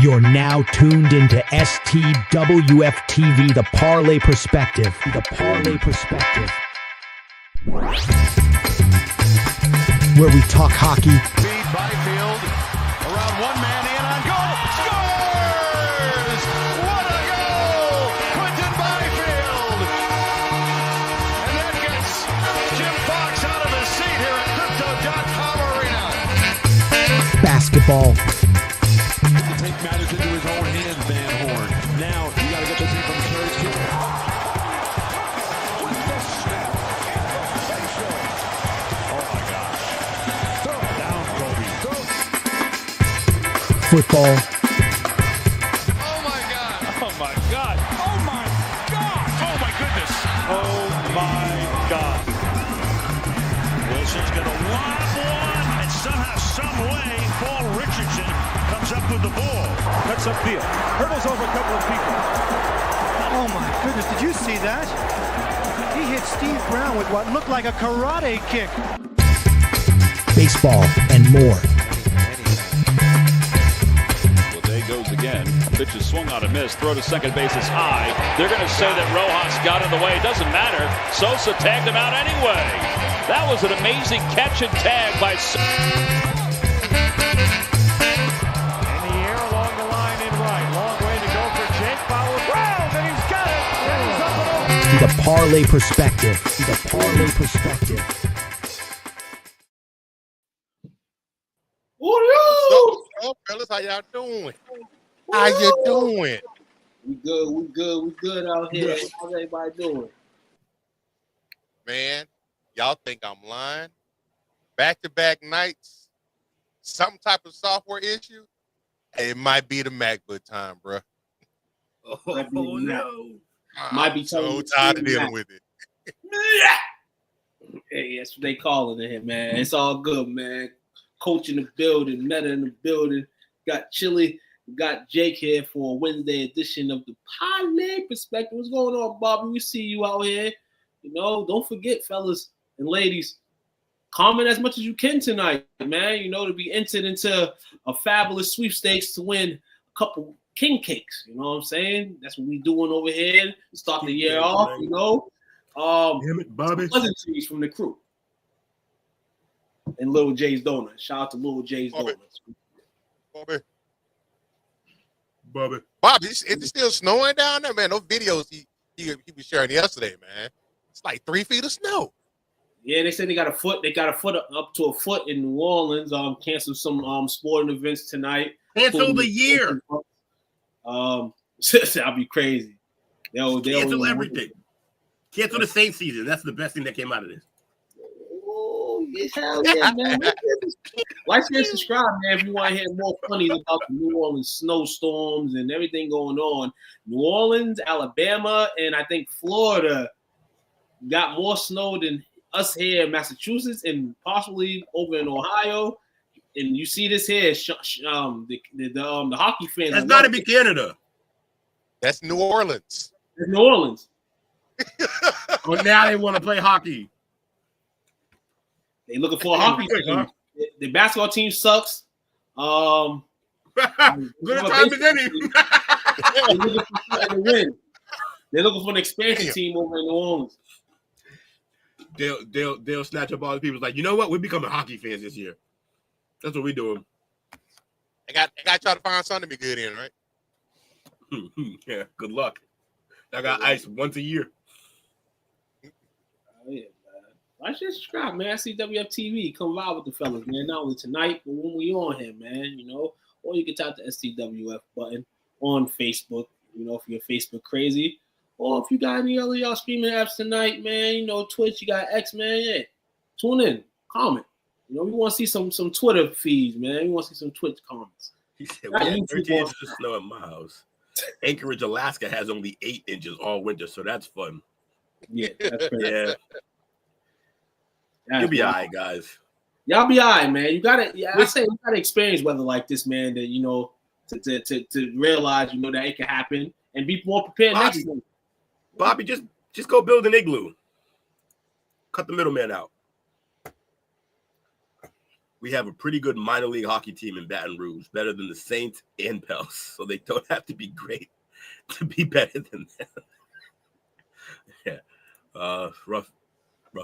You're now tuned into STWF-TV The Parlay Perspective. The Parlay Perspective. Where we talk hockey. Feed Byfield around one man in on goal. Scores! What a goal! Quentin Byfield! And that gets Jim Fox out of his seat here at Crypto.com Arena. Basketball. Take matters into his own hands, Van Horn. Now, you got to get the team from third to Football. Oh my God! Oh my God! Oh my God! Oh my goodness! oh my God. Wilson's going to lob one, and somehow, some way, Paul Richardson comes up with the ball. Cuts upfield. Hurdles over a couple of people. Oh my goodness, did you see that? He hit Steve Brown with what looked like a karate kick. Baseball and more. Well, there goes again. Pitch is swung on a miss. Throw to second base is high. They're going to say that Rojas got in the way. It doesn't matter. Sosa tagged him out anyway. That was an amazing catch and tag by Sosa. In the air along the line in right. Long way to go for Jake. Follows round, and he's got it. And he's up and over. The Parlay Perspective. The Parlay Perspective. What's up, fellas? How y'all doing? How you doing? We good out here. How's everybody doing? Man, y'all think I'm lying? Back-to-back nights? Some type of software issue? Hey, it might be the MacBook time, bro. Oh no. I'm so tired of dealing with it. Hey, that's what they calling it here, man. It's all good, man. Coach in the building, Meta in the building. Got Chili, got Jake here for a Wednesday edition of the Parlay Perspective. What's going on, Bobby? We see you out here. You know, don't forget, fellas and ladies, comment as much as you can tonight, man. You know, to be entered into a fabulous sweepstakes to win a couple king cakes. You know what I'm saying? That's what we doing over here. Start the year off, you know. Damn it, Bobby. Pleasantries from the crew. And Little Jay's Donuts. Shout out to Little Jay's Donuts. Bobby, is it still snowing down there, man? Those videos he was sharing yesterday, man. It's like 3 feet of snow. Yeah, they said they got a foot. They got a foot up to a foot in New Orleans. Canceled some sporting events tonight. Cancel the year. That'll be crazy. Cancel everything. Cancel the Saints season. That's the best thing that came out of this. Oh, hell yeah, man. Like, share, subscribe, man, if you want to hear more funnies about the New Orleans snowstorms and everything going on. New Orleans, Alabama, and I think Florida got more snow than us here in Massachusetts and possibly over in Ohio. And you see this here, the hockey fans. That's got to be Canada. That's New Orleans. It's New Orleans. Well, now they want to play hockey. They looking for a hockey team. The basketball team sucks. Good time as any. They're looking for an expansion team over in New Orleans. They'll snatch up all the people. Like, you know what? We're becoming hockey fans this year. That's what we're doing. I got to try to find something to be good in, right? Yeah, good luck. I got ice once a year. Oh, yeah, man. I should subscribe, man. STWF-TV. Come vibe with the fellas, man. Not only tonight, but when we on here, man. You know, or you can tap the STWF button on Facebook. You know, if you're Facebook crazy, or if you got any other y'all streaming apps tonight, man. You know, Twitch, you got X, man. Yeah, tune in, comment. You know, we want to see some Twitter feeds, man. We want to see some Twitch comments. He said, we had 13 inches of snow at my house. Anchorage, Alaska has only 8 inches all winter, so that's fun. Yeah, that's crazy. You'll be all right, guys. Y'all be all right, man. You gotta, I say you gotta experience weather like this, man. That you know, to realize, you know, that it can happen and be more prepared next time. Bobby, just go build an igloo. Cut the middleman out. we have a pretty good minor league hockey team in Baton Rouge, better than the Saints and Pels. So they don't have to be great to be better than them. Yeah. Rough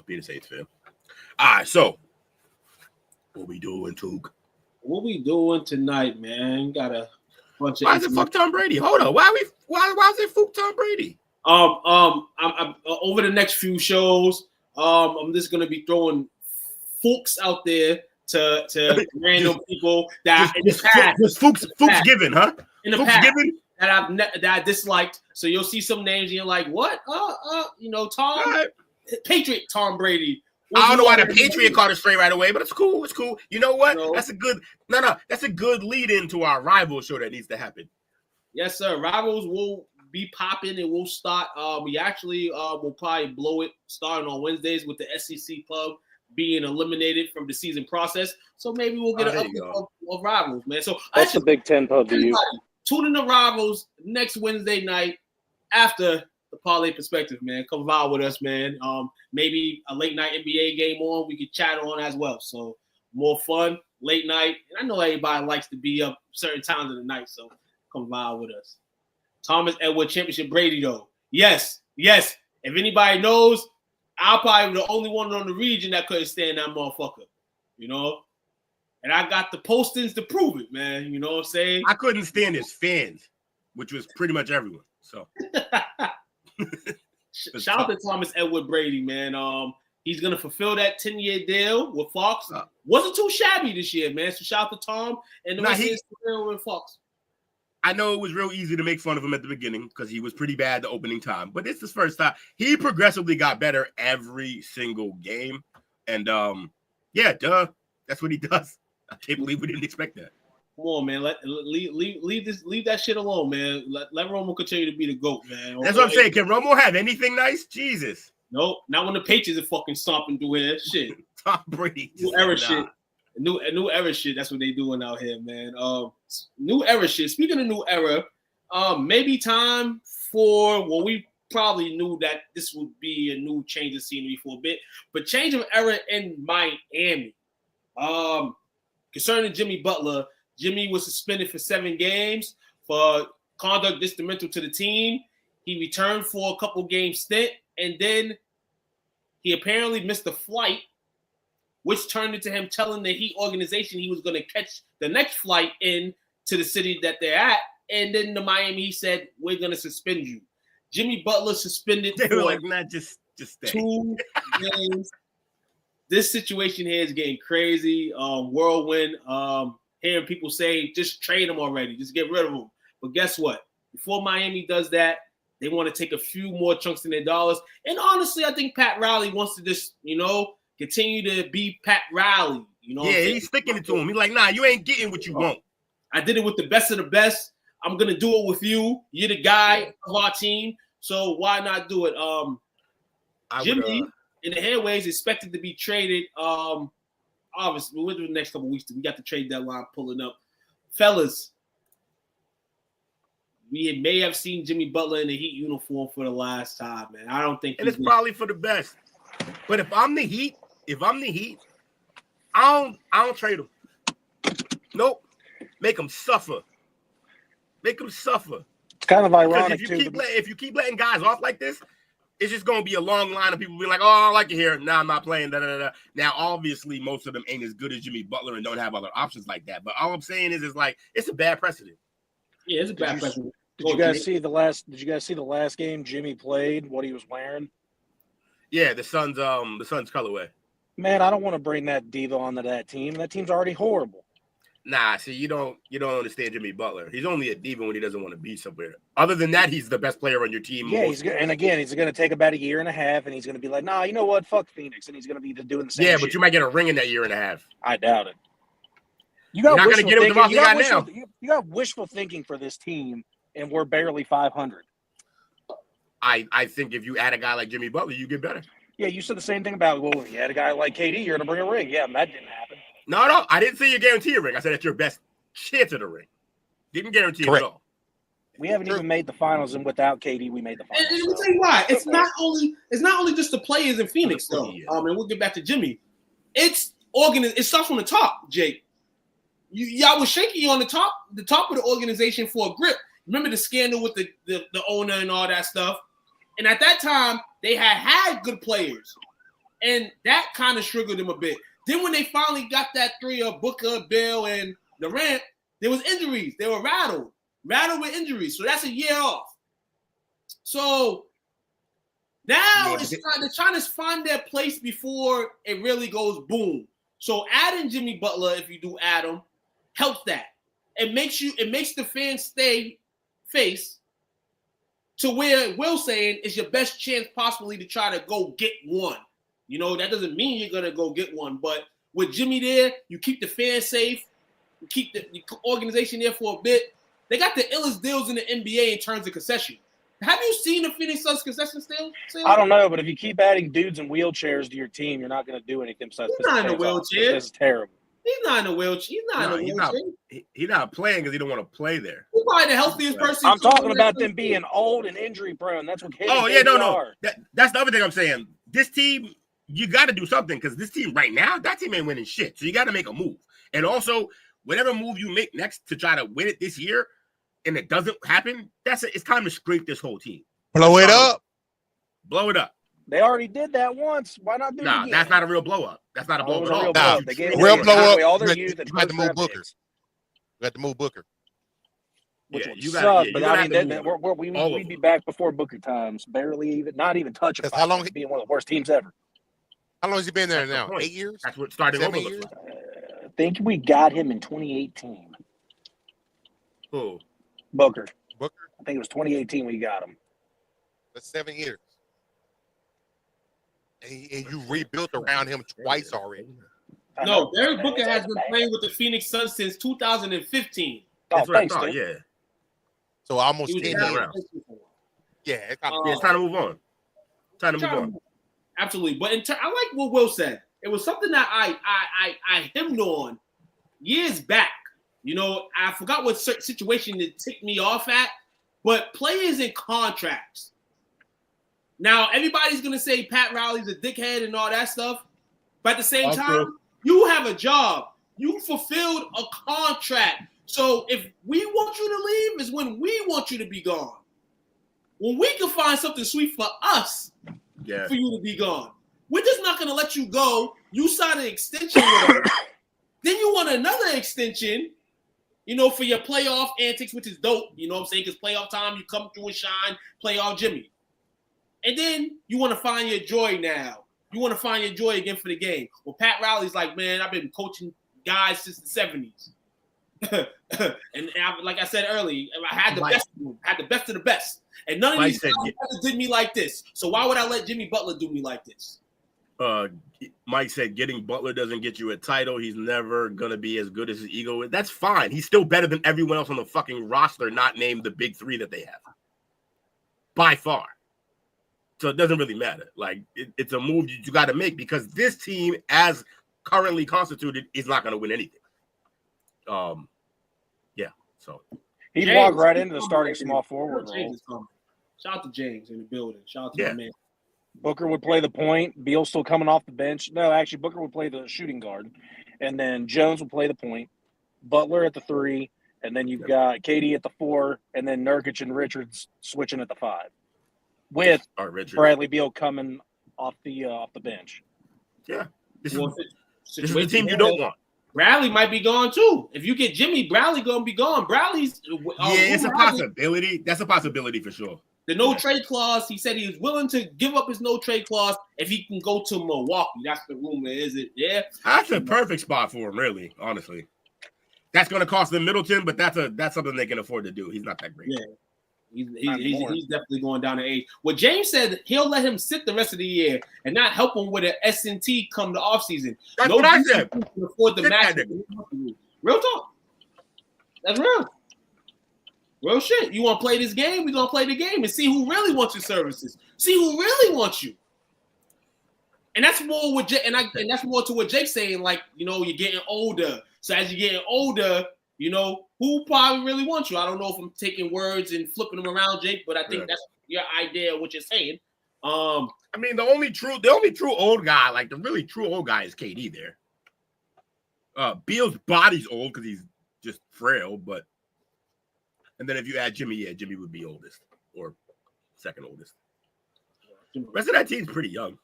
being a Saints fan. All right, so what we doing, Toog? What we doing tonight, man? Got a bunch of. Why is it fuck Tom Brady? Hold on. Why is it fuck Tom Brady? I'm over the next few shows. I'm just gonna be throwing Fuchs out there to random people that in the past. Just Fuchs given, huh? In the Fuchs past given? that I disliked. So you'll see some names and you're like, what? Tom, Right. Patriot Tom Brady. I don't know why the Patriot caught it straight right away, but it's cool. It's cool. You know what? No. That's a good that's a good lead into our rival show that needs to happen. Yes, sir. Rivals will be popping and we'll start. We actually will probably blow it starting on Wednesdays with the SEC club being eliminated from the season process. So maybe we'll get an update of Rivals, man. So that's the Big Ten pub to you. Tune in to Rivals next Wednesday night after the Parlay Perspective, man. Come vibe with us, man. Maybe a late night NBA game on, we could chat on as well. So more fun, late night. And I know everybody likes to be up certain times of the night, so come vibe with us. Thomas Edward Championship Brady, though. Yes. If anybody knows, I'll probably be the only one on the region that couldn't stand that motherfucker. And I got the postings to prove it, man. You know what I'm saying? I couldn't stand his fans, which was pretty much everyone. So shout out to Thomas Edward Brady, man. He's gonna fulfill that 10-year deal with Fox. Wasn't too shabby this year, man. So shout out to Tom and the rest of his career with Fox. I know it was real easy to make fun of him at the beginning because he was pretty bad the opening time, but it's his first time. He progressively got better every single game, and that's what he does. I can't believe we didn't expect that. Come on, man. Leave that shit alone, man. Let Romo continue to be the GOAT, man. That's what I'm saying. Can Romo have anything nice? Jesus. Nope. Not when the Patriots are fucking stomping through here. Shit. Tom Brady. New era shit. New era shit. That's what they doing out here, man. New era shit. Speaking of new era, maybe time for we probably knew that this would be a new change of scenery for a bit, but change of era in Miami. Concerning Jimmy Butler, Jimmy was suspended for 7 games for conduct detrimental to the team. He returned for a couple game stint, and then he apparently missed a flight, which turned into him telling the Heat organization he was going to catch the next flight in to the city that they're at. And then the Miami Heat said, we're going to suspend you. Jimmy Butler suspended they were like, nah, just stay. 2 games. This situation here is getting crazy. Whirlwind. Hearing people say, just trade him already. Just get rid of him. But guess what? Before Miami does that, they want to take a few more chunks in their dollars. And honestly, I think Pat Riley wants to just, continue to be Pat Riley. He's sticking it to him. He's like, nah, you ain't getting what you want. I did it with the best of the best. I'm going to do it with you. You're the guy of our team. So why not do it? Jimmy, in the headways, expected to be traded. Obviously, within the next couple of weeks, we got the trade deadline pulling up. Fellas, we may have seen Jimmy Butler in the Heat uniform for the last time, man. I don't think, and it's probably for the best. But if I'm the Heat, I don't trade him. Nope. Make them suffer. It's kind of ironic if you keep letting guys off like this, it's just gonna be a long line of people being like, "Oh, I like it here." Nah, I'm not playing. Now, obviously, most of them ain't as good as Jimmy Butler and don't have other options like that. But all I'm saying is like it's a bad precedent. Yeah, it's a bad precedent. Did you guys see the last game Jimmy played? What he was wearing? Yeah, the Suns colorway. Man, I don't want to bring that diva onto that team. That team's already horrible. Nah, see, you don't understand Jimmy Butler. He's only a diva when he doesn't want to be somewhere. Other than that, he's the best player on your team. Yeah, he's going to take about 1.5 years, and he's going to be like, nah, you know what? Fuck Phoenix, and he's going to be doing the same. Yeah, shit. but you might get a ring in that 1.5 years. I doubt it. You're not going to get him with the guy now. You got wishful thinking for this team, and we're barely 500. I think if you add a guy like Jimmy Butler, you get better. Yeah, you said the same thing about, well, if you had a guy like KD, you're going to bring a ring. Yeah, and that didn't happen. No, I didn't say you guarantee a ring. I said that's your best chance at a ring. Didn't guarantee it at all. We haven't even made the finals, and without KD, we made the finals. And let me tell you why. It's not only just the players in Phoenix, though. And we'll get back to Jimmy. It's it starts from the top, Jake. Y'all was shaky on the top of the organization for a grip. Remember the scandal with the owner and all that stuff? And at that time, they had good players. And that kind of struggled them a bit. Then when they finally got that three of Booker, Bill, and Durant, there was injuries. They were rattled with injuries. So that's a year off. So now they're trying to find their place before it really goes boom. So adding Jimmy Butler, if you do add him, helps that. It makes the fans stay face to where Will's saying is your best chance possibly to try to go get one. You know, that doesn't mean you're going to go get one. But with Jimmy there, you keep the fans safe. You keep the organization there for a bit. They got the illest deals in the NBA in terms of concession. Have you seen the Phoenix Suns concession still? I don't know, but if you keep adding dudes in wheelchairs to your team, you're not going to do anything besides He's not in a wheelchair. This is terrible. He's not in a wheelchair. He's not playing because he don't want to play there. He's probably the healthiest person. I'm talking about them being old and injury prone. That's what. No. That's the other thing I'm saying. This team, you got to do something because this team right now, that team ain't winning shit. So you got to make a move. And also, whatever move you make next to try to win it this year, and it doesn't happen, it's time to scrape this whole team. Blow it up. Blow it up. They already did that once. Why not do it again? That's not a real blow up. That's not a blow up at all. Real blow up. You had to move Booker. You had to move Booker. Which would suck, but I mean, we'd be back before Booker times. Not even touching. How long? Being one of the worst teams ever. How long has he been there now? 8 years? That's what started over. I think we got him in 2018. Who? Booker. I think it was 2018 we got him. That's 7 years. And you rebuilt around him twice already. No, Derek Booker has been playing with the Phoenix Suns since 2015. That's what I thought, yeah. So almost 10 years. Yeah, it's time to move on. Time to move on. Absolutely. But I like what Will said. It was something that I hemmed on years back. You know, I forgot what situation it ticked me off at, but players in contracts. Now, everybody's going to say Pat Riley's a dickhead and all that stuff, but at the same time, you have a job. You fulfilled a contract. So if we want you to leave is when we want you to be gone. When we can find something sweet for us for you to be gone. We're just not going to let you go. You sign an extension with us. Then you want another extension, you know, for your playoff antics, which is dope. You know what I'm saying? Because playoff time, you come through and shine, playoff Jimmy. And then you want to find your joy now. You want to find your joy again for the game. Well, Pat Riley's like, man, I've been coaching guys since the 70s. and like I said earlier, I had the best of them. I had the best of the best. And none of these guys did me like this. So why would I let Jimmy Butler do me like this? Mike said getting Butler doesn't get you a title. He's never going to be as good as his ego is. That's fine. He's still better than everyone else on the fucking roster, not named the big three that they have. By far. So it doesn't really matter. Like, it's a move you got to make because this team, as currently constituted, is not going to win anything. So he'd walk right into the starting small forward role. Shout out to James in the building. Shout out to my man. Booker would play the point. Beal still coming off the bench. No, actually, Booker would play the shooting guard. And then Jones would play the point. Butler at the 3. And then you've got KD at the 4. And then Nurkic and Richards switching at the 5. With Bradley Beal coming off the bench. Yeah. This is the team you don't want. Bradley might be gone too. If you get Jimmy, Bradley gonna be gone. Bradley's it's a possibility. That's a possibility for sure. The no trade clause. He said he was willing to give up his no trade clause if he can go to Milwaukee. That's the rumor, is it? Yeah, that's a perfect spot for him. Really, honestly, that's going to cost them Middleton, but that's something they can afford to do. He's not that great. Yeah. He's definitely going down in age. Well, James said he'll let him sit the rest of the year and not help him with an S&T come the offseason. That's what I said. Can afford the match. Real talk. That's real. Real shit. You want to play this game? We're going to play the game and see who really wants your services. See who really wants you. And that's more with and that's more to what Jake's saying. Like, you know, you're getting older. So as you're getting older, you know, who probably really wants you? I don't know if I'm taking words and flipping them around, Jake, but I think that's your idea of what you're saying. I mean, the only true old guy, like the really true old guy is KD there. Beal's body's old because he's just frail, but and then if you add Jimmy, yeah, Jimmy would be oldest or second oldest. The rest of that team's pretty young.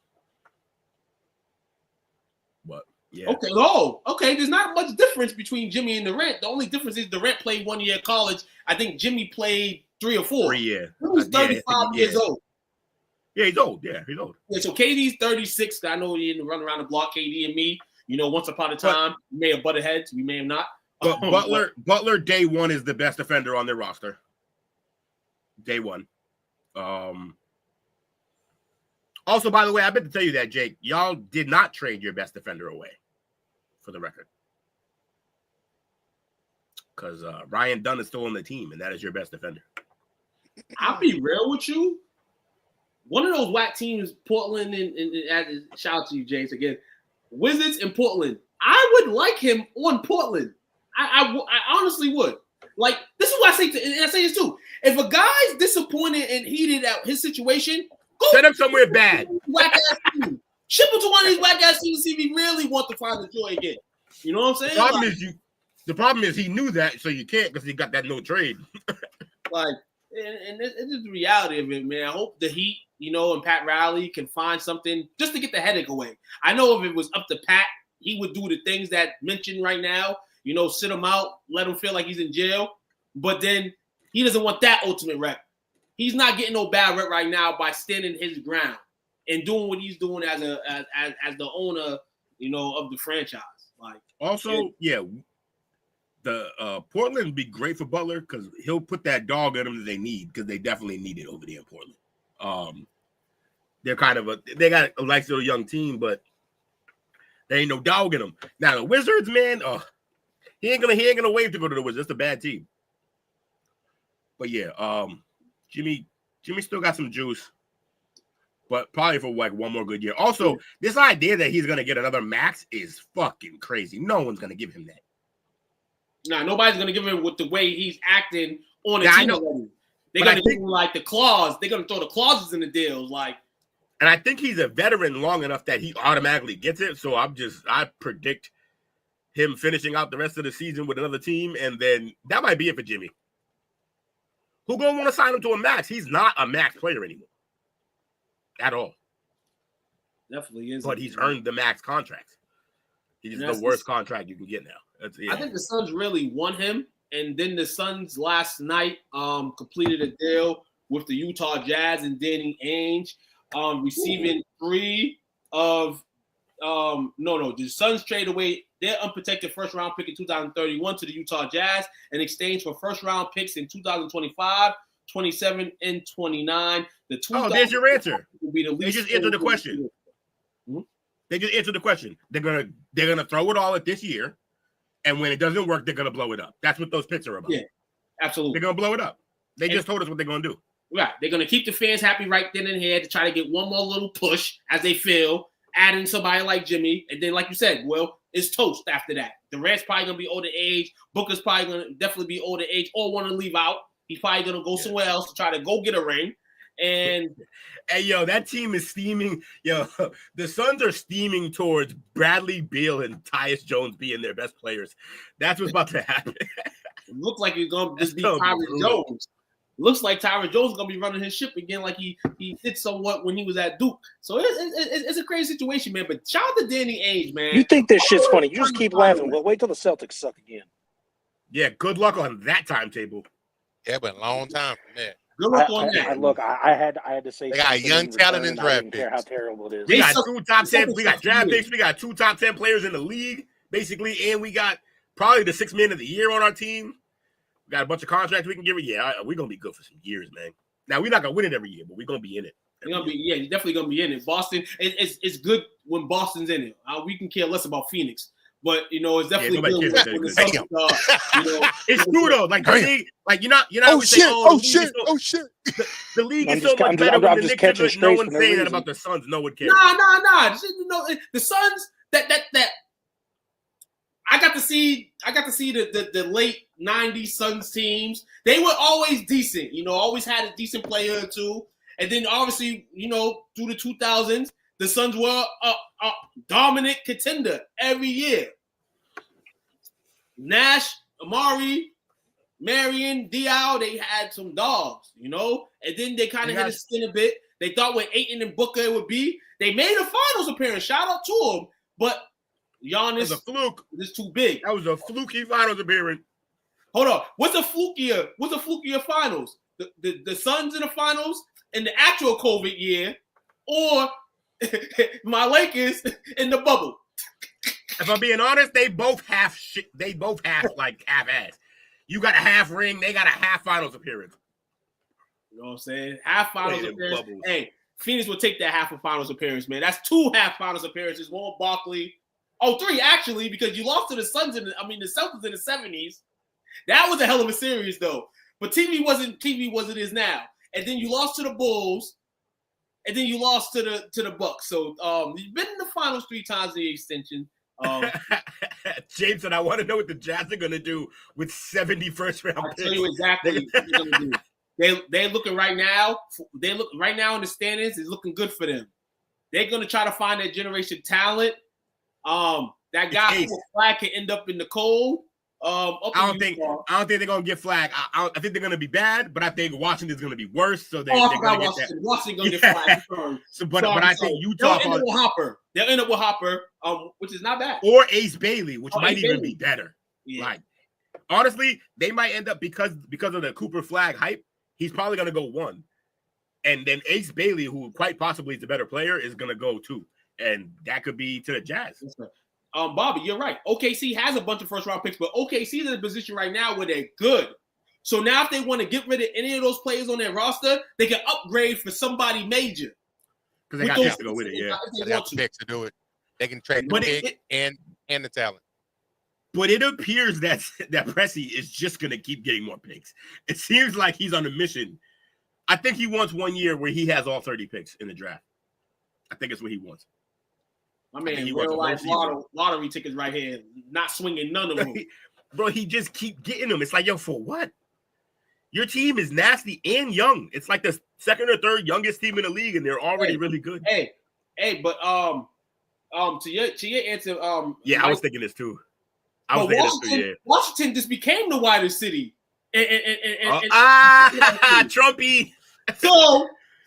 But yeah. Okay. Oh, okay. There's not much difference between Jimmy and Durant. The only difference is Durant played 1 year of college. I think Jimmy played 3 or 4. 3 years. He's 35 years old. Yeah, he's old. Yeah, he's old. Yeah, so KD's 36. I know he didn't run around the block, KD and me. Once upon a time, we may have butted heads. We may have not. But Butler, day one, is the best defender on their roster. Day one. Also, by the way, I meant to tell you that, Jake, y'all did not trade your best defender away, for the record. Because Ryan Dunn is still on the team, and that is your best defender. I'll be real with you. One of those whack teams, Portland, and shout out to you, James, again. Wizards in Portland. I would like him on Portland. I honestly would. Like, this is what I say, and I say this too. If a guy's disappointed and heated at his situation, go set him somewhere bad. Whack-ass team. Ship him to one of these whack-ass teams to see if he really wants to find the joy again. You know what I'm saying? The problem is he knew that, so you can't because he got that no trade. And it's just the reality of it, man. I hope the Heat, and Pat Riley can find something just to get the headache away. I know if it was up to Pat, he would do the things that mentioned right now, sit him out, let him feel like he's in jail. But then he doesn't want that ultimate rep. He's not getting no bad rep right now by standing his ground and doing what he's doing as the owner, of the franchise. The Portland would be great for Butler because he'll put that dog in them that they need because they definitely need it over there in Portland. They're they got a nice little young team, but there ain't no dog in them. Now the Wizards, man, he ain't gonna wait to go to the Wizards. It's a bad team. But yeah, Jimmy still got some juice, but probably for like one more good year. Also, this idea that he's gonna get another max is fucking crazy. No one's gonna give him that. Nah, nobody's gonna give him with the way he's acting on the team already. They're gonna give him like the clause. They're gonna throw the clauses in the deals, And I think he's a veteran long enough that he automatically gets it. So I predict him finishing out the rest of the season with another team, and then that might be it for Jimmy. Who gonna want to sign him to a max? He's not a max player anymore, at all. Definitely is. But he's earned the max contract. He's the worst contract you can get now. I think the Suns really want him, and then the Suns last night completed a deal with the Utah Jazz and Danny Ainge, receiving 3 of the Suns trade away their unprotected first-round pick in 2031 to the Utah Jazz in exchange for first-round picks in 2025, 27, and 29. There's your answer. They just answered the question. They just answered the question. They're gonna throw it all at this year. And when it doesn't work, they're going to blow it up. That's what those picks are about. Yeah, absolutely. They're going to blow it up. They just told us what they're going to do. Right. They're going to keep the fans happy right then and here to try to get one more little push as they feel, adding somebody like Jimmy. And then, like you said, it's toast after that. Durant's probably going to be older age. Booker's probably going to definitely be older age or want to leave out. He's probably going to go somewhere else to try to go get a ring. And hey, that team is steaming. The Suns are steaming towards Bradley Beal and Tyus Jones being their best players. That's what's about to happen. It looks like it's going to just be Tyus Jones. Looks like Tyus Jones is going to be running his ship again like he did somewhat when he was at Duke. So it's a crazy situation, man. But shout out to Danny Ainge, man. You think this shit's funny. You just keep laughing. Well, wait till the Celtics suck again. Yeah, good luck on that timetable. Yeah, but a long time from there. Good luck on that. I had to say they got young talent in draft picks. Care how terrible it is. We got 2 top 10. We got draft picks. We got 2 top 10 players in the league, basically, and we got probably the 6th man of the year on our team. We got a bunch of contracts we can give it. Yeah, we're gonna be good for some years, man. Now we're not gonna win it every year, but we're gonna be in it. You're definitely gonna be in it. Boston, it's good when Boston's in it. We can care less about Phoenix. But it's definitely good when the Celtics it's true though. Like the league, shit. The league is so much better when the Knicks are, no one's saying that about the Suns. No one cares. Nah. The Suns that I got to see the late 90s Suns teams. They were always decent, always had a decent player or two. And then obviously, through the 2000s, the Suns were a dominant contender every year. Nash, Amari, Marion, Dial, they had some dogs, you know? And then they kind of hit a skin a bit. They thought with Ayton and Booker it would be. They made a finals appearance. Shout out to them. But Giannis was a fluke. Is too big. That was a fluky finals appearance. Hold on. What's a flukier finals? The Suns in the finals in the actual COVID year, or my Lakers in the bubble? If I'm being honest, they both half shit. They both half like half ass. You got a half ring, they got a half finals appearance. You know what I'm saying? Half finals appearance. Hey, Phoenix will take that half of finals appearance, man. That's 2 half finals appearances. One with Barkley. Oh, 3 actually, because you lost to the Suns the Celtics in the 70s. That was a hell of a series, though. But TV wasn't what it is now. And then you lost to the Bulls, and then you lost to the Bucks. So you've been in the finals 3 times in the extension. James said, I want to know what the Jazz are going to do with 70 first-round picks. I'll tell you exactly what they're going to do. They're looking right now. They look right now in the standings. It's looking good for them. They're going to try to find that generation talent. That guy who Flag can end up in the cold. I don't think they're gonna get Flag. I think they're gonna be bad, but I think Washington's gonna be worse. So they're gonna get that. Washington gonna get Flag. But I think Utah. They'll end up with Hopper. They'll end up with Hopper, which is not bad. Or Ace Bailey, which might Ace even Bailey. be better. Yeah. Like honestly, they might end up because of the Cooper Flag hype. He's probably gonna go 1, and then Ace Bailey, who quite possibly is the better player, is gonna go 2, and that could be to the Jazz. Bobby, you're right. OKC has a bunch of first-round picks, but OKC's in a position right now where they're good. So now if they want to get rid of any of those players on their roster, they can upgrade for somebody major. Because they got picks to go with it, yeah. They have picks to do it. They can trade the pick and the talent. But it appears that Pressey is just going to keep getting more picks. It seems like he's on a mission. I think he wants 1 year where he has all 30 picks in the draft. I think it's what he wants. My man, real life lottery tickets right here, not swinging none of them. Bro, he just keep getting them. It's like, yo, for what? Your team is nasty and young. It's like the second or third youngest team in the league, and they're already really good. Hey, but to your answer, yeah, I was thinking this too. Washington just became the widest city. Trumpy.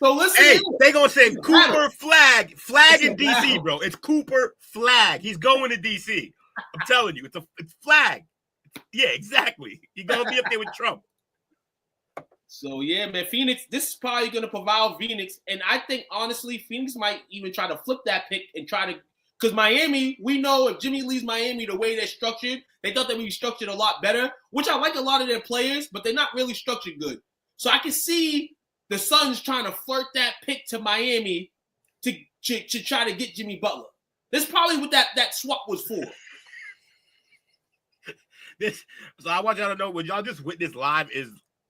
So listen. Hey, they gonna say Cooper Flag in DC, bro. It's Cooper Flag. He's going to DC. I'm telling you, it's Flag. Yeah, exactly. He's gonna be up there with Trump. So yeah, man, Phoenix. This is probably gonna provide Phoenix, and I think honestly, Phoenix might even try to flip that pick and try to. Because Miami, we know if Jimmy leaves Miami the way they're structured, they thought they would be structured a lot better. Which I like a lot of their players, but they're not really structured good. So I can see the Suns trying to flirt that pick to Miami to try to get Jimmy Butler. That's probably what that swap was for. So I want y'all to know, what y'all just witnessed live is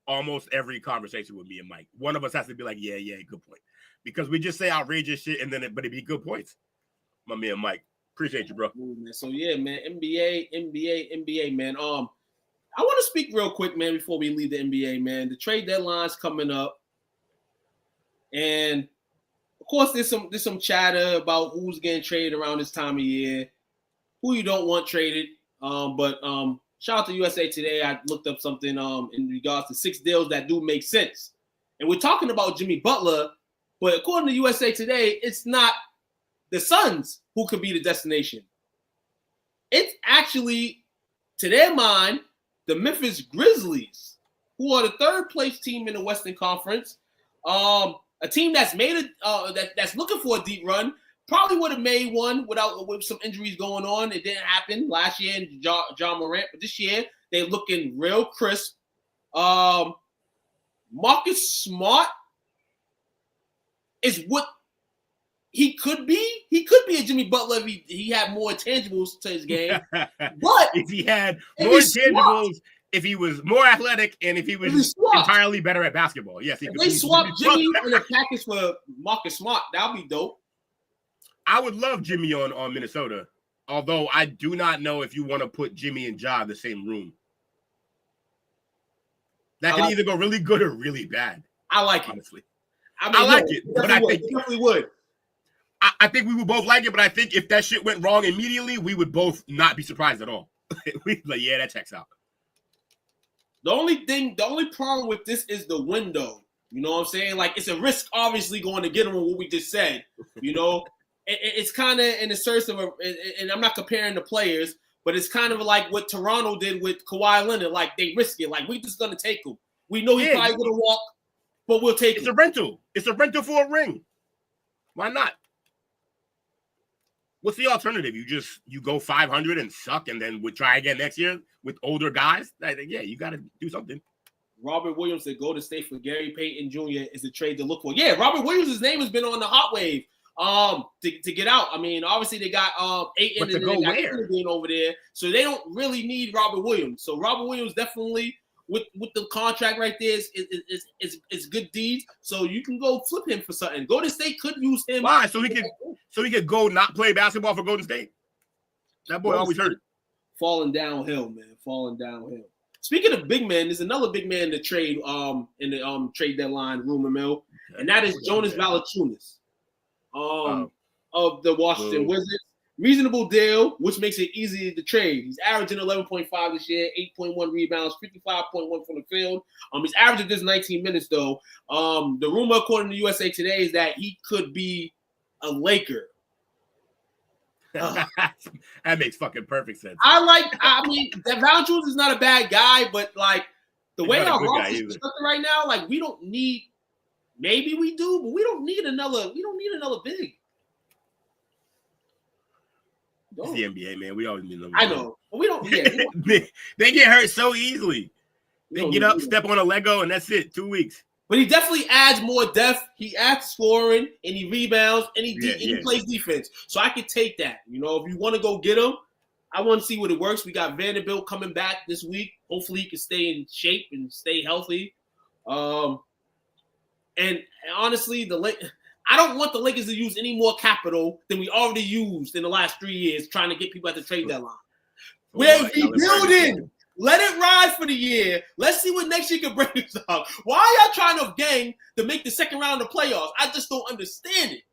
almost every conversation with me and Mike. One of us has to be like, yeah, good point. Because we just say outrageous shit, and then but it'd be good points. My man Mike. Appreciate you, bro. So yeah, man, NBA, man. I want to speak real quick, man, before we leave the NBA, man. The trade deadline's coming up. And of course, there's some chatter about who's getting traded around this time of year, who you don't want traded. But shout out to USA Today. I looked up something in regards to 6 deals that do make sense. And we're talking about Jimmy Butler, but according to USA Today, it's not the Suns who could be the destination. It's actually, to their mind, the Memphis Grizzlies, who are the 3rd place team in the Western Conference. A team that's made that's looking for a deep run, probably would have made one with some injuries going on. It didn't happen last year in John Morant, but this year they're looking real crisp. Marcus Smart is what he could be. He could be a Jimmy Butler if he had more tangibles to his game. But if he had more tangibles, if he was more athletic, and if he was entirely better at basketball. Yes, if they swapped Jimmy in a package for Marcus Smart, that would be dope. I would love Jimmy on Minnesota, although I do not know if you want to put Jimmy and Ja in the same room. That can either go really good or really bad. I like it. Honestly. I like it, but I think you definitely would. I think we would both like it, but I think if that shit went wrong immediately, we would both not be surprised at all. We like, yeah, that checks out. The only problem with this is the window. You know what I'm saying? Like, it's a risk, obviously, going to get him with what we just said. You know, it's kind of in the search of and I'm not comparing the players, but it's kind of like what Toronto did with Kawhi Leonard. Like, they risk it. Like, we're just going to take him. We know he's probably going to walk, but we'll take him. It's a rental. It's a rental for a ring. Why not? What's the alternative? You go 500 and suck, and then we try again next year with older guys? Yeah, you got to do something. Robert Williams said go to state for Gary Payton Jr. is a trade to look for. Yeah, Robert Williams' name has been on the hot wave to get out. I mean, obviously they got Ayton and they got Ayton over there, so they don't really need Robert Williams. So Robert Williams definitely with the contract right there is good deed. So you can go flip him for something. Golden State could use him. Why? So he could go not play basketball for Golden State. That boy always hurt. Falling downhill, man. Falling downhill. Speaking of big men, there's another big man in the trade in the trade deadline rumor mill, and that is Jonas Valanciunas of the Washington Wizards. Reasonable deal, which makes it easy to trade. He's averaging 11.5 this year, 8.1 rebounds, 55.1 from the field. He's averaging just 19 minutes though. The rumor, according to USA Today, is that he could be a Laker. That makes fucking perfect sense. I mean, that Valanciunas is not a bad guy, but like the way our roster is constructed right now, like we don't need. Maybe we do, but we don't need another. We don't need another big. It's the NBA, man. We always need another. I know, but we don't. Yeah, they get hurt so easily. They get up, step on a Lego, and that's it. 2 weeks. But he definitely adds more depth. He adds scoring, and he rebounds, and he plays defense. So I could take that. You know, if you want to go get him, I want to see what it works. We got Vanderbilt coming back this week. Hopefully, he can stay in shape and stay healthy. And honestly, I don't want the Lakers to use any more capital than we already used in the last 3 years trying to get people at the trade deadline. We're rebuilding. Let it ride for the year. Let's see what next year can bring us up. Why are y'all trying to gang to make the second round of the playoffs? I just don't understand it.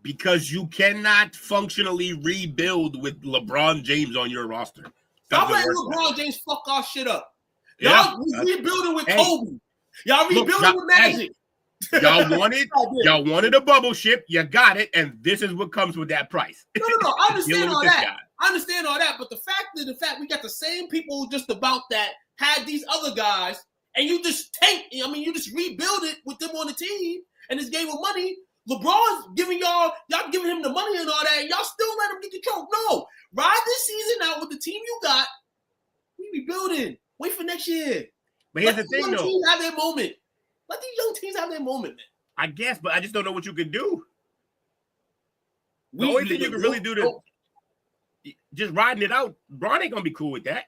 Because you cannot functionally rebuild with LeBron James on your roster. Stop letting LeBron James fuck our shit up. Y'all rebuilding with Kobe. Y'all rebuilding with Magic. Y'all wanted a bubble ship. You got it, and this is what comes with that price. No. I understand all that. I understand all that, but the fact we got the same people just about that had these other guys, and you just you just rebuild it with them on the team, and this game of money. LeBron's giving y'all giving him the money and all that, and y'all still let him get the choke. No, ride this season out with the team you got. We rebuilding. Wait for next year. But here's the thing, though. Let these teams have their moment. Let these young teams have their moment, man. I guess, but I just don't know what you can do. The only thing you can really do to just riding it out, Bron ain't gonna be cool with that.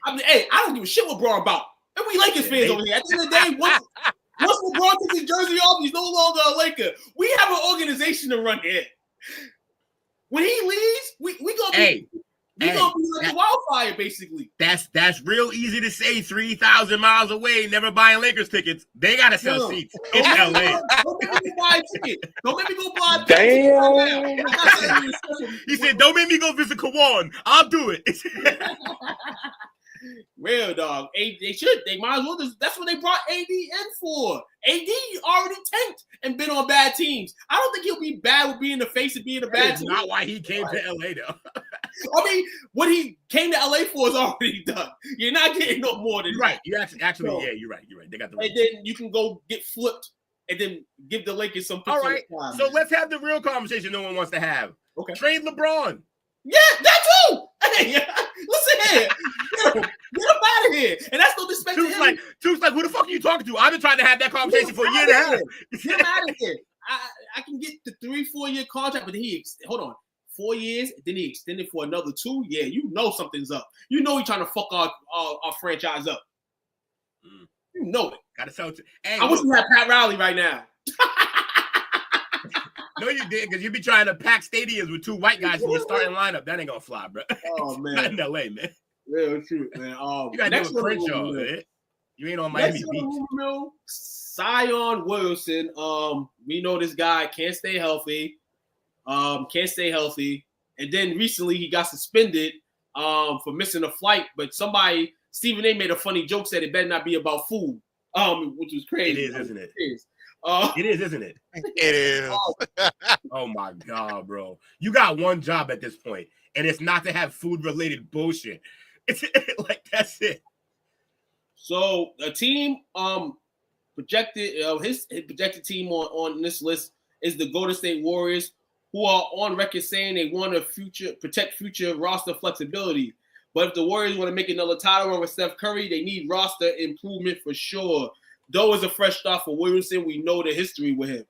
I mean, hey, I don't give a shit what Bron about. And we Lakers fans over here. At the end of the day, once LeBron takes his jersey off, he's no longer a Laker. We have an organization to run here. When he leaves, we gonna be like a wildfire, basically. That's real easy to say 3,000 miles away, never buying Lakers tickets. They gotta sell seats in LA. Don't make me buy a ticket. Don't make me go buy a ticket. Damn. He said, don't make me go visit Kawan. I'll do it. Real dog. They should. They might as well. That's what they brought AD in for. AD already tanked and been on bad teams. I don't think he'll be bad with being the face of being a bad team. Not why he came to LA though. I mean, what he came to LA for is already done. You're not getting no more than right. You actually, so, yeah, you're right. They got the. And then you can go get flipped and then give the Lakers some. All right. So let's have the real conversation no one wants to have. Okay. Trade LeBron. Yeah, that too. Hey, listen here. Get him out of here. And that's no disrespect to him. Tu's like, who the fuck are you talking to? I've been trying to have that conversation for a year and a half. Get him out of here. I can get the 3-4 year contract, but then hold on. 4 years, then he extended for another 2. Yeah, you know something's up. You know he's trying to fuck our franchise up. You know it. Gotta sell it. Hey, I wish we had Pat Riley right now. No, you did, because you be trying to pack stadiums with 2 white guys in your starting lineup. That ain't gonna fly, bro. Oh man, not in LA, man. Real true, man. You gotta do a Crenshaw, man. You ain't on Miami Beach. Zion Williamson. We know this guy can't stay healthy. And then recently he got suspended for missing a flight, but Stephen A made a funny joke, said it better not be about food, which was crazy. It is, isn't it? It is. It is, isn't it? It is. Oh my God, bro. You got one job at this point, and it's not to have food-related bullshit. It's like, that's it. So the team projected his projected team on this list is the Golden State Warriors, who are on record saying they want to protect future roster flexibility. But if the Warriors want to make another title run with Steph Curry, they need roster improvement for sure. Though it's a fresh start for Williamson, we know the history with him.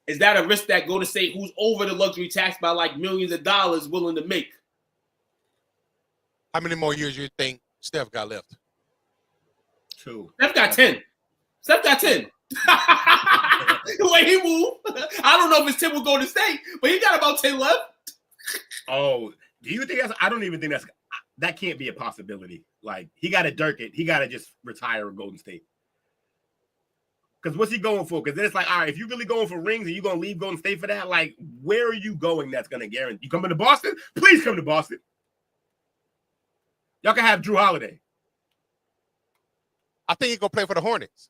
Is that a risk that Golden State, who's over the luxury tax by like millions of dollars, willing to make? How many more years you think Steph got left? 2. Steph got 10. Steph got 10. The way he moved. I don't know if it's 10 with Golden State, but he got about 10 left. Oh, do you think that's – I don't even think that can't be a possibility. Like, he got to dirk it. He got to just retire at Golden State. Because what's he going for? Because then it's like, all right, if you're really going for rings and you're going to leave Golden State for that, like, where are you going that's going to guarantee? You coming to Boston? Please come to Boston. Y'all can have Drew Holiday. I think he's going to play for the Hornets.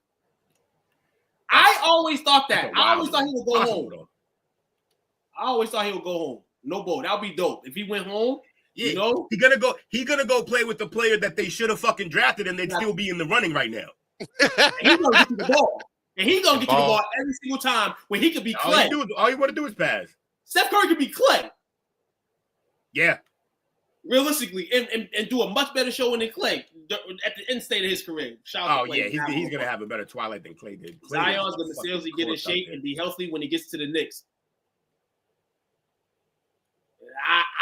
I always thought that. I always thought he would go Possible, home. though. I always thought he would go home. No ball. That would be dope. If he went home, yeah, you know? He's gonna go play with the player that they should have fucking drafted and they'd still be in the running right now. He's gonna get you the ball. And he's gonna get you the ball every single time when he could be Clay. All you want to do is pass. Steph Curry could be Clay. Yeah. Realistically, and do a much better show than Clay at the end state of his career. Shout out to Clay. Yeah, he's gonna have a better twilight than Clay did. Zion's gonna seriously get in shape and be healthy when he gets to the Knicks.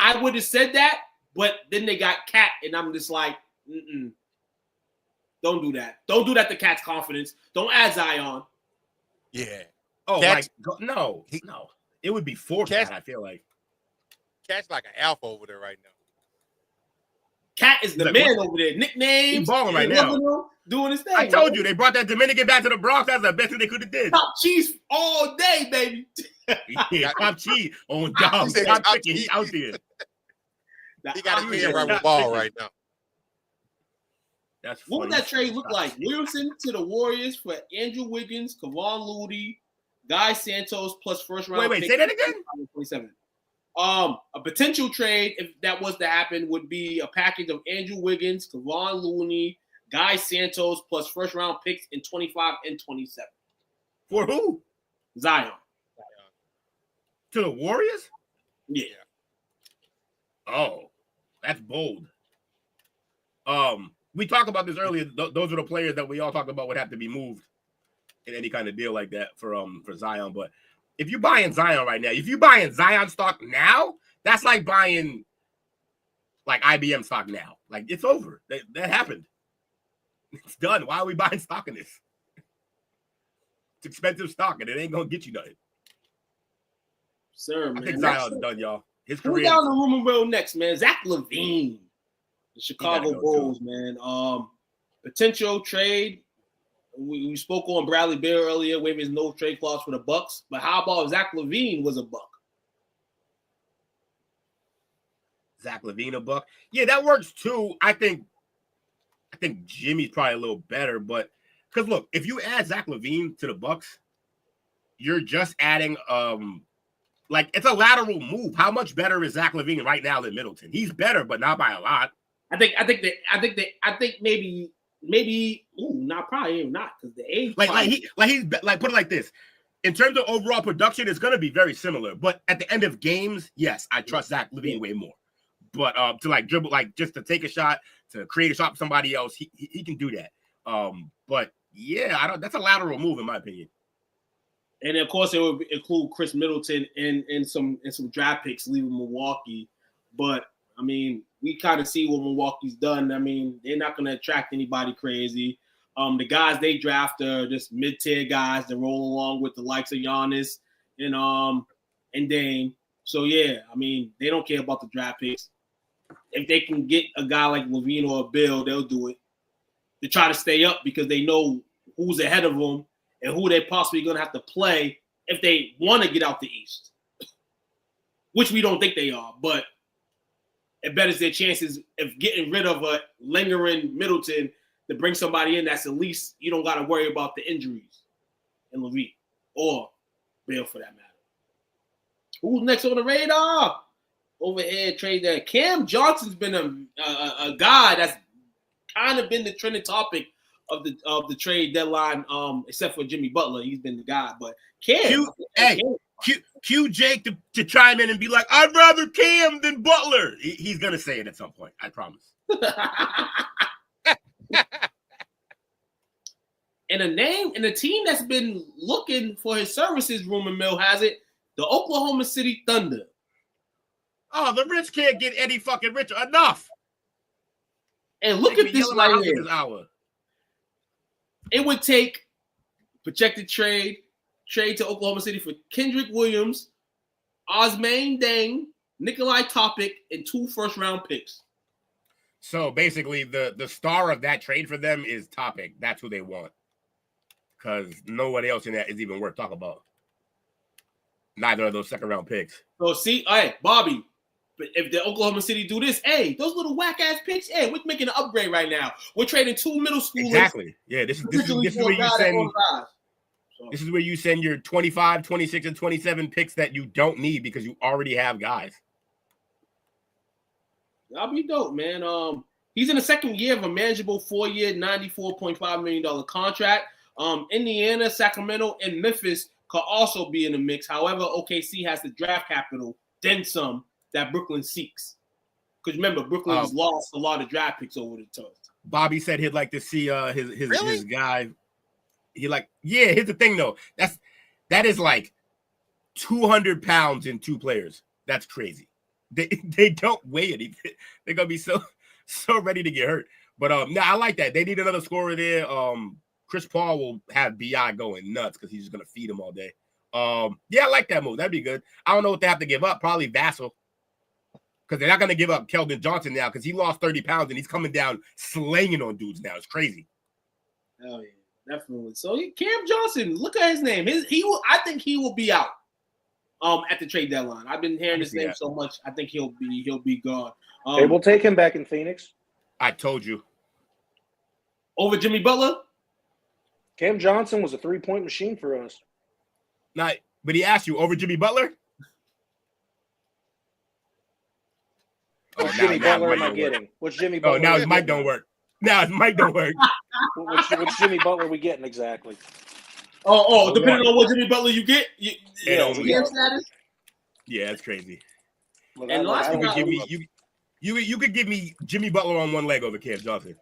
I would have said that, but then they got Cat, and I'm just like, don't do that. Don't do that to Cat's confidence. Don't add Zion. Yeah. Oh, Cat's, no. It would be for Cat, I feel like. Cat's like an alpha over there right now. Cat is the man over there. Nicknames. He's balling right now. Doing his thing. I told you, they brought that Dominican back to the Bronx. That's the best thing they could have did. Top cheese all day, baby. Yeah, top cheese on dogs. Top chicken. He's out there. He got his hand right with the ball right now. That's what would that trade look like? Williamson to the Warriors for Andrew Wiggins, Kevon Looney, Guy Santos plus first round. Wait, say that again. 27. A potential trade, if that was to happen, would be a package of Andrew Wiggins, Kevon Looney, Guy Santos plus first round picks in 25 and 27. For who? Zion. To the Warriors? Yeah. Oh, that's bold. We talked about this earlier. Those are the players that we all talked about would have to be moved in any kind of deal like that for Zion. But if you're buying Zion right now, if you're buying Zion stock now, that's like buying like IBM stock now. Like, it's over. That happened. It's done. Why are we buying stock in this? It's expensive stock, and it ain't gonna get you nothing. Sir, I man. think Zion's done, y'all. His Who career. down the rumor mill next, man? Zach LaVine, the Chicago Bulls, man. Potential trade. We spoke on Bradley Beal earlier, waiving his no trade clause for the Bucks. But how about if Zach LaVine was a Buck? Zach LaVine a Buck? Yeah, that works too. I think Jimmy's probably a little better, but because look, if you add Zach LaVine to the Bucks, you're just adding like, it's a lateral move. How much better is Zach LaVine right now than Middleton? He's better, but not by a lot. I think maybe. Not probably even not because the age. Put it like this. In terms of overall production, it's going to be very similar. But at the end of games, yes, I trust Zach LaVine way more. But to like dribble, like just to take a shot, to create a shot for somebody else, he can do that. But yeah, that's a lateral move in my opinion. And of course, it would include Chris Middleton and some draft picks leaving Milwaukee. But I mean, we kind of see what Milwaukee's done. I mean, they're not going to attract anybody crazy. The guys they draft are just mid-tier guys that roll along with the likes of Giannis and Dame. So yeah, I mean, they don't care about the draft picks. If they can get a guy like LaVine or a Bill, they'll do it. They try to stay up because they know who's ahead of them and who they're possibly going to have to play if they want to get out the East, which we don't think they are. But it betters their chances of getting rid of a lingering Middleton to bring somebody in that's at least you don't got to worry about the injuries in LeVert or Bill for that matter. Who's next on the radar? Overhead trade there. Cam Johnson's been a guy that's kind of been the trending topic of the trade deadline, except for Jimmy Butler. He's been the guy. But Cam. Cue Jake to chime in and be like, I'd rather Cam than Butler. He's going to say it at some point. I promise. And a team that's been looking for his services, rumor mill has it, the Oklahoma City Thunder. Oh, the rich can't get any fucking richer. Enough. And look at this right here. Hour. It would take projected trade to Oklahoma City for Kendrick Williams, Osman Dang, Nikolai Topic, and 2 first-round picks. So basically, the star of that trade for them is Topic. That's who they want. Because nobody else in that is even worth talking about. Neither of those second-round picks. So see, hey, Bobby, if the Oklahoma City do this, hey, those little whack-ass picks, hey, we're making an upgrade right now. We're trading 2 middle schoolers. Exactly. Yeah, this is where you send. This is where you send your 25, 26, and 27 picks that you don't need because you already have guys. That'll be dope, man. He's in the second year of a manageable 4-year, $94.5 million contract. Indiana, Sacramento, and Memphis could also be in the mix. However, OKC has the draft capital, then some, that Brooklyn seeks. Because remember, Brooklyn has lost a lot of draft picks over the time. Bobby said he'd like to see his guy. Here's the thing though. That is like 200 pounds in 2 players. That's crazy. They don't weigh anything. They're gonna be so ready to get hurt. But I like that. They need another scorer there. Chris Paul will have BI going nuts because he's just gonna feed him all day. I like that move. That'd be good. I don't know what they have to give up. Probably Vassell. Because they're not gonna give up Keldon Johnson now because he lost 30 pounds and he's coming down slanging on dudes now. It's crazy. Oh yeah, definitely. So Cam Johnson, look at his name. I think he will be out at the trade deadline. I've been hearing his name so much. I think he'll be gone. They will take him back in Phoenix. I told you. Over Jimmy Butler? Cam Johnson was a 3-point machine for us. But he asked you over Jimmy Butler? Which Jimmy Butler am I getting? Which Jimmy Butler? Oh, now his mic don't work. Which Jimmy Butler we getting exactly? Depending on what Jimmy Butler you get, status. Yeah, that's crazy. And last you could give me Jimmy Butler on one leg over Cam Johnson.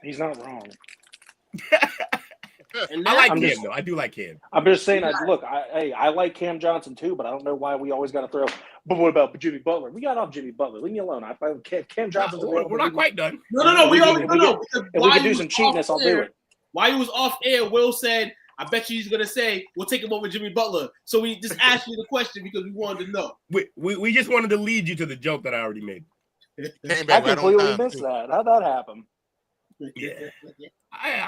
He's not wrong. I like Cam, though. I do like Cam. I'm just saying, I like Cam Johnson too, but I don't know why we always got to throw. But what about Jimmy Butler? We got off Jimmy Butler. Leave me alone. I find Cam Johnson's available. We're not quite done. No. We can do some cheapness. I'll do it. While he was off air, Will said, I bet you he's going to say, we'll take him over Jimmy Butler. So we just asked you the question because we wanted to know. We just wanted to lead you to the joke that I already made. I completely missed that. How'd that happen? Yeah.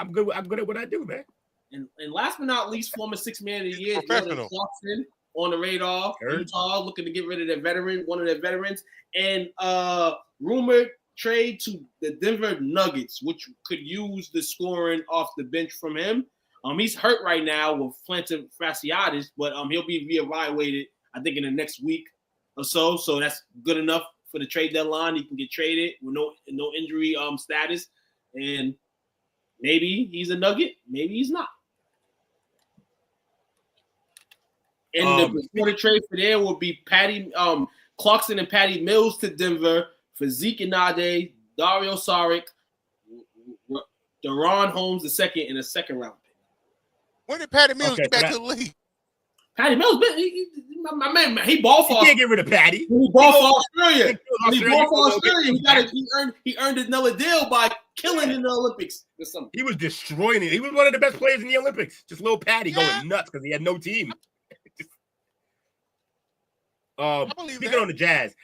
I'm good at what I do, man. And last but not least, former 6th man of the year, Jordan Clarkson on the radar. Utah looking to get rid of one of their veterans. And rumored trade to the Denver Nuggets, which could use the scoring off the bench from him. He's hurt right now with plantar fasciitis, but he'll be reevaluated, I think, in the next week or so. So that's good enough for the trade deadline. He can get traded with no injury status. And maybe he's a Nugget, maybe he's not. And the trade for there will be Clarkson and Patty Mills to Denver for Zeke Nade, Dario Saric, Deron Holmes II, and a second-round pick. When did Patty Mills get back to the league? Patty Mills, my man, he balled for. You can't get rid of Patty. He balled for Australia. He earned another deal by killing in the Olympics. He was destroying it. He was one of the best players in the Olympics. Just little Patty going nuts because he had no team. Speaking on the Jazz,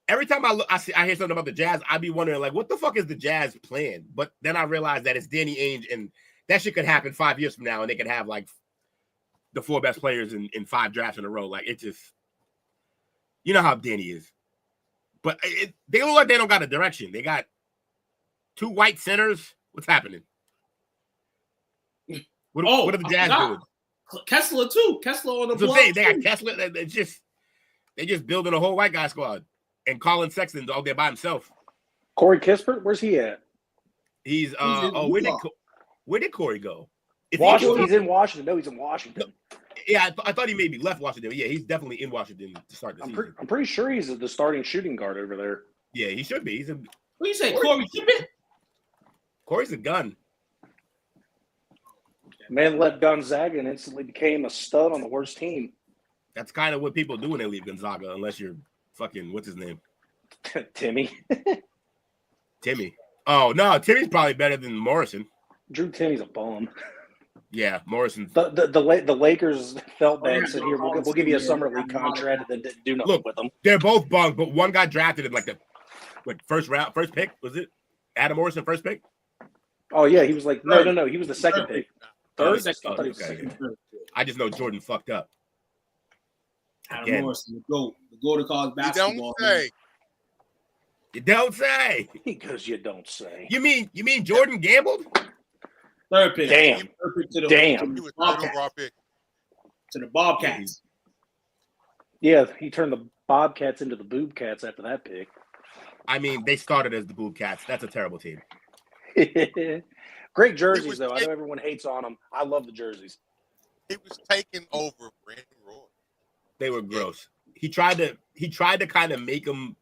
every time I hear something about the Jazz, I be wondering like, what the fuck is the Jazz plan? But then I realize that it's Danny Ainge, and that shit could happen 5 years from now, and they could have like the 4 best players in 5 drafts in a row. Like it just, you know how Danny is. But they look like they don't got a direction. They got 2 white centers. What's happening? What are the Jazz doing? Kessler too. Kessler on the block. They got Kessler. They just building a whole white guy squad. And Colin Sexton's all there by himself. Corey Kispert, where's he at? He's where did Corey go? Washington. He's in Washington. No, he's in Washington. Yeah, I thought he maybe left Washington. Yeah, he's definitely in Washington to start the season. I'm pretty sure he's the starting shooting guard over there. Yeah, he should be. What do you say, Corey Kispert? Corey's a gun. Man left Gonzaga and instantly became a stud on the worst team. That's kind of what people do when they leave Gonzaga, unless you're fucking, what's his name? Timmy. Timmy. Oh, no, Timmy's probably better than Morrison. Drew Timmy's a bum. Yeah, Morrison. The Lakers felt bad and said, here, we'll give you a summer league contract and then didn't do nothing with them. They're both bums, but one got drafted in like the first pick, was it? Adam Morrison, first pick? Oh, yeah, he was like, no, he was the second pick. Third? Okay. I just know Jordan fucked up. Adam Morrison, the GOAT of college basketball. You don't say. He goes, you don't say. You mean Jordan gambled? Third pick. Damn. He was third overall pick. To the Bobcats. Yeah, he turned the Bobcats into the Boobcats after that pick. I mean, they started as the Boobcats. That's a terrible team. Great jerseys, though. I know everyone hates on them. I love the jerseys. He was taking over Brandon Roy. They were gross. He tried to kind of make them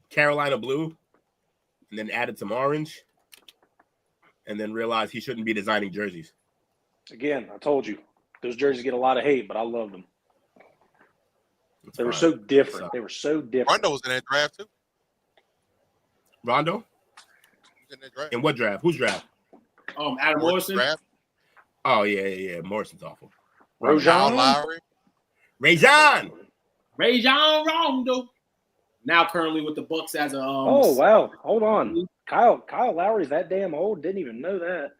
Carolina blue, and then added some orange, and then realized he shouldn't be designing jerseys. Again, I told you, those jerseys get a lot of hate, but I love them. They were so different. They were so different. Rondo was in that draft too. Rondo? He was in that draft. In what draft? Whose draft? Adam Morrison. Draft. Oh yeah. Morrison's awful. Rajon Lowry. Rajon Rondo. Now currently with the Bucks as a oh wow. Hold on. Kyle Lowry's that damn old. Didn't even know that.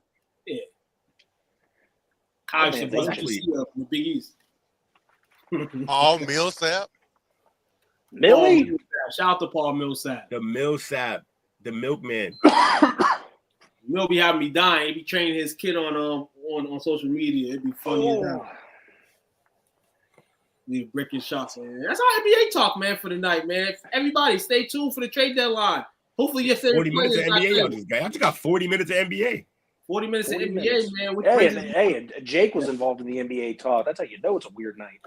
Yeah. Kyle from the Big East. Millsap. Millie? Shout out to Paul Millsap. The Millsap. The milkman. Mill be having me dying. He be training his kid on social media. It'd be funny as hell. Leave breaking shots, man. That's our NBA talk, man, for the night, man. Everybody, stay tuned for the trade deadline. Hopefully, your favorite 40 minutes of NBA on this guy. I just got 40 minutes of NBA. 40 minutes of NBA, man. Hey, Jake was involved in the NBA talk. That's how you know it's a weird night.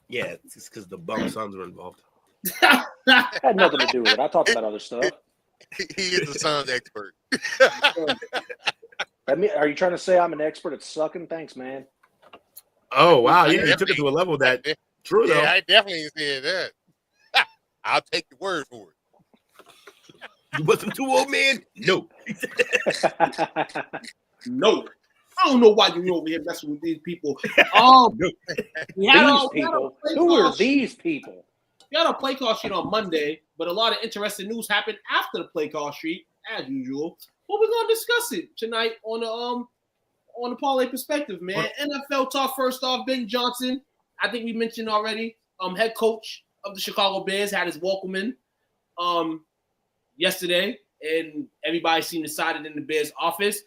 Yeah, it's just because the bum Suns were involved. Had nothing to do with it. I talked about other stuff. He is the Suns expert. Are you trying to say I'm an expert at sucking? Thanks, man. Oh, wow. Yeah, you took it to a level that true, though. Yeah, I definitely said that. I'll take your word for it. You wasn't too old, man? No. No. I don't know why you over here messing with these people. These people? Who are these people? We had a play call sheet on Monday, but a lot of interesting news happened after the play call sheet, as usual. But we're gonna discuss it tonight on the parlay perspective, man. NFL talk first off. Ben Johnson, I think we mentioned already. Head coach of the Chicago Bears had his welcome in yesterday, and everybody seemed excited in the Bears office.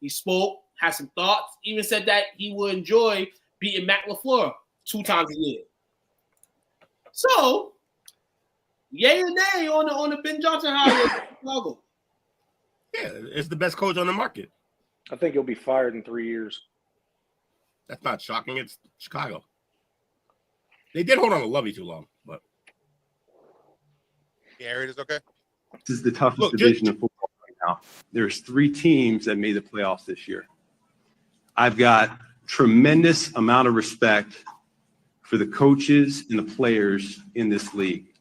He spoke, had some thoughts, even said that he would enjoy beating Matt LaFleur 2 times a year. So, yay or nay on the Ben Johnson hire in Chicago? Yeah, it's the best coach on the market. I think he'll be fired in 3 years. That's not shocking. It's Chicago. They did hold on to Lovey too long, but yeah, it is okay. This is the toughest division of football right now. There's 3 teams that made the playoffs this year. I've got tremendous amount of respect for the coaches and the players in this league,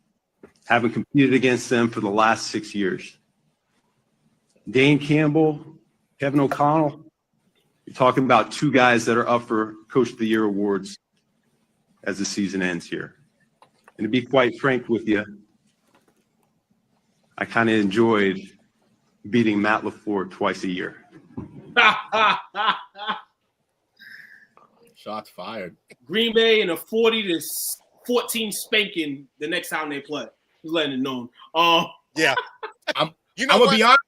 having competed against them for the last 6 years. Dane Campbell, Kevin O'Connell, you're talking about 2 guys that are up for Coach of the Year awards as the season ends here. And to be quite frank with you, I kind of enjoyed beating Matt LaFleur twice a year. Shots fired. Green Bay in a 40-14 spanking the next time they play. Just letting it known. Yeah. I'm gonna be honest.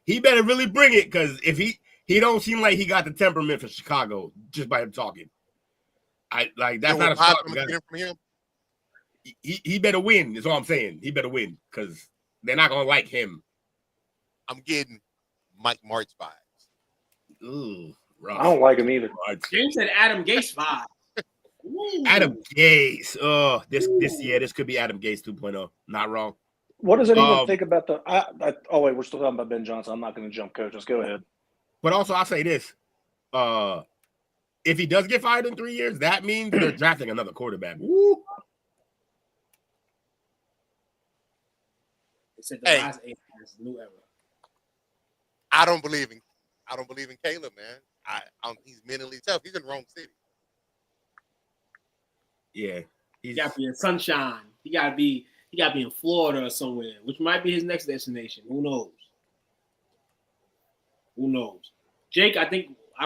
He better really bring it, because if he don't seem like he got the temperament for Chicago just by him talking. That's not a shot from him. He better win, is all I'm saying. He better win, because they're not gonna like him. I'm getting Mike Martz vibes. Ooh, I don't like him either. James said Adam Gase vibe. Adam Gase. Oh, this could be Adam Gase 2.0. Not wrong. What does anyone think about the? Oh wait, we're still talking about Ben Johnson. I'm not going to jump coaches. Go ahead. But also, I'll say this: if he does get fired in 3 years, that means they're drafting another quarterback. Woo. They said the last 8 years, new era. I don't believe in Caleb, man. He's mentally tough. He's in Rome City. Yeah, he got to be in sunshine. He got to be in Florida or somewhere, which might be his next destination. Who knows? Jake, I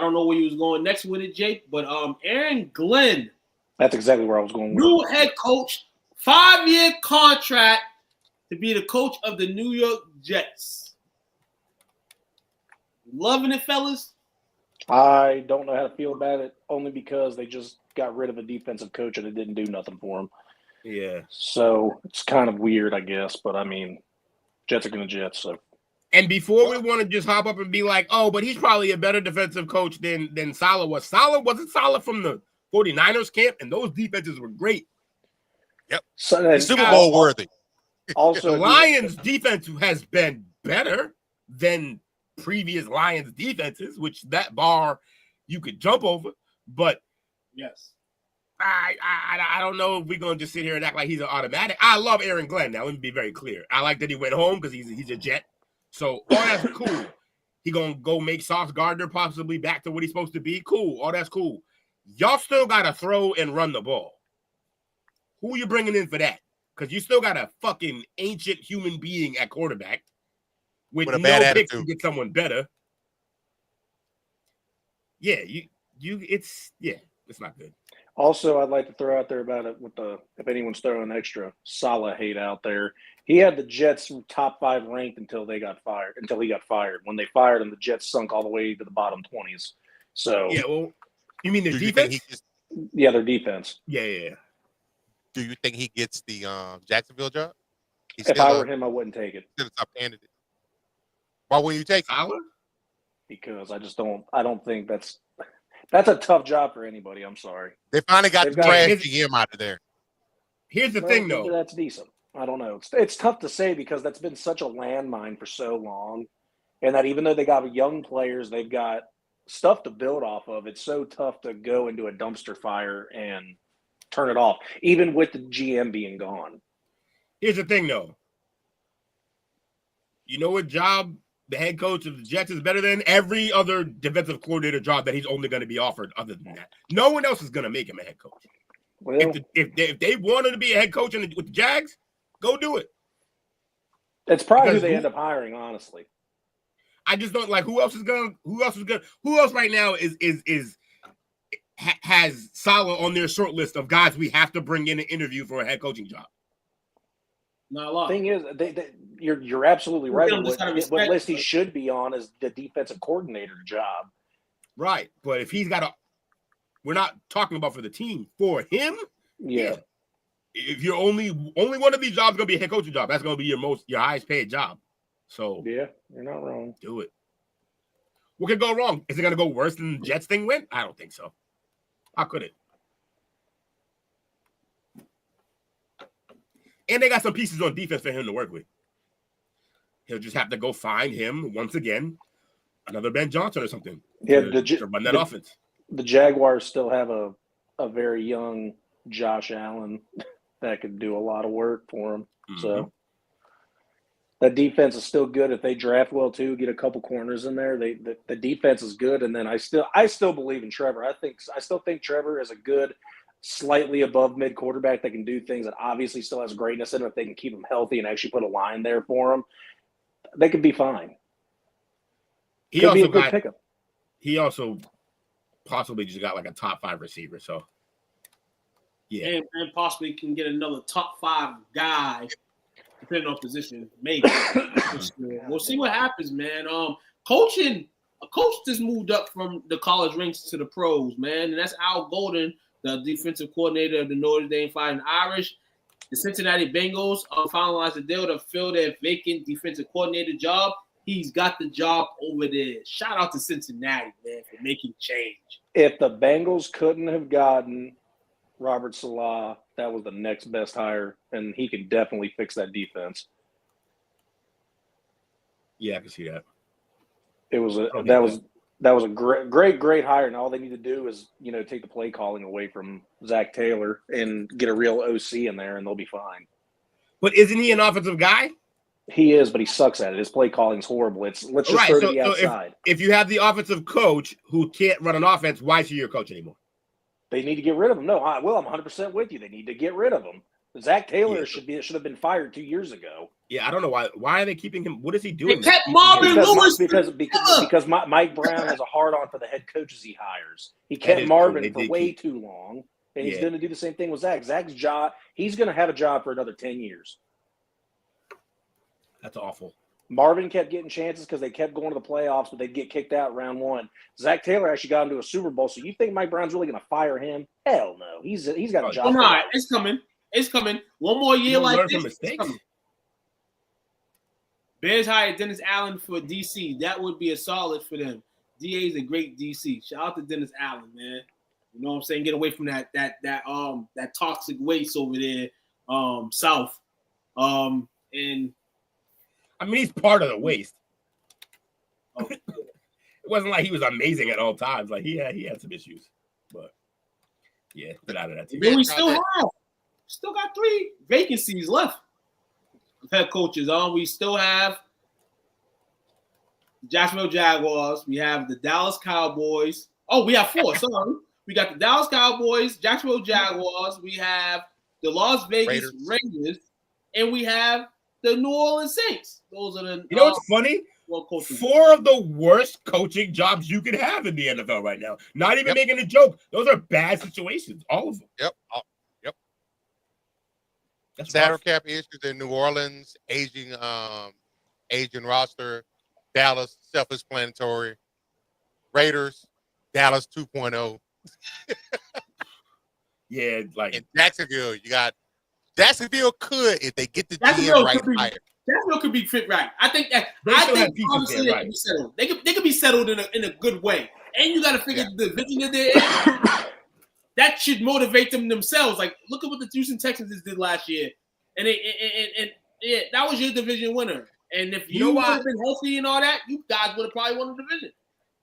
don't know where you was going next with it, Jake, but Aaron Glenn. That's exactly where I was going. New head coach, 5-year contract to be the coach of the New York Jets. Loving it, fellas? I don't know how to feel about it, only because they just got rid of a defensive coach and it didn't do nothing for him. Yeah. So it's kind of weird, I guess. But, I mean, Jets are going to Jets. So. And before we want to just hop up and be like, oh, but he's probably a better defensive coach than Saleh was. Wasn't Saleh from the 49ers camp? And those defenses were great. Yep. So, Super Bowl worthy. Also, the Lions defense has been better than previous Lions defenses, which that bar you could jump over. But yes. I don't know if we're going to just sit here and act like he's an automatic. I love Aaron Glenn. Now, let me be very clear. I like that he went home because he's a Jet. So all that's cool. He going to go make Sauce Gardner possibly back to what he's supposed to be. Cool. All that's cool. Y'all still got to throw and run the ball. Who you bringing in for that? Because you still got a fucking ancient human being at quarterback with a no bad picks attitude to get someone better. Yeah, it's not good. Also, I'd like to throw out there about it if anyone's throwing extra Saleh hate out there. He had the Jets top 5 ranked until he got fired. When they fired him, the Jets sunk all the way to the bottom 20s. So yeah, well, you mean their defense? Yeah, their defense. Yeah. Do you think he gets the Jacksonville job? If I were him, I wouldn't take it. Still a top candidate. Why wouldn't you take Saleh? Because I don't think that's a tough job for anybody. I'm sorry. They finally got the trash GM out of there. Here's the thing, though. That's decent. I don't know. It's tough to say because that's been such a landmine for so long, and that even though they got young players, they've got stuff to build off of. It's so tough to go into a dumpster fire and turn it off, even with the GM being gone. Here's the thing, though. You know what job the head coach of the Jets is better than? Every other defensive coordinator job that he's only going to be offered other than that. No one else is going to make him a head coach. Well, if they wanted to be a head coach with the Jags, go do it. It's probably who they end up hiring, honestly. I just don't like who else right now has Saleh on their short list of guys we have to bring in an interview for a head coaching job. Not a lot. Thing is, you're absolutely right. What list he should be on is the defensive coordinator job. Right, but if he's got we're not talking about for the team. For him, yeah. If you're only one of these jobs going to be a head coaching job, that's going to be your highest paid job. So yeah, you're not wrong. Do it. What could go wrong? Is it going to go worse than the Jets thing went? I don't think so. How could it? And they got some pieces on defense for him to work with. He'll just have to go find him once again, another Ben Johnson or something. Yeah, to run that offense. The Jaguars still have a very young Josh Allen that could do a lot of work for him. Mm-hmm. So that defense is still good if they draft well too. Get a couple corners in there. The defense is good, and then I still believe in Trevor. I still think Trevor is a good, slightly above mid quarterback that can do things that obviously still has greatness in him. If they can keep him healthy and actually put a line there for him, they could be fine. He also possibly just got like a top 5 receiver. So and possibly can get another top 5 guy, depending on position, maybe. We'll see what happens, man. Coaching, a coach just moved up from the college ranks to the pros, man, and that's Al Golden, the defensive coordinator of the Notre Dame Fighting Irish. The Cincinnati Bengals finalized a deal to fill their vacant defensive coordinator job. He's got the job over there. Shout out to Cincinnati, man, for making change. If the Bengals couldn't have gotten Robert Salah, that was the next best hire, and he could definitely fix that defense. Yeah, I can see that. It was that was a great hire, and all they need to do is take the play calling away from Zach Taylor and get a real OC in there, and they'll be fine. But isn't he an offensive guy? He is, but he sucks at it. His play calling's horrible. Let's just throw to the outside. If you have the offensive coach who can't run an offense, why is he your coach anymore? They need to get rid of him. No, I'm 100% with you. They need to get rid of him. Zach Taylor should have been fired 2 years ago. Yeah, I don't know why. Why are they keeping him? What is he doing? They kept Marvin Lewis because Mike Brown has a hard on for the head coaches he hires. He kept Marvin for way too long, and he's going to do the same thing with Zach. Zach's job. He's going to have a job for another 10 years. That's awful. Marvin kept getting chances because they kept going to the playoffs, but they'd get kicked out round 1. Zach Taylor actually got into a Super Bowl. So you think Mike Brown's really going to fire him? Hell no. He's got a job. Come on, it's coming. It's coming. One more year like this. Bears hired Dennis Allen for DC. That would be a solid for them. DA is a great DC. Shout out to Dennis Allen, man. You know what I'm saying? Get away from that toxic waste over there, south. And I mean, he's part of the waste. It wasn't like he was amazing at all times. Like he had some issues, but yeah, get out of that team. Then we still got 3 vacancies left of head coaches. We still have the Jacksonville Jaguars. We have the Dallas Cowboys. Oh, we have 4. Sorry, we got the Dallas Cowboys, Jacksonville Jaguars. We have the Las Vegas Raiders, and we have the New Orleans Saints. Those are the. You know what's funny? 4 of the worst coaching jobs you could have in the NFL right now. Not even making a joke. Those are bad situations. All of them. Yep. That's salary cap issues in New Orleans, aging roster, Dallas, self-explanatory. Raiders, Dallas 2.0. Yeah, like in Jacksonville, you got Jacksonville could if they get the GM right higher. Jacksonville could be fit right. I think honestly they could be settled. They could be settled in a good way. And you got to figure the division that they're in. That should motivate them themselves. Like, look at what the Houston Texans did last year, and that was your division winner. And if you would have been healthy and all that, you guys would have probably won the division.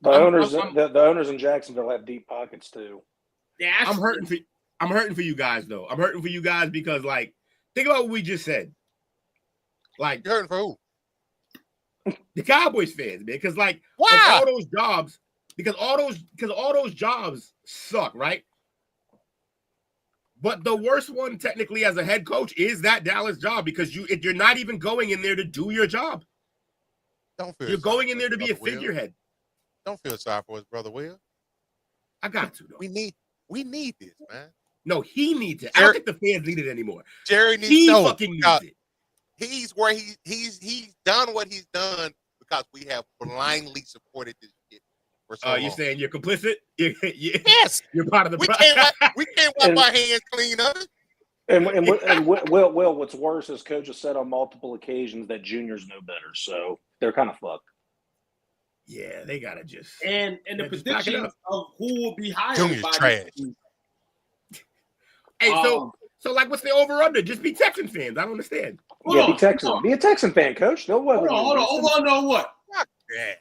The owners in Jacksonville have deep pockets too. Yeah, I'm hurting for you guys though. I'm hurting for you guys because, like, think about what we just said. Like, you're hurting for who? The Cowboys fans, man. Because all those jobs, because all those jobs suck, right? But the worst one, technically, as a head coach, is that Dallas job because you're not even going in there to do your job. You're going in there to be a figurehead. Don't feel sorry for us, brother Will. I got to though. We need this, man. No, he needs it. I don't think the fans need it anymore. Jerry needs he fucking needs it. He's where he's done what he's done because we have blindly supported this shit. You're saying you're complicit? Yes, you're part of the. We can't wipe our hands clean of it. And Will, what's worse is Coach has said on multiple occasions that juniors know better, so they're kind of fucked. Yeah, they gotta just and the predictions of who will be hired. Junior's trash. Hey, so like, what's the over under? Just be Texan fans. I don't understand. Be Texan. Be a Texan fan, Coach. Hold on. Over on what? Fuck that.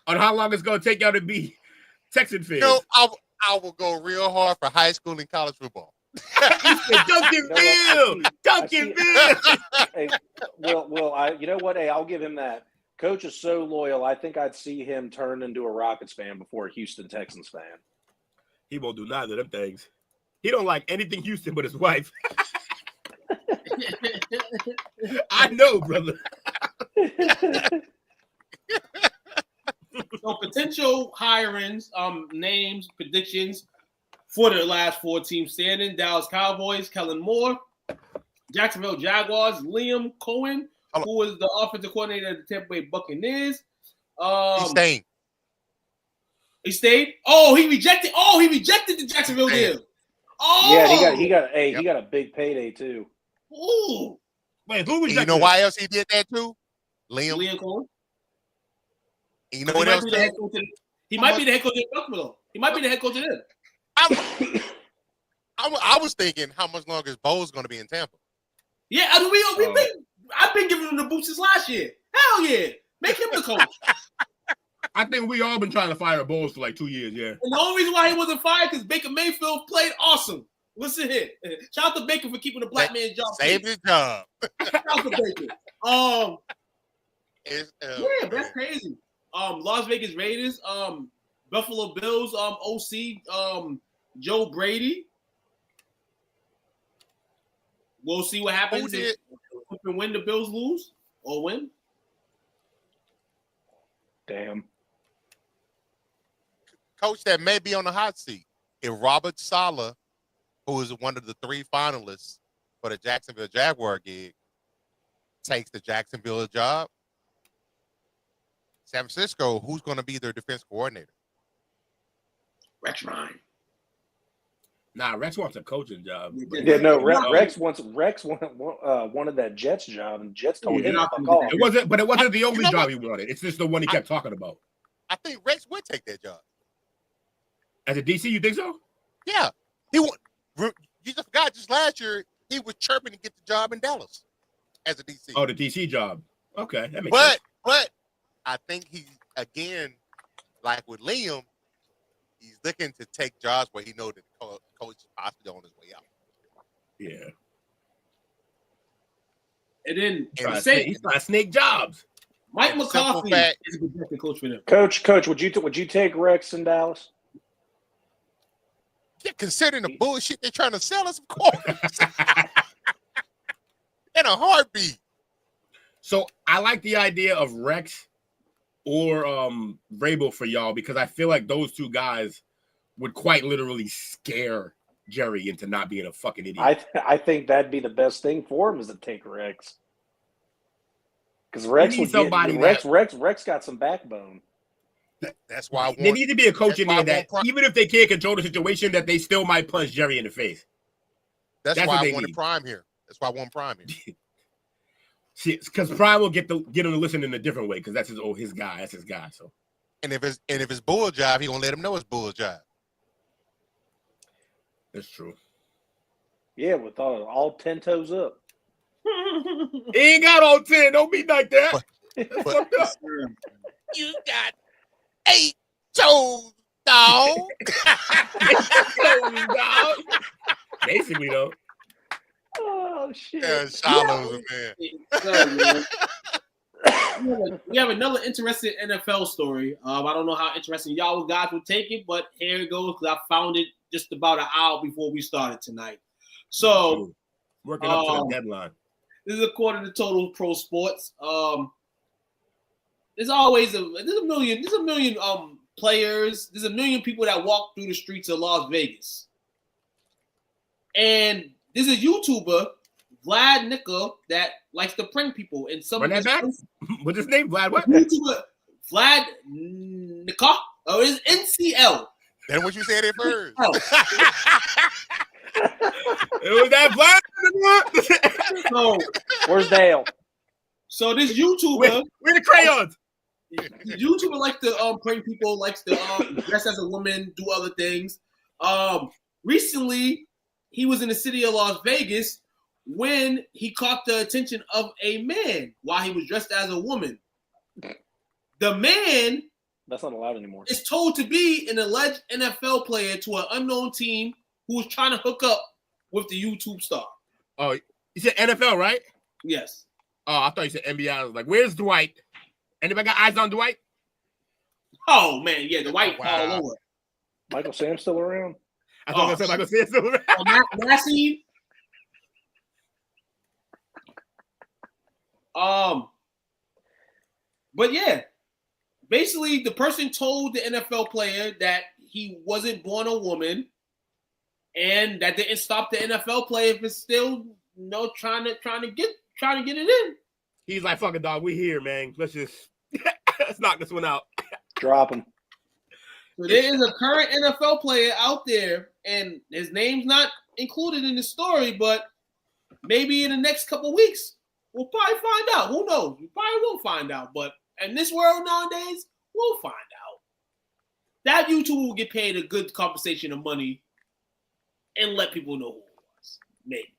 on how long it's going to take y'all to be Texan fans. No, I will go real hard for high school and college football. Duncanville. Hey, Will, you know what? Hey, I'll give him that. Coach is so loyal. I think I'd see him turn into a Rockets fan before a Houston Texans fan. He won't do neither of them things. He don't like anything Houston but his wife. I know, brother. So potential hirings, names, predictions. For the last 4 teams standing, Dallas Cowboys, Kellen Moore. Jacksonville Jaguars, Liam Cohen, who was the offensive coordinator of the Tampa Bay Buccaneers. He's staying. He stayed? Oh, he rejected the Jacksonville deal. Oh, yeah, he got a big payday too. Ooh. Wait, who was You know why else he did that too? Liam Cohen. You know what else? He might be the head coach of Buffalo. He might be the head coach of them. I was thinking, how much longer is Bowles going to be in Tampa? Yeah, I've been giving him the boost since last year. Hell yeah, make him the coach. I think we all been trying to fire Bowles for like 2 years. Yeah. And the only reason why he wasn't fired because Baker Mayfield played awesome. Listen here, shout out to Baker for keeping the black man's job. Saved his job. Shout out to Baker. Yeah, that's crazy. Las Vegas Raiders, Buffalo Bills, OC, Joe Brady. We'll see what happens if when the Bills lose or win. Damn. Coach that may be on the hot seat. If Robert Saleh, who is one of the 3 finalists for the Jacksonville Jaguar gig, takes the Jacksonville job, San Francisco, who's going to be their defense coordinator? Rex Ryan. Nah, Rex wants a coaching job. Yeah, no, Rex wanted that Jets job, and Jets told him to fuck off. It wasn't the only job he wanted. It's just the one he kept talking about. I think Rex would take that job. As a DC, you think so? Yeah. You just forgot just last year he was chirping to get the job in Dallas as a DC. Oh, the DC job. Okay, that makes sense. But I think he's, again, like with Liam, he's looking to take jobs where he knows that the coach is possibly on his way out. Yeah. And then he's trying to snake jobs. Mike McCarthy is a good coach for them. Coach, would you take Rex in Dallas? Yeah, considering the bullshit they're trying to sell us, of course. In a heartbeat. So I like the idea of Rex or Vrabel for y'all because I feel like those 2 guys would quite literally scare Jerry into not being a fucking idiot. I think that'd be the best thing for him is to take Rex. Because Rex got some backbone. That's why they need to be a coach in there that even if they can't control the situation, that they still might punch Jerry in the face. That's why I wanted Prime here. That's why I want Prime here. See, because Prime will get him to listen in a different way because that's his guy. That's his guy. So, and if it's bull job, he gonna let him know it's bull job. That's true. Yeah, with all 10 toes up. He ain't got all 10. Don't be like that. But you got 8 toes, dog. Basically, though. Oh shit! Yeah, Shiloh's a man. We have another interesting NFL story. I don't know how interesting y'all guys will take it, but here it goes because I found it just about an hour before we started tonight. So, working up to the deadline. This is according to Total Pro Sports. There's a million players. There's a million people that walk through the streets of Las Vegas, and there's a YouTuber, Vlad Nickel, that likes to prank people. And some run that back. What's his name? Vlad what? YouTuber Vlad Nickel. Oh, it's NCL. That's what you said at first. It was that Vlad. So, where's Dale? So this YouTuber, where the crayons? YouTuber likes to prank people, likes to dress as a woman, do other things. Recently, he was in the city of Las Vegas when he caught the attention of a man while he was dressed as a woman. The man that's not allowed anymore. Is told to be an alleged NFL player to an unknown team who was trying to hook up with the YouTube star. Oh, you said NFL, right? Yes. Oh, I thought you said NBA. I was like, where's Dwight? Anybody got eyes on Dwight? Oh man, yeah, Dwight all over. Michael Sam's still around. I thought I said Michael Sam's still around. Massey. But yeah, basically the person told the NFL player that he wasn't born a woman And that didn't stop the NFL play if it's still trying to get it in. He's like, fucking dog, we here, man. Let's knock this one out. Drop him. So there is a current NFL player out there, and his name's not included in the story, but maybe in the next couple weeks, we'll probably find out. Who knows? We probably won't find out. But in this world nowadays, we'll find out. That YouTuber will get paid a good compensation of money and let people know who it was. Maybe.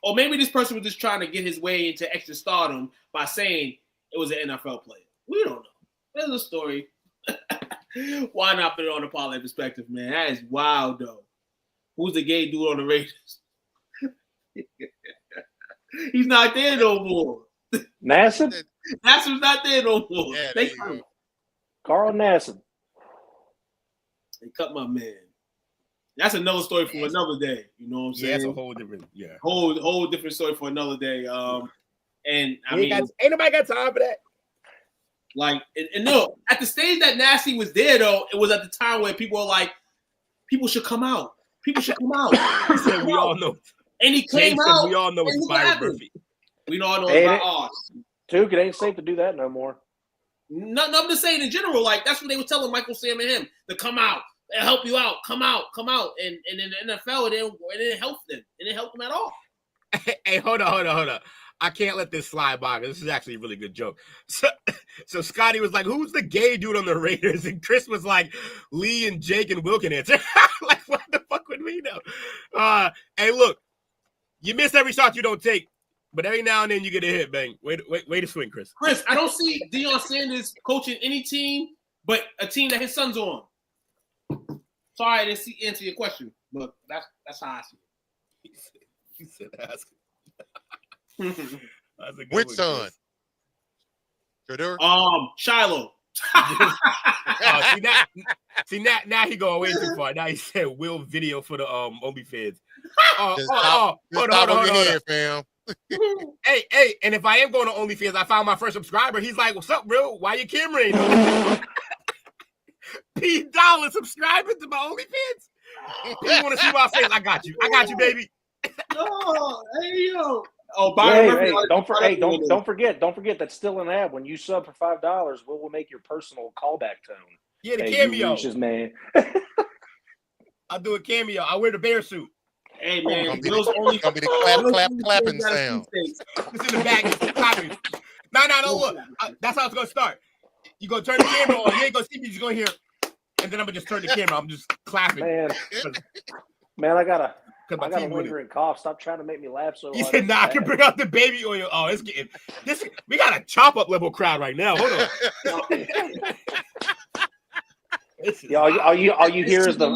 Or maybe this person was just trying to get his way into extra stardom by saying it was an NFL player. We don't know. There's a story. Why not put it on the parlay perspective, man? That is wild, though. Who's the gay dude on the Raiders? He's not there no more. Nassib? Nassib's not there no more. Yeah, They cut him. Carl Nassib. They cut my man. That's another story for another day. You know what I'm saying? Yeah, that's a whole different, whole different story for another day. And I mean, ain't nobody got time for that. Like, and no, at the stage that Nasty was there, though, it was at the time where people were like, people should come out. People should come out. He said, we all know. And he came out. We all know it's Byron Murphy. We all know it's about ours. Duke, it ain't safe to do that no more. No, I'm just saying in general, like, that's what they were telling Michael Sam and him, to come out. They'll help you out. Come out. And in the NFL, it didn't help them. It didn't help them at all. Hey, hold on. I can't let this slide by. This is actually a really good joke. So Scotty was like, who's the gay dude on the Raiders? And Chris was like, Lee and Jake and Will can answer. Like, what the fuck would we know? Hey, look, you miss every shot you don't take, but every now and then you get a hit, bang. Way to swing, Chris. Chris, I don't see Deion Sanders coaching any team but a team that his son's on. Sorry, I didn't answer your question, but that's how I see it. He said ask. Which son? Shadur? Shiloh. Now he going way too far. Now he said Will video for the OnlyFans. Hold on, fam. Hey, and if I am going to OnlyFans, I found my first subscriber. He's like, "What's up, Will? Why your camera ain't on?" P Dollar subscribing to my OnlyFans. People want to see my face. I got you, baby. Oh, hey yo. Oh, Byron, don't forget that's still an ad. When you sub for $5, we'll make your personal callback tone. Yeah, the cameo. Man. I'll do a cameo. I wear the bear suit. Hey man, Those only gonna be the clapping sound. It's in the back. No, look. That's how it's gonna start. You gonna turn the camera on. You ain't gonna see me. You're just gonna hear, and then I'm gonna just turn the camera. I'm just clapping. Man, I got a lingering cough. Stop trying to make me laugh so hard. He said, "Nah, I can bring out the baby oil." Oh, it's getting this. We got a chop up level crowd right now. Hold on. Yeah, all you hear is the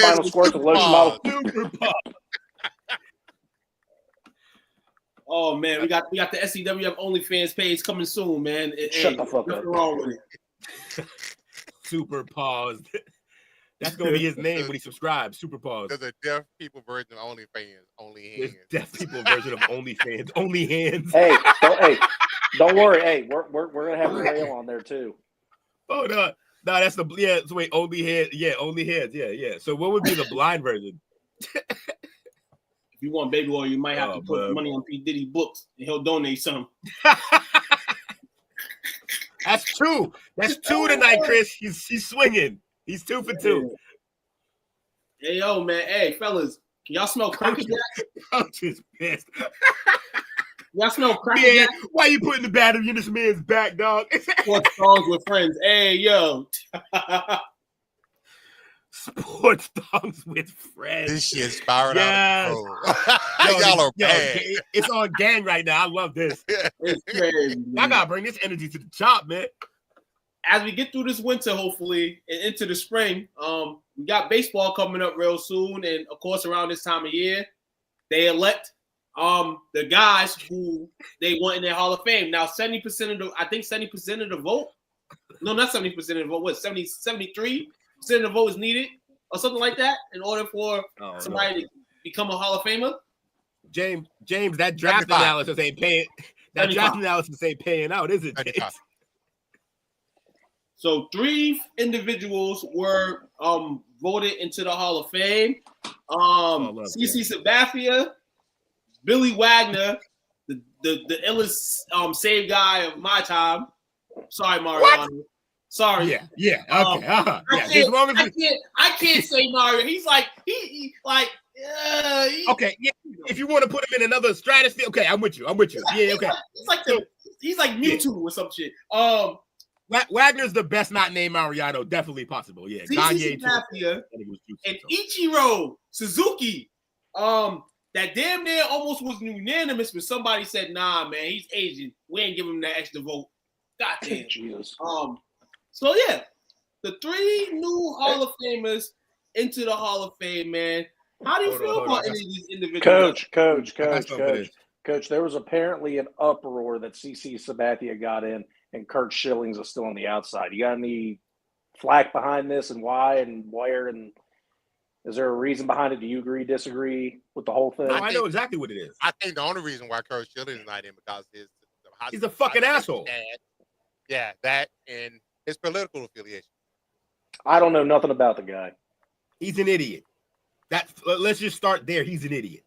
final squirt of lotion bottle. Super pop. Oh man, we got the STWF OnlyFans page coming soon, man. Shut the fuck up. What's wrong with it? Super pause. That's gonna be his name when he subscribes. Super pause. There's a deaf people version of OnlyFans. Only hands. There's deaf people version of OnlyFans. Only hands. Don't worry. Hey, we're gonna have a rail on there too. Oh no, that's the So wait, only heads. Yeah, only heads. Yeah. So what would be the blind version? If you want baby oil, you might have to put money on P Diddy books, and he'll donate some. That's two. That's two tonight, Chris. He's swinging. He's 2 for 2. Hey, yo, man. Hey, fellas, can y'all smell Cracker Jack? I'm just pissed. Y'all smell Cracker Jack? Why you putting the battery in this man's back, dog? Sports songs with friends. Hey, yo. Sports songs with friends. This shit spiraled out of control. Y'all are bad. It's on gang right now. I love this. It's crazy, man. I gotta bring this energy to the top, man. As we get through this winter, hopefully, and into the spring, we got baseball coming up real soon. And, of course, around this time of year, they elect the guys who they want in their Hall of Fame. Now, 70% of the vote. No, not 70% of the vote. What, 73% of the vote is needed or something like that in order for somebody to become a Hall of Famer? James, that draft 75. analysis ain't paying. That 75. Draft analysis ain't paying out, is it, James? 75. So 3 individuals were voted into the Hall of Fame. CC Sabathia, Billy Wagner, the illest save guy of my time. Sorry, Mariano. What? Sorry. Yeah. Okay. I can't say Mario. He's like okay. Yeah. If you want to put him in another stratosphere, okay, I'm with you. Yeah. Okay. He's like Mewtwo or some shit. Wagner's the best not named Mariano. Definitely possible. Yeah. Gagne and Ichiro Suzuki. That damn near almost was unanimous, but somebody said, "Nah, man, he's Asian. We ain't giving him that extra vote." God damn. Jesus. So yeah, the 3 new Hall of Famers into the Hall of Fame, man. How do you feel about any of these individuals? Coach, there was apparently an uproar that CC Sabathia got in, and Kurt Schillings is still on the outside. You got any flack behind this, and why, and where, and is there a reason behind it? Do you agree, disagree with the whole thing? I know exactly what it is. I think the only reason why Kurt Schillings is not in because he's a fucking asshole. Yeah, that and his political affiliation. I don't know nothing about the guy. He's an idiot. Let's just start there. He's an idiot.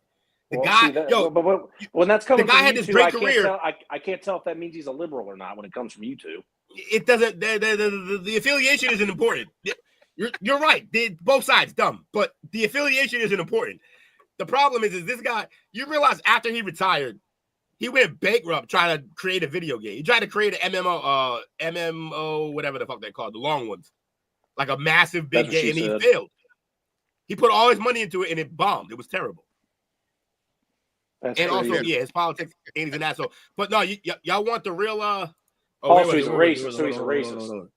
But when that's coming, the guy from had you this two, great career. I can't tell if that means he's a liberal or not when it comes from you two. It doesn't. The affiliation isn't important. You're right. Both sides dumb, but the affiliation isn't important. The problem is this guy. You realize after he retired, he went bankrupt trying to create a video game. He tried to create an MMO, whatever the fuck they called, the long ones, like a massive big game, and he failed. He put all his money into it, and it bombed. It was terrible. That's and crazy. also, his politics, and he's an asshole. But no, y'all want the real. He's a racist. So he's a racist.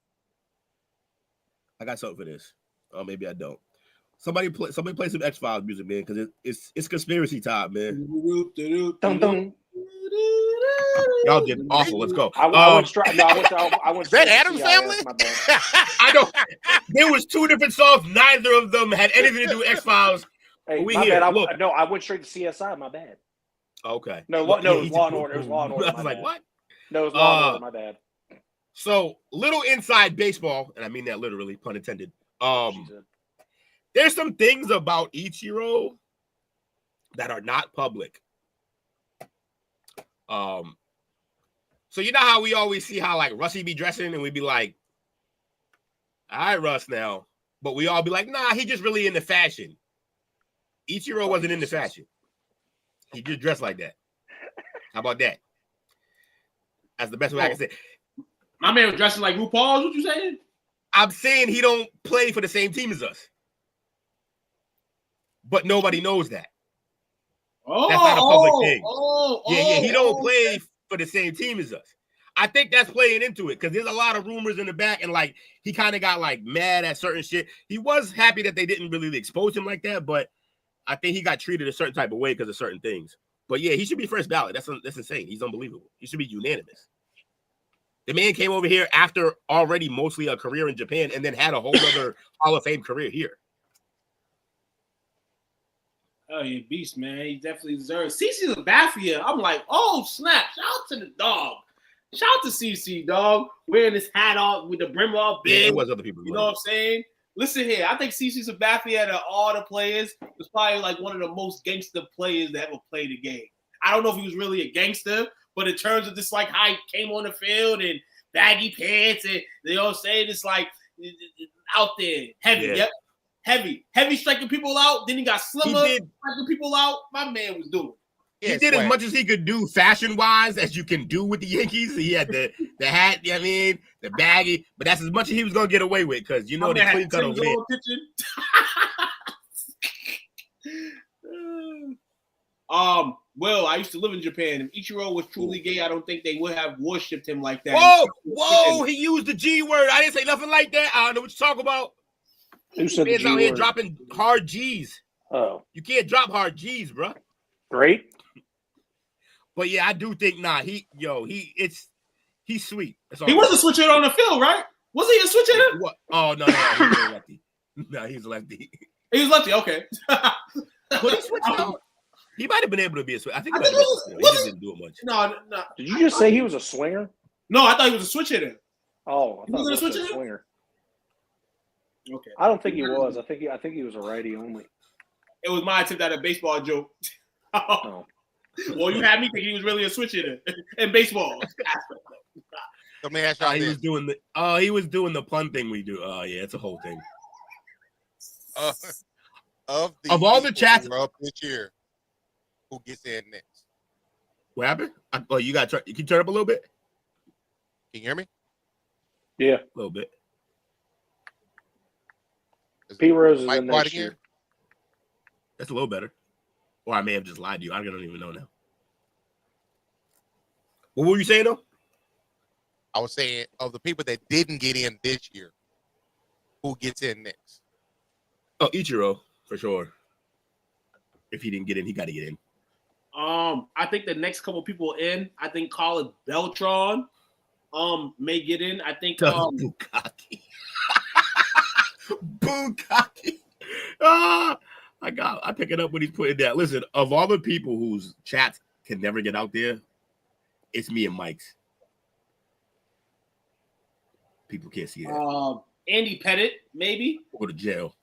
I got something for this. Oh, maybe I don't. Somebody play some X-Files music, man, because it's conspiracy time, man. Dun, dun. Y'all did awful. Let's go. I went Is that Adam Family? I know. There was 2 different songs. Neither of them had anything to do with X-Files. Hey, I went straight to CSI. My bad. Okay. No, it was Law and Order. It was Law and Order. I was like, what? No, it was Law and Order. My bad. So, little inside baseball, and I mean that literally, pun intended. There's some things about Ichiro that are not public. So you know how we always see how like Russie be dressing, and we be like, "All right, Russ, now," but we all be like, "Nah, he just really into fashion." Ichiro wasn't into fashion. He just dressed like that. How about that? That's the best way I can say. My man was dressing like RuPaul. What you saying? I'm saying he don't play for the same team as us, but nobody knows that. That's not a public thing. He don't play for the same team as us. I think that's playing into it because there's a lot of rumors in the back, and like he kind of got like mad at certain shit. He was happy that they didn't really expose him like that, but I think he got treated a certain type of way because of certain things. But yeah, he should be first ballot. That's insane. He's unbelievable. He should be unanimous. The man came over here after already mostly a career in Japan and then had a whole other Hall of Fame career here. Oh, you beast, man. He definitely deserves. CC Sabathia, I'm like, oh, snap. Shout out to the dog. Shout out to CC, dog. Wearing his hat off with the brim off big. Yeah, there was other people. You know what I'm saying? Listen here. I think CC Sabathia, out of all the players, was probably like one of the most gangster players that ever played the game. I don't know if he was really a gangster, but in terms of just like how he came on the field and baggy pants and, you know what I'm saying? It's like out there. Heavy. Yeah. Yep. Heavy striking people out. Then he got slimmer, striking people out. My man was doing. He did as much as he could do fashion-wise as you can do with the Yankees. He had the hat, you know what I mean, the baggy, but that's as much as he was going to get away with because, you know, the clean cut over there. Well, I used to live in Japan. If Ichiro was truly gay, I don't think they would have worshipped him like that. Whoa, he used the G word. I didn't say nothing like that. I don't know what you're talking about. Who said the G out here word? dropping hard G's. Oh. You can't drop hard G's, bro. Great. But yeah, I do think he's sweet. He was a switch hitter on the field, right? Was he a switch hitter? What? Oh no, he was a lefty. No, he's a lefty. He was lefty, okay. But he switched out. He might have been able to be a switch. He just didn't do it much. No. Did you just say he was a swinger? No, I thought he was a switch hitter. Oh, I He was thought a it was switch a hitter? swinger. Okay. I don't think he was. I think he was a righty only. It was my attempt at a baseball joke. Oh. Well, you had me thinking he was really a switch hitter in baseball. Let me ask y'all He this. was doing the pun thing we do. Oh yeah, it's a whole thing. Of all the people chats who are up this year, who gets in next? What happened? You got you can turn up a little bit. Can you hear me? Yeah, a little bit. P. Rose is Mike in White next year. That's a little better. Or I may have just lied to you. I don't even know now. What were you saying though? I was saying of the people that didn't get in this year, who gets in next? Oh, Ichiro for sure. If he didn't get in, he got to get in. I think the next couple people in. I think Carlos Beltran, may get in. I think Bukaki. Bukaki. I pick it up when he's putting that. Listen, of all the people whose chats can never get out there, it's me and Mike's. People can't see that. Andy Pettit, maybe. Go to jail.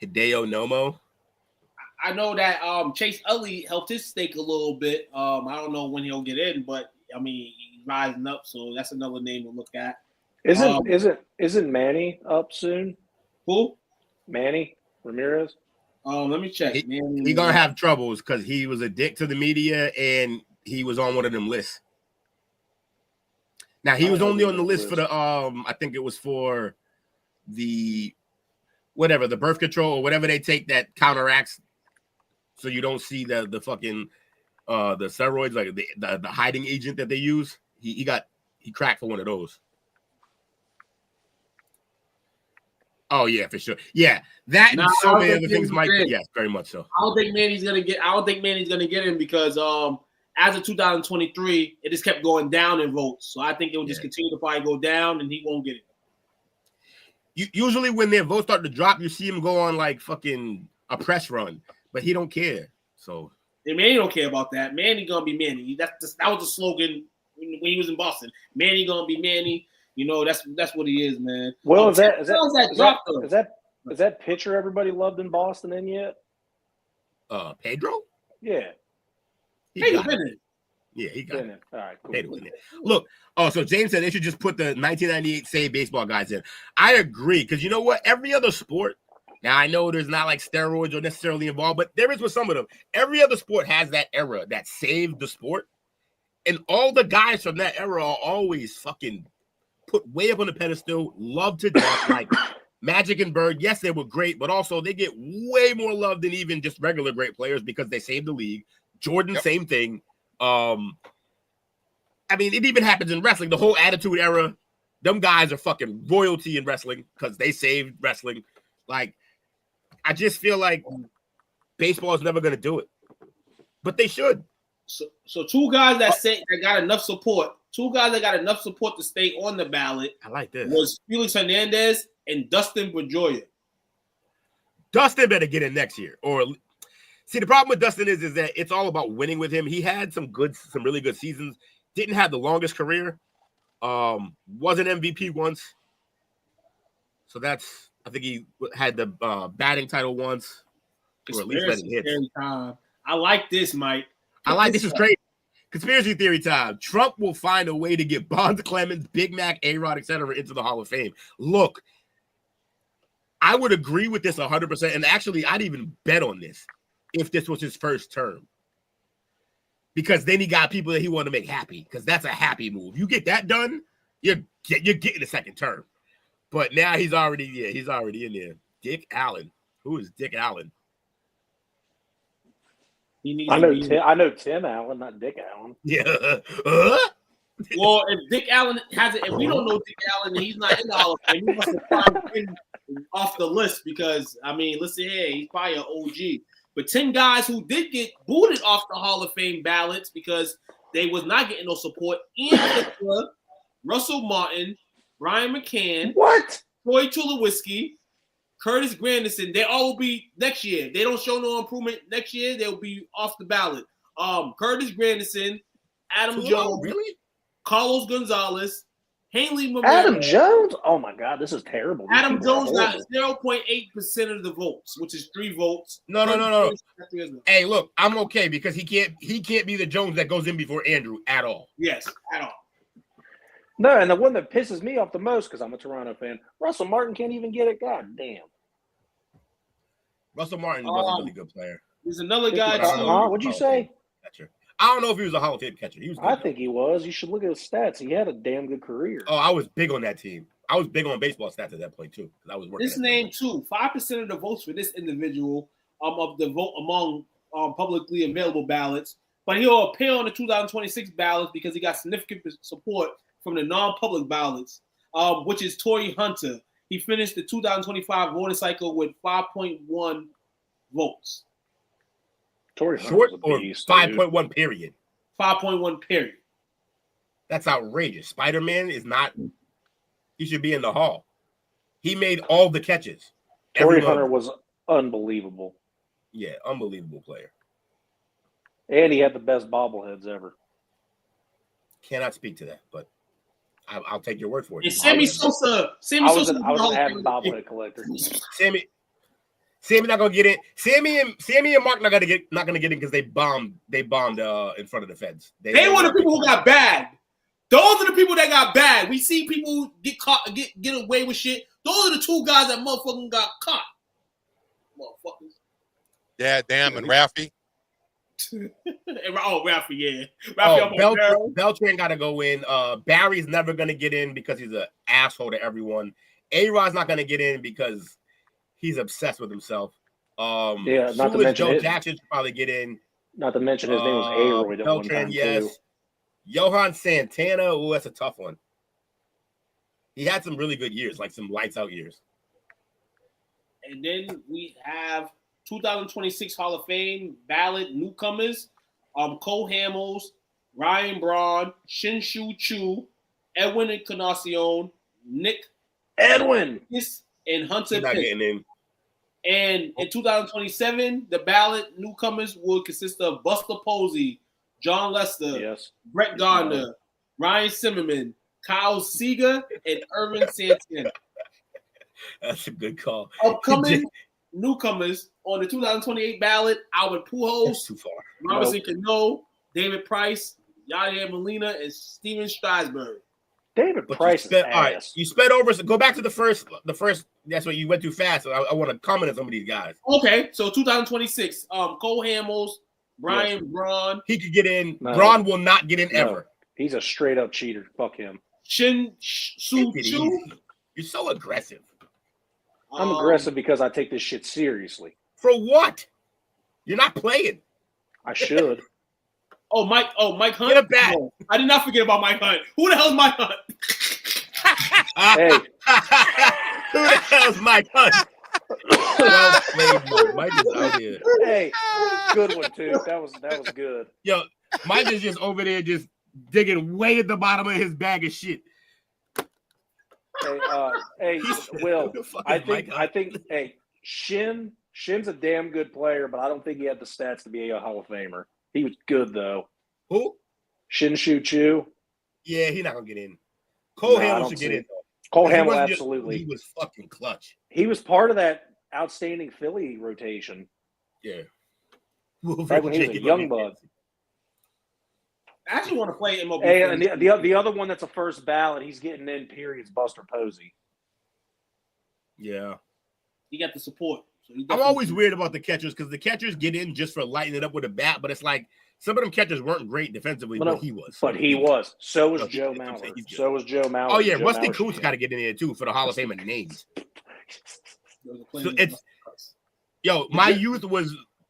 Hideo Nomo. I know that Chase Utley helped his stake a little bit. I don't know when he'll get in, but I mean he's rising up, so that's another name to look at. Isn't Manny up soon? Who? Manny Ramirez. Let me check. He gonna have troubles because he was a dick to the media and he was on one of them lists. Now he was only on the list for the I think it was for the whatever, the birth control or whatever they take that counteracts so you don't see the fucking the steroids, like the hiding agent that they use. He cracked for one of those. Oh yeah, for sure. Yeah, that and so many other things might. Yes, very much so. I don't think Manny's gonna get in because as of 2023, it just kept going down in votes. So I think it will just continue to probably go down, and he won't get it. Usually when their votes start to drop, you see him go on like fucking a press run, but he don't care. So and Manny don't care about that. Manny gonna be Manny. That was the slogan when he was in Boston. Manny gonna be Manny. You know, that's what he is, man. Well, is that pitcher everybody loved in Boston in yet? Pedro? Yeah. Pedro been in. Yeah, he got it. All right, cool. Pedro in it. Look, so James said they should just put the 1998 Save baseball guys in. I agree, because you know what? Every other sport, now I know there's not like steroids or necessarily involved, but there is with some of them. Every other sport has that era that saved the sport. And all the guys from that era are always fucking put way up on the pedestal, love to death, like Magic and Bird. Yes, they were great, but also they get way more love than even just regular great players because they saved the league. Jordan, same thing. I mean, it even happens in wrestling. The whole Attitude Era, them guys are fucking royalty in wrestling because they saved wrestling. Like, I just feel like baseball is never going to do it, but they should. So two guys that got enough support. Two guys that got enough support to stay on the ballot. I like this. Was Felix Hernandez and Dustin Pedroia. Dustin better get in next year. Or see, the problem with Dustin is that it's all about winning with him. He had some really good seasons. Didn't have the longest career. Was an MVP once. So I think he had the batting title once. Or at least hits. I like this, Mike. This is great. Conspiracy theory time. Trump will find a way to get Bonds, Clemens, Big Mac, A-Rod, etc. into the Hall of Fame. Look, I would agree with this 100%. And actually, I'd even bet on this if this was his first term. Because then he got people that he wanted to make happy. Because that's a happy move. You get that done, you're getting a second term. But now he's already in there. Dick Allen. Who is Dick Allen? I know Tim Allen, not Dick Allen. Yeah. Well, if Dick Allen has it, if we don't know Dick Allen and he's not in the Hall of Fame, we must have probably been off the list because, I mean, listen here, he's probably an OG. But 10 guys who did get booted off the Hall of Fame ballots because they was not getting no support. Ian Kinsler, Russell Martin, Brian McCann, Troy Tulowitzki, Curtis Granderson, they all will be next year. They don't show no improvement next year, they'll be off the ballot. Curtis Granderson, Adam Jones, Carlos Gonzalez, Hanley Moreno. Adam Jones? Oh my God, this is terrible. These Adam people are Jones got horrible. 0.8% of the votes, which is 3 votes. No. Hey, look, I'm okay because he can't be the Jones that goes in before Andrew at all. Yes, at all. No, and the one that pisses me off the most, because I'm a Toronto fan, Russell Martin can't even get it. God damn. Russell Martin was a really good player. There's another guy. What'd you say? Catcher. I don't know if he was a Hall of Fame catcher. He was. I think he was. You should look at his stats. He had a damn good career. Oh, I was big on that team. I was big on baseball stats at that point too. I was working. This name too. 5% of the votes for this individual of the vote among publicly available ballots, but he'll appear on the 2026 ballots because he got significant support from the non-public ballots, which is Torrey Hunter. He finished the 2025 voting cycle with 5.1 votes. Torrey Short or 5.1 period. 5.1 period. That's outrageous. Spider-Man is not. He should be in the Hall. He made all the catches. Torrey Hunter was unbelievable. Yeah, unbelievable player. And he had the best bobbleheads ever. Cannot speak to that, but I'll take your word for it. And Sammy Sosa. I was an avid bobblehead collector. Sammy not gonna get in. Sammy and Mark not gonna get in because they bombed in front of the feds. They were the people who got bad. Those are the people that got bad. We see people get caught, get away with shit. Those are the 2 guys that motherfucking got caught. Motherfuckers. Yeah, damn, and Ralphie. Ralphie, yeah. Ralphie, Beltran got to go in. Barry's never gonna get in because he's an asshole to everyone. A-Rod's not gonna get in because he's obsessed with himself. Not to mention Joe Jackson should probably get in. Not to mention his name was A-Royd at one time, yes. too. Johan Santana, that's a tough one. He had some really good years, like some lights out years. And then we have 2026 Hall of Fame ballot newcomers. Cole Hamels, Ryan Braun, Shin-Shu Chu, Edwin Encarnacion, Nick Edwin, and Hunter He's not Pitt. getting in. And in 2027, the ballot newcomers will consist of Buster Posey, John Lester, Brett Gardner, Ryan Zimmerman, Kyle Seager, and Irvin Santana. That's a good call. Upcoming newcomers on the 2028 ballot: Albert Pujols, too far. Robinson Cano, David Price, Yadier Molina, and Steven Strasburg. David Price. All right, you sped over. So go back to the first. That's what you went too fast. So I want to comment on some of these guys. Okay, so 2026, Cole Hamels, Brian Braun. He could get in. No. Braun will not get in ever. He's a straight up cheater. Fuck him. Shin-Shu Chu. You're so aggressive. I'm aggressive because I take this shit seriously. For what? You're not playing. I should. Mike Hunt. Get a bat. No, I did not forget about Mike Hunt. Who the hell is Mike Hunt? Hey. Who the hell is Mike Hunt? Well played, Mike is out here. Hey, good one too. That was good. Yo, Mike is just over there just digging way at the bottom of his bag of shit. Hey, Will, I think hey, Shin's a damn good player, but I don't think he had the stats to be a Hall of Famer. He was good though. Who? Shin-Shu Chu. Yeah, he's not gonna get in. Cole Hamels should get in. Cole Hamels, absolutely. He was fucking clutch. He was part of that outstanding Philly rotation. Yeah. Back when he was a young bug. I actually want to play MLB. Hey, and the other one that's a first ballot, he's getting in, period, is Buster Posey. Yeah. He got the support. So I'm always weird about the catchers because the catchers get in just for lighting it up with a bat, but it's like some of them catchers weren't great defensively, but he was. But he was. So was Joe Mauer. So was Joe Mauer. Oh, yeah. Rusty Kuntz got to get in there, too, for the Hall of Fame of names. So my youth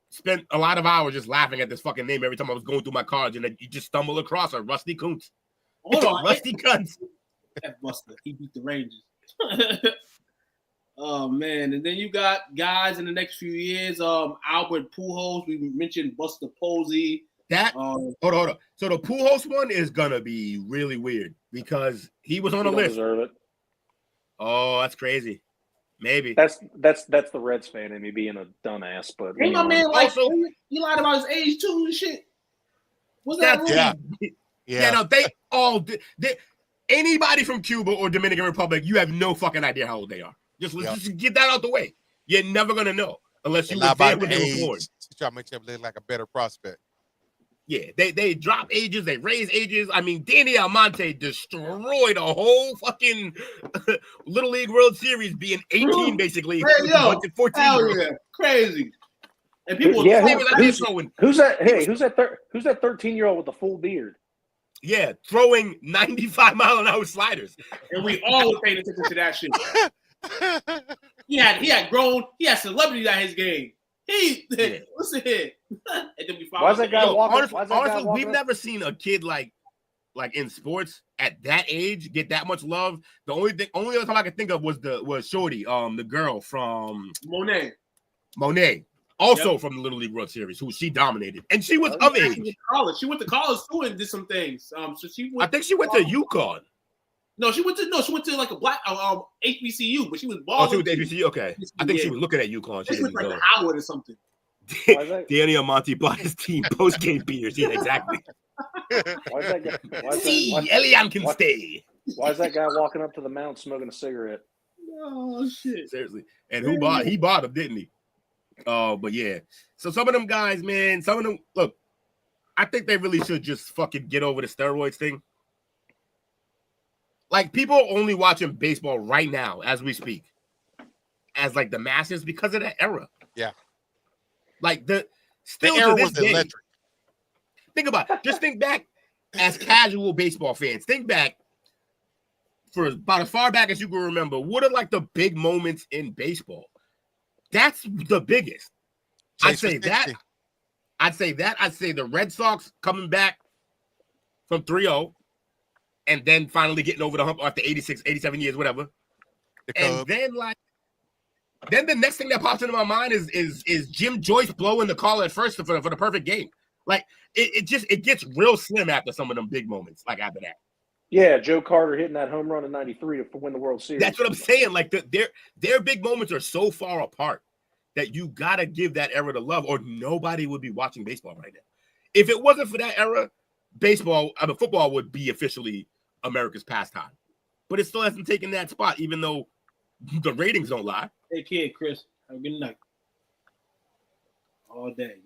spent a lot of hours just laughing at this fucking name every time I was going through my cards, and you just stumble across a Rusty Kuntz. Hold on. Rusty Kuntz. Buster. He beat the Rangers. Oh, man. And then you got guys in the next few years. Albert Pujols. We mentioned Buster Posey. Hold on. So the Pujols one is going to be really weird because he was on a list. Deserve it. Oh, that's crazy. Maybe. That's the Reds fan in me being a dumbass. But hey, my man, he lied about his age, too, and shit. What's that? Yeah. Yeah, no, they all did. Anybody from Cuba or Dominican Republic, you have no fucking idea how old they are. Just get that out the way. You're never gonna know unless you were there when they were born. Try to make them look like a better prospect. Yeah, they drop ages, they raise ages. I mean, Danny Almonte destroyed a whole fucking Little League World Series, being 18 basically. Hey, yo, 14 hell yeah, crazy. And people, who's that? Hey, who's that 13-year-old with the full beard? Yeah, throwing 95-mile-an-hour sliders, and we all were paying attention to that shit. He had celebrities at his game. Listen here. And then we why's that guy walking? Honestly, we've never seen a kid like in sports at that age get that much love. The only other time I could think of was Shorty, the girl from Monet. Also from the Little League World Series, who she dominated, and she was of age. She went to college too and did some things. So she went. I think she went to UConn. No, she went to like a black HBCU, but she was Oh, balling. she was HBCU. Okay, I think she was looking at UConn. She was like Howard or something. Danny Almonte bought his team post game beers. Yeah, exactly. Elian can stay. Why is that guy walking up to the mound smoking a cigarette? Oh shit! Seriously, and he bought him, didn't he? But yeah. So some of them guys, man, some of them, look, I think they really should just fucking get over the steroids thing. Like, people are only watching baseball right now as we speak, as like the masses, because of that era. Yeah. Like the era was electric. Think about it. Just think back as casual baseball fans. Think back for about as far back as you can remember. What are like the big moments in baseball? That's the biggest. I'd say that. I'd say the Red Sox coming back from 3-0 and then finally getting over the hump after 86, 87 years, whatever. And then the next thing that pops into my mind is Jim Joyce blowing the call at first for the perfect game. Like it gets real slim after some of them big moments, like after that. Yeah, Joe Carter hitting that home run in '93 to win the World Series. That's what I'm saying. Like their big moments are so far apart that you gotta give that era the love, or nobody would be watching baseball right now. If it wasn't for that era, football would be officially America's pastime. But it still hasn't taken that spot, even though the ratings don't lie. Hey kid, Chris, have a good night. All day, man.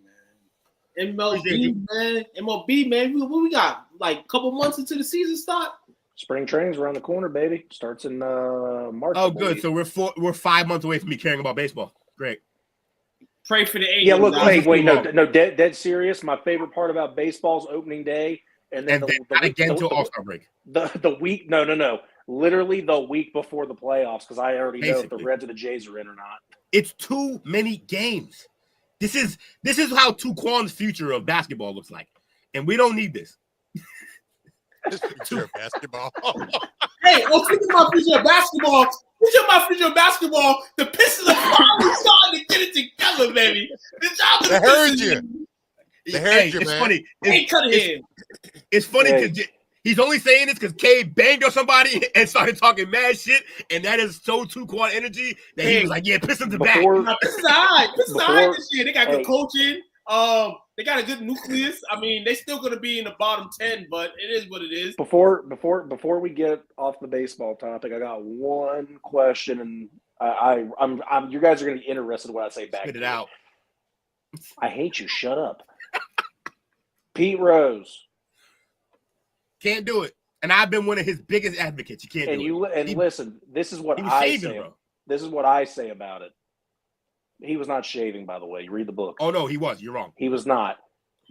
MLB, man. What we got? Like a couple months into the season start? Spring training's around the corner, baby. Starts in March. Oh, good. So we're 5 months away from me caring about baseball. Great. Pray for the Asians. Yeah, look, wait, no, dead serious. My favorite part about baseball's opening day, and then the All-Star break. The week, no, literally the week before the playoffs, because I already know if the Reds or the Jays are in or not. It's too many games. This is how Tuquan's future of basketball looks like, and we don't need this. Future of basketball. Hey, speaking of my future of basketball, the Pistons are finally starting to get it together, baby. They heard you. They heard you, it's man. Funny. It's funny because he's only saying this because Cade banged on somebody and started talking mad shit, and that is so Tuquan energy that he was like, "Yeah, Pistons are back." Pistons are this year. They got good coaching. They got a good nucleus. I mean, they're still going to be in the bottom 10, but it is what it is. Before we get off the baseball topic, I got one question, and I'm you guys are going to be interested in what I say back. Spit it out. I hate you. Shut up. Pete Rose. Can't do it. And I've been one of his biggest advocates. You can't do it. Listen, this is what I say. Bro. This is what I say about it. He was not shaving, by the way. You read the book. Oh, no, he was. You're wrong. He was not.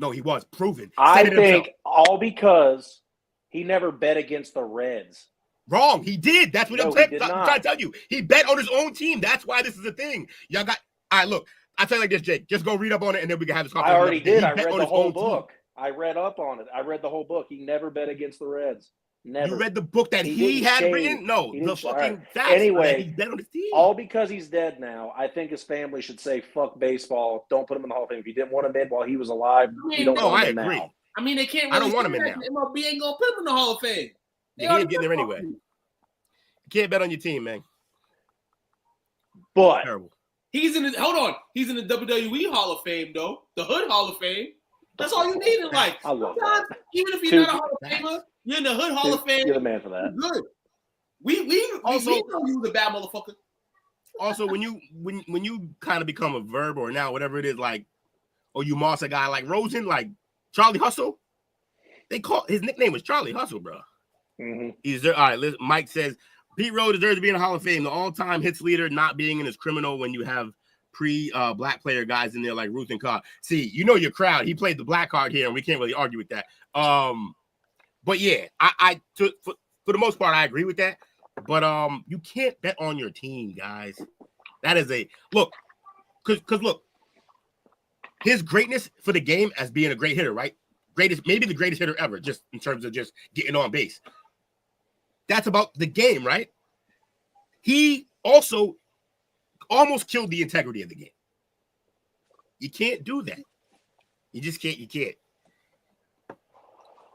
No, he was. Proven. I think all because he never bet against the Reds. Wrong. He did. That's what I'm trying to tell you. He bet on his own team. That's why this is a thing. Y'all got – all right, look. I'll tell you like this, Jake. Just go read up on it, and then we can have this conversation. I already did. I read the whole book. I read up on it. I read the whole book. He never bet against the Reds. Never. You read the book that he had written? No, the fucking facts. Anyway, he bet on his team. All because he's dead now, I think his family should say, fuck baseball. Don't put him in the Hall of Fame. If you didn't want him in while he was alive, you don't want him in now. I mean, they can't really I don't want him in now. MLB ain't going to put him in the Hall of Fame. He ain't getting there anyway. You can't bet on your team, man. But terrible. He's in the WWE Hall of Fame, though. The Hood Hall of Fame. That's all you need in life. I love Sometimes, that. even if you're not a Hall of Famer, you're in the hood Hall of Fame. You're the man for that. Good. We know you was a bad motherfucker. Also, when you kind of become a verb or now whatever it is, like, or you moss a guy like Rosen, like Charlie Hustle, they call his nickname was Charlie Hustle, bro. Mm-hmm. He's there. All right, Mike says Pete Rose deserves to be in the Hall of Fame. The all-time hits leader not being in is criminal when you have black player guys in there like Ruth and Carr. See, you know your crowd. He played the black card here, and we can't really argue with that. But yeah, for the most part, I agree with that. But you can't bet on your team, guys. That is a look, because look, his greatness for the game as being a great hitter, right? Maybe the greatest hitter ever, just in terms of just getting on base. That's about the game, right? He also almost killed the integrity of the game. You can't do that. You just can't. You can't.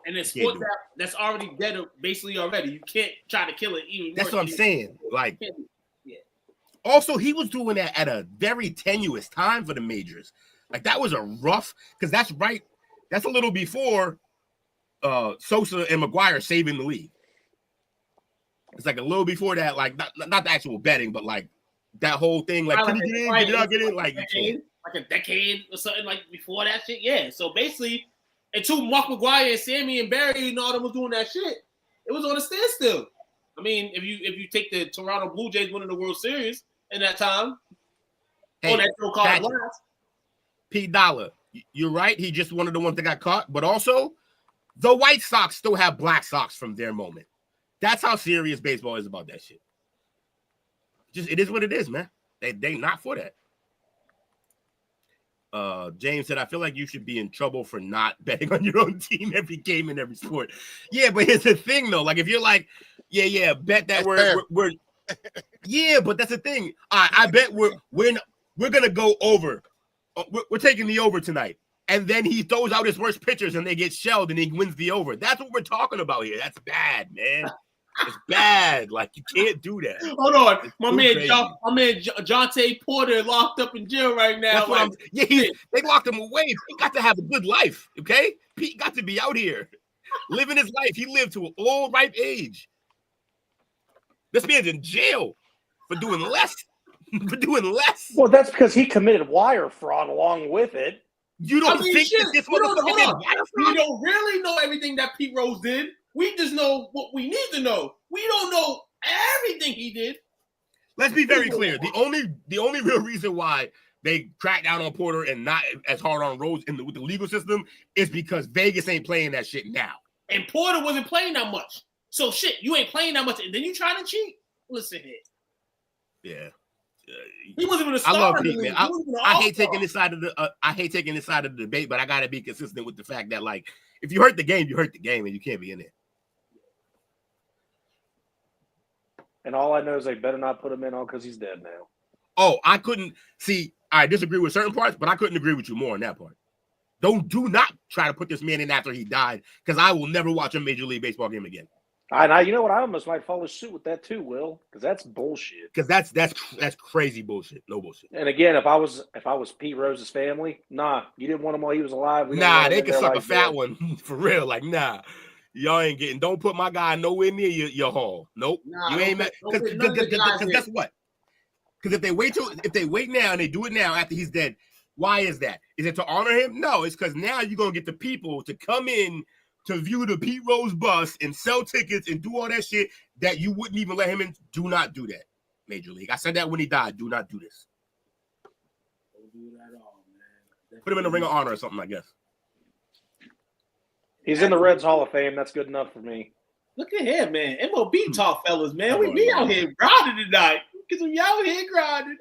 And it's sport that's already dead, basically already. You can't try to kill it even. That's what I'm saying. Like, yeah. Also, he was doing that at a very tenuous time for the majors. Like, that was a rough, because that's right. That's a little before Sosa and McGuire saving the league. It's like a little before that, like not the actual betting, but like that whole thing. Like, can you get in? Can you not get in? Like a decade or something like before that shit. Yeah. So basically, until Mark McGuire and Sammy and Barry and all them was doing that shit, it was on a standstill. I mean, if you take the Toronto Blue Jays winning the World Series in that time, on that so-called blast. Pete Dollar, you're right. He just one of the ones that got caught. But also, the White Sox still have Black Sox from their moment. That's how serious baseball is about that shit. Just it is what it is, man. They not for that. James said, I feel like you should be in trouble for not betting on your own team every game in every sport. Yeah, but here's the thing, though. Like, if you're like, yeah, bet that we're yeah, but that's the thing. I bet we're gonna go over. We're taking the over tonight. And then he throws out his worst pitchers and they get shelled and he wins the over. That's what we're talking about here. That's bad, man. It's bad. Like, you can't do that. Hold on. My man Jonte Porter locked up in jail right now. They locked him away. He got to have a good life, okay? Pete got to be out here living his life. He lived to an old, ripe age. This man's in jail for doing less. Well, that's because he committed wire fraud along with it. You don't think that this motherfucker did wire fraud? We don't really know everything that Pete Rose did. We just know what we need to know. We don't know everything he did. Let's be very clear. The only real reason why they cracked down on Porter and not as hard on Rose with the legal system is because Vegas ain't playing that shit now. And Porter wasn't playing that much. So shit, you ain't playing that much, and then you trying to cheat? Listen here. Yeah. He wasn't even a star. I love Pete, man. I hate taking this side of the debate, but I gotta be consistent with the fact that, like, if you hurt the game, you hurt the game, and you can't be in it. And all I know is they better not put him in on because he's dead now. Oh, I couldn't see. I disagree with certain parts, but I couldn't agree with you more on that part. Do not try to put this man in after he died, because I will never watch a Major League Baseball game again. You know what? I almost might follow suit with that too, Will, because that's bullshit. Because that's crazy bullshit. No bullshit. And again, if I was Pete Rose's family, you didn't want him while he was alive. They could suck a fat one for real. Like, y'all ain't getting. Don't put my guy nowhere near your hall. Nope. You ain't. Because guess what? Because if they wait now and they do it now after he's dead, why is that? Is it to honor him? No, it's because now you're gonna get the people to come in to view the Pete Rose bus and sell tickets and do all that shit that you wouldn't even let him in. Do not do that, Major League. I said that when he died. Do not do this. Don't do that at all, man. Put him in the Ring of Honor or something, I guess. He's in the Reds Hall of Fame. That's good enough for me. Look at him, man. MLB talk, fellas, man. We out here grinding tonight. Because we out here grinding.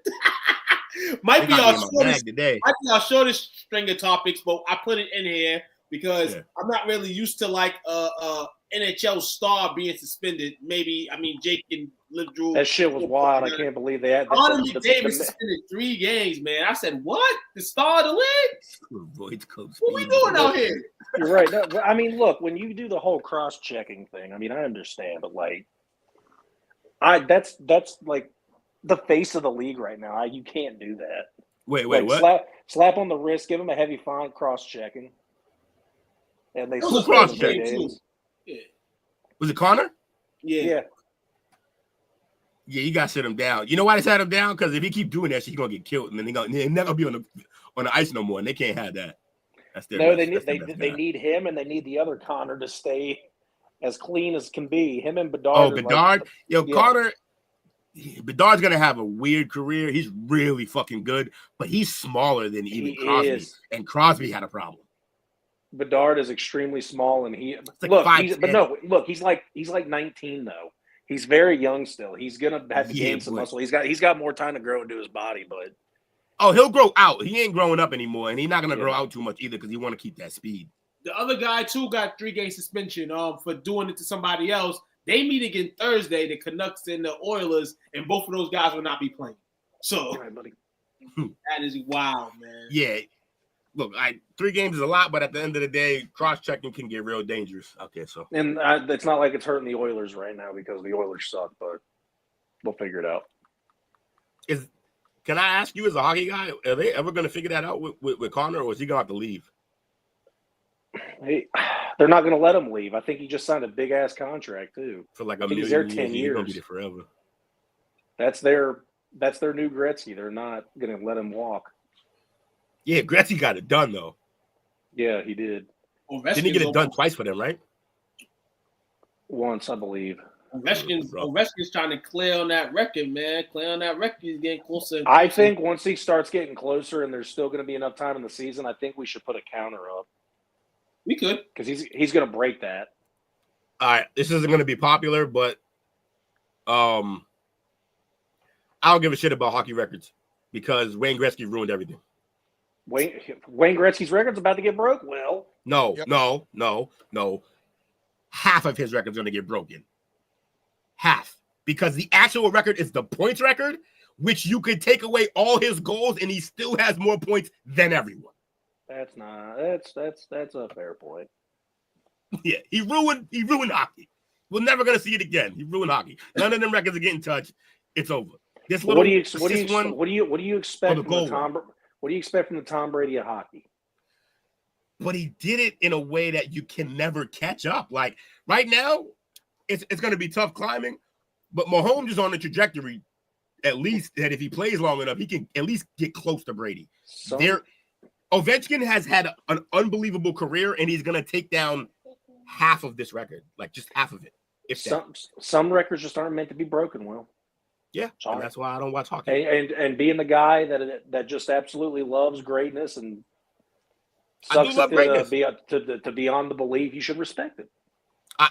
Might be our shortest string of topics, but I put it in here because I'm not really used to like NHL star being suspended. Maybe, Jake can live through. That shit was wild. I can't believe they had that. Arnold McDavid suspended 3 games, man. I said, what? The star of the league? What we doing out here? You're right. No, look, when you do the whole cross-checking thing, I understand, but like, that's like the face of the league right now. You can't do that. Wait, like, what? Slap on the wrist, give him a heavy fine, cross-checking. and they was a cross suspended check. him 3 games. Yeah. Was it Connor? Yeah. Yeah, you gotta sit him down. You know why they sat him down? Because if he keep doing that shit, he's gonna get killed, and then he'll never be on the ice no more, and they can't have that. That's their No, best, they need him, and they need the other Connor to stay as clean as can be. Him and Bedard. Oh, Bedard. Connor. Bedard's gonna have a weird career. He's really fucking good, but he's smaller than even Crosby. And Crosby had a problem. Bedard is extremely small, and he's like 19 though. He's very young still. He's gonna have to gain some muscle. He's got more time to grow into his body, but he'll grow out. He ain't growing up anymore, and he's not gonna grow out too much either because he want to keep that speed. The other guy too got 3-game suspension for doing it to somebody else. They meet again Thursday, the Canucks and the Oilers, and both of those guys will not be playing. So that is wild, man. Yeah. Look, 3 games is a lot, but at the end of the day, cross-checking can get real dangerous out there. So, and it's not like it's hurting the Oilers right now because the Oilers suck, but we'll figure it out. Can I ask you, as a hockey guy, are they ever going to figure that out with Connor, or is he going to have to leave? They're not going to let him leave. I think he just signed a big-ass contract, too. For like $1 million. He's there 10 years. He's going to be there forever. That's their new Gretzky. They're not going to let him walk. Yeah, Gretzky got it done, though. Yeah, he did. Didn't he get it done twice for them, right? Once, I believe. Ovechkin's trying to clear on that record, man. Clear on that record. He's getting closer. I think once he starts getting closer and there's still going to be enough time in the season, I think we should put a counter up. We could. Because he's going to break that. All right, this isn't going to be popular, but I don't give a shit about hockey records because Wayne Gretzky ruined everything. Wayne Gretzky's record's about to get broke? Well. No. Half of his record's going to get broken. Half. Because the actual record is the points record, which you could take away all his goals and he still has more points than everyone. That's a fair point. Yeah, he ruined hockey. We're never going to see it again. He ruined hockey. None of them records are getting touched. It's over. What do you expect from the Tom Brady of hockey? But he did it in a way that you can never catch up. Like right now, it's going to be tough climbing, but Mahomes is on the trajectory, at least, that if he plays long enough, he can at least get close to Brady. Ovechkin has had an unbelievable career, and he's going to take down half of this record, like just half of it. Some records just aren't meant to be broken, Will. Yeah, and that's why I don't watch hockey. And being the guy that just absolutely loves greatness and sucks to beyond the belief, you should respect it.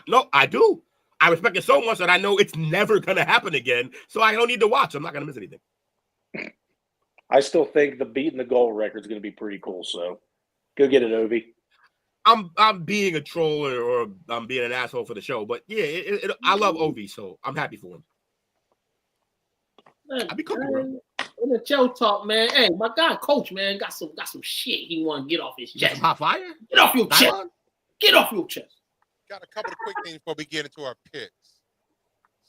No, I do. I respect it so much that I know it's never going to happen again, so I don't need to watch. I'm not going to miss anything. I still think the beating the goal record is going to be pretty cool, so go get it, Ovi. I'm being a troll or I'm being an asshole for the show, but yeah, I love Ovi, so I'm happy for him. I'll be comfortable. In the show talk, man. Hey, my guy, Coach, man, got some shit he want to get off his chest. Hot fire? Get off your chest. Get off your chest. Got a couple of quick things before we get into our picks.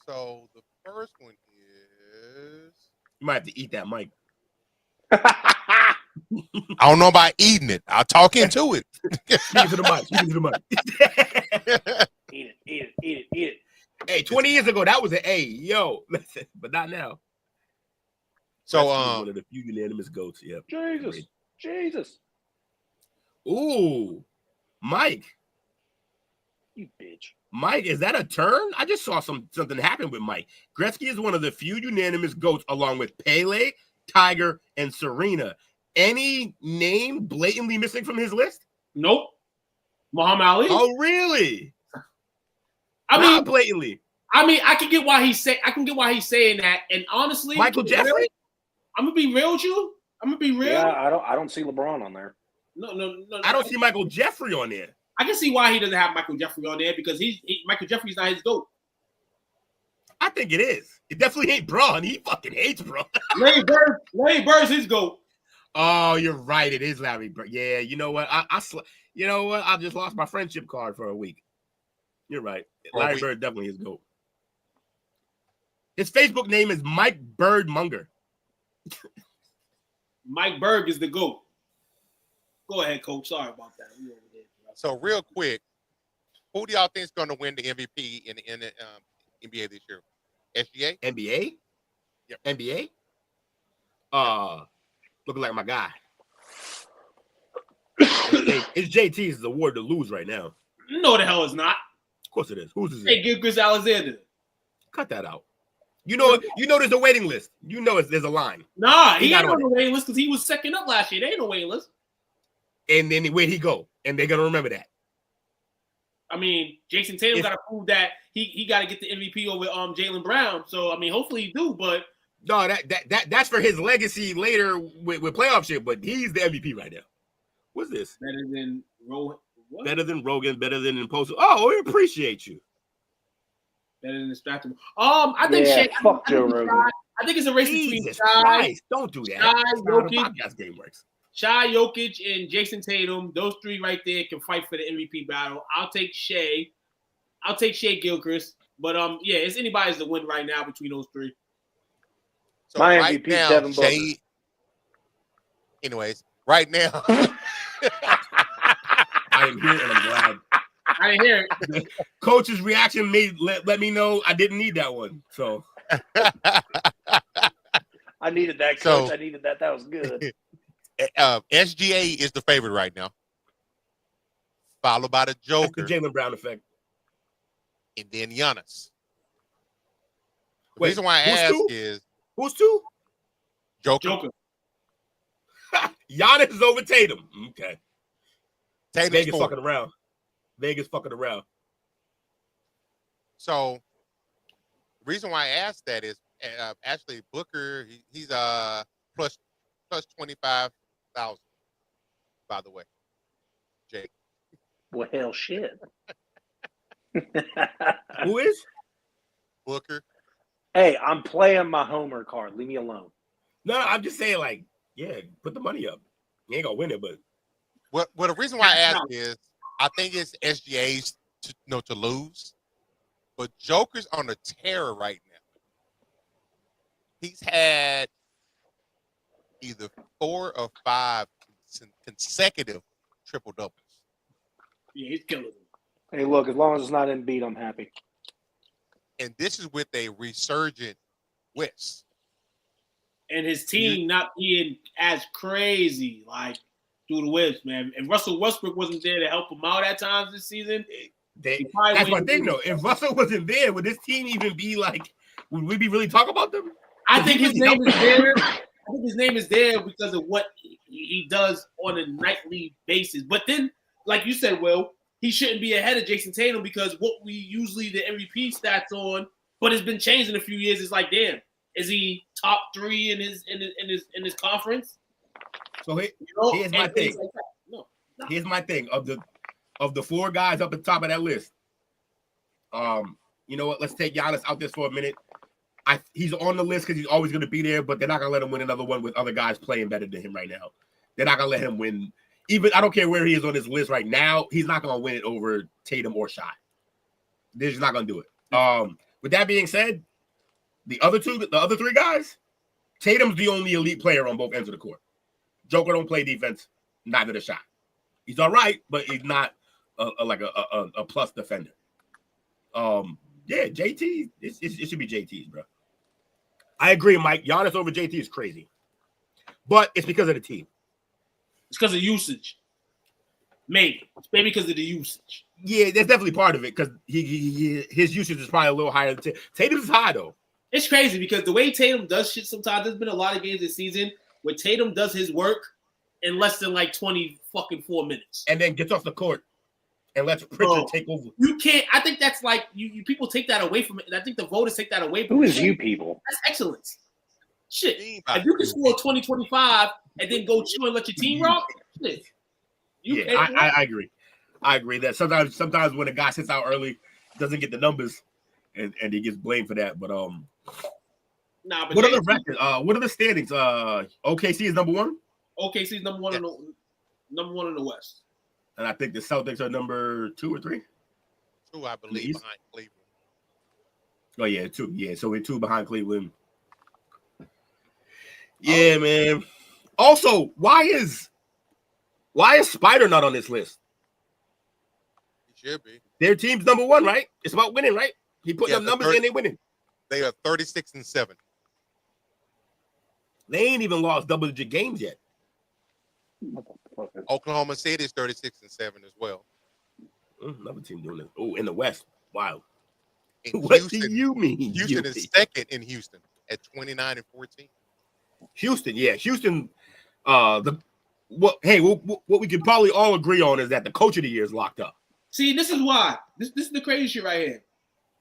So the first one is you might have to eat that mic. I don't know about eating it. I'll talk into it. Speak to the mic. Eat it. Hey, 20 years ago, that was an A. Yo, listen, but not now. So, one of the few unanimous goats. Yeah. Jesus. Ooh, Mike. You bitch. Mike, is that a turn? I just saw something happen with Mike. Gretzky is one of the few unanimous goats, along with Pele, Tiger, and Serena. Any name blatantly missing from his list? Nope. Muhammad Ali. Oh, really? Not blatantly. I can get why he's saying that. And honestly, Michael Jeffrey. I'm gonna be real with you. I'm gonna be real. Yeah, I don't see LeBron on there. No. I don't see Michael Jeffrey on there. I can see why he doesn't have Michael Jeffrey on there because Michael Jeffrey's not his GOAT. I think it is. It definitely ain't Braun. He fucking hates Braun. Larry Bird's his GOAT. Oh, you're right. It is Larry Bird. Yeah, you know what? I just lost my friendship card for a week. You're right. Larry Bird definitely is GOAT. His Facebook name is Mike Bird Munger. Mike Berg is the GOAT. Go ahead, Coach. Sorry about that. So real quick, who do y'all think is going to win the MVP in the NBA this year? SGA? NBA? Yep. NBA? Looking like my guy. It's JT's award to lose right now. No, the hell it's not. Of course it is. Who's is Hey, it? Gilgeous Alexander. Cut that out. You know there's a waiting list. You know there's a line. Nah, he not ain't on on the waiting list because he was second up last year. There ain't no waiting list. And then where'd he go? And they're gonna remember that. I mean, Jason Tatum got to prove that he got to get the MVP over Jaylen Brown. So I mean, hopefully he do. But no, that's for his legacy later with playoff shit. But he's the MVP right now. What's this? Better than Rogan. Better than Rogan. Better than Impossible. Oh, we appreciate you. Better than Distractable. I think Yeah, Shea, fuck Joe Rogan. I think it's a race between Jesus Shai, Christ! Don't do that. Shai, That's not how the Jokic. podcast game works. Shai, Jokic, and Jason Tatum. Those three right there can fight for the MVP battle. I'll take Shea. I'll take Shea Gilchrist. But yeah, it's anybody's to win right now between those three. So My right MVP, now, Devin Booker. Shea. Anyways, right now. I am here and I'm glad. I didn't hear it. Coach's reaction let me know I didn't need that one. So I needed that, Coach. I needed that. That was good. SGA is the favorite right now, followed by the Joker. That's the Jaylen Brown effect. And then Giannis. The Wait, reason why I who's ask two? is Who's two? Joker. Giannis is over Tatum. Okay. Tatum's Vegas four. fucking around. Vegas fucking around. So the reason why I asked that is actually Booker, he's plus 25,000, by the way. Jake. Well, hell, shit. Who is? Booker. Hey, I'm playing my homer card. Leave me alone. No, I'm just saying, like, yeah, put the money up. You ain't gonna win it, but Well, the reason why I ask is I think it's SGA's to lose, but Joker's on a tear right now. He's had either 4 or 5 consecutive triple doubles. Yeah, he's killing it. Hey, look, as long as it's not Embiid, I'm happy. And this is with a resurgent West. And his team not being as crazy, like, through the whips, man. If Russell Westbrook wasn't there to help him out at times this season, that's my thing, though. If Russell wasn't there, would this team even be like, would we be really talking about them? I think his name is there. I think his name is there because of what he does on a nightly basis. But then, like you said, Will, he shouldn't be ahead of Jason Tatum because what we usually the MVP stats on, but it's been changed in a few years. It's like, damn, is he top 3 in his conference? So here's my thing. Like no. Here's my thing of the 4 guys up at the top of that list. You know what? Let's take Giannis out there for a minute. He's on the list because he's always going to be there, but they're not going to let him win another one with other guys playing better than him right now. They're not going to let him win. Even I don't care where he is on this list right now. He's not going to win it over Tatum or Shai. They're just not going to do it. With that being said, the other 3 guys, Tatum's the only elite player on both ends of the court. Joker don't play defense, neither does Shai. He's all right, but he's not a plus defender. Yeah, JT, it should be JT's, bro. I agree, Mike. Giannis over JT is crazy, but it's because of the team. It's because of usage. Maybe because of the usage. Yeah, that's definitely part of it because his usage is probably a little higher than Tatum. Tatum's high though. It's crazy because the way Tatum does shit sometimes, there's been a lot of games this season where Tatum does his work in less than like 24 minutes. And then gets off the court and lets Pritchard take over. You can't, I think that's like, you people take that away from it. And I think the voters take that away from it. Who is you people? That's excellence. Shit. If you can score 20-25 and then go chill and let your team rock, shit. I agree. I agree that sometimes when a guy sits out early, doesn't get the numbers, and he gets blamed for that. But but what are the records? What are the standings? OKC is number 1. OKC is number 1 in the West. And I think the Celtics are number 2 or 3. 2, I believe, behind Cleveland. Oh yeah, 2. Yeah, so we're 2 behind Cleveland. Yeah, man. Also, why is Spider not on this list? should be. Their team's number one, right? It's about winning, right? He putting up numbers and they winning. They are 36-7. They ain't even lost double-digit games yet. Oklahoma City is 36-7 as well. Another team doing this. Oh, in the West. Wow. What do you mean? Houston is second in Houston at 29-14. Houston, yeah. Houston, what we can probably all agree on is that the coach of the year is locked up. See, this is why. This is the crazy shit right here.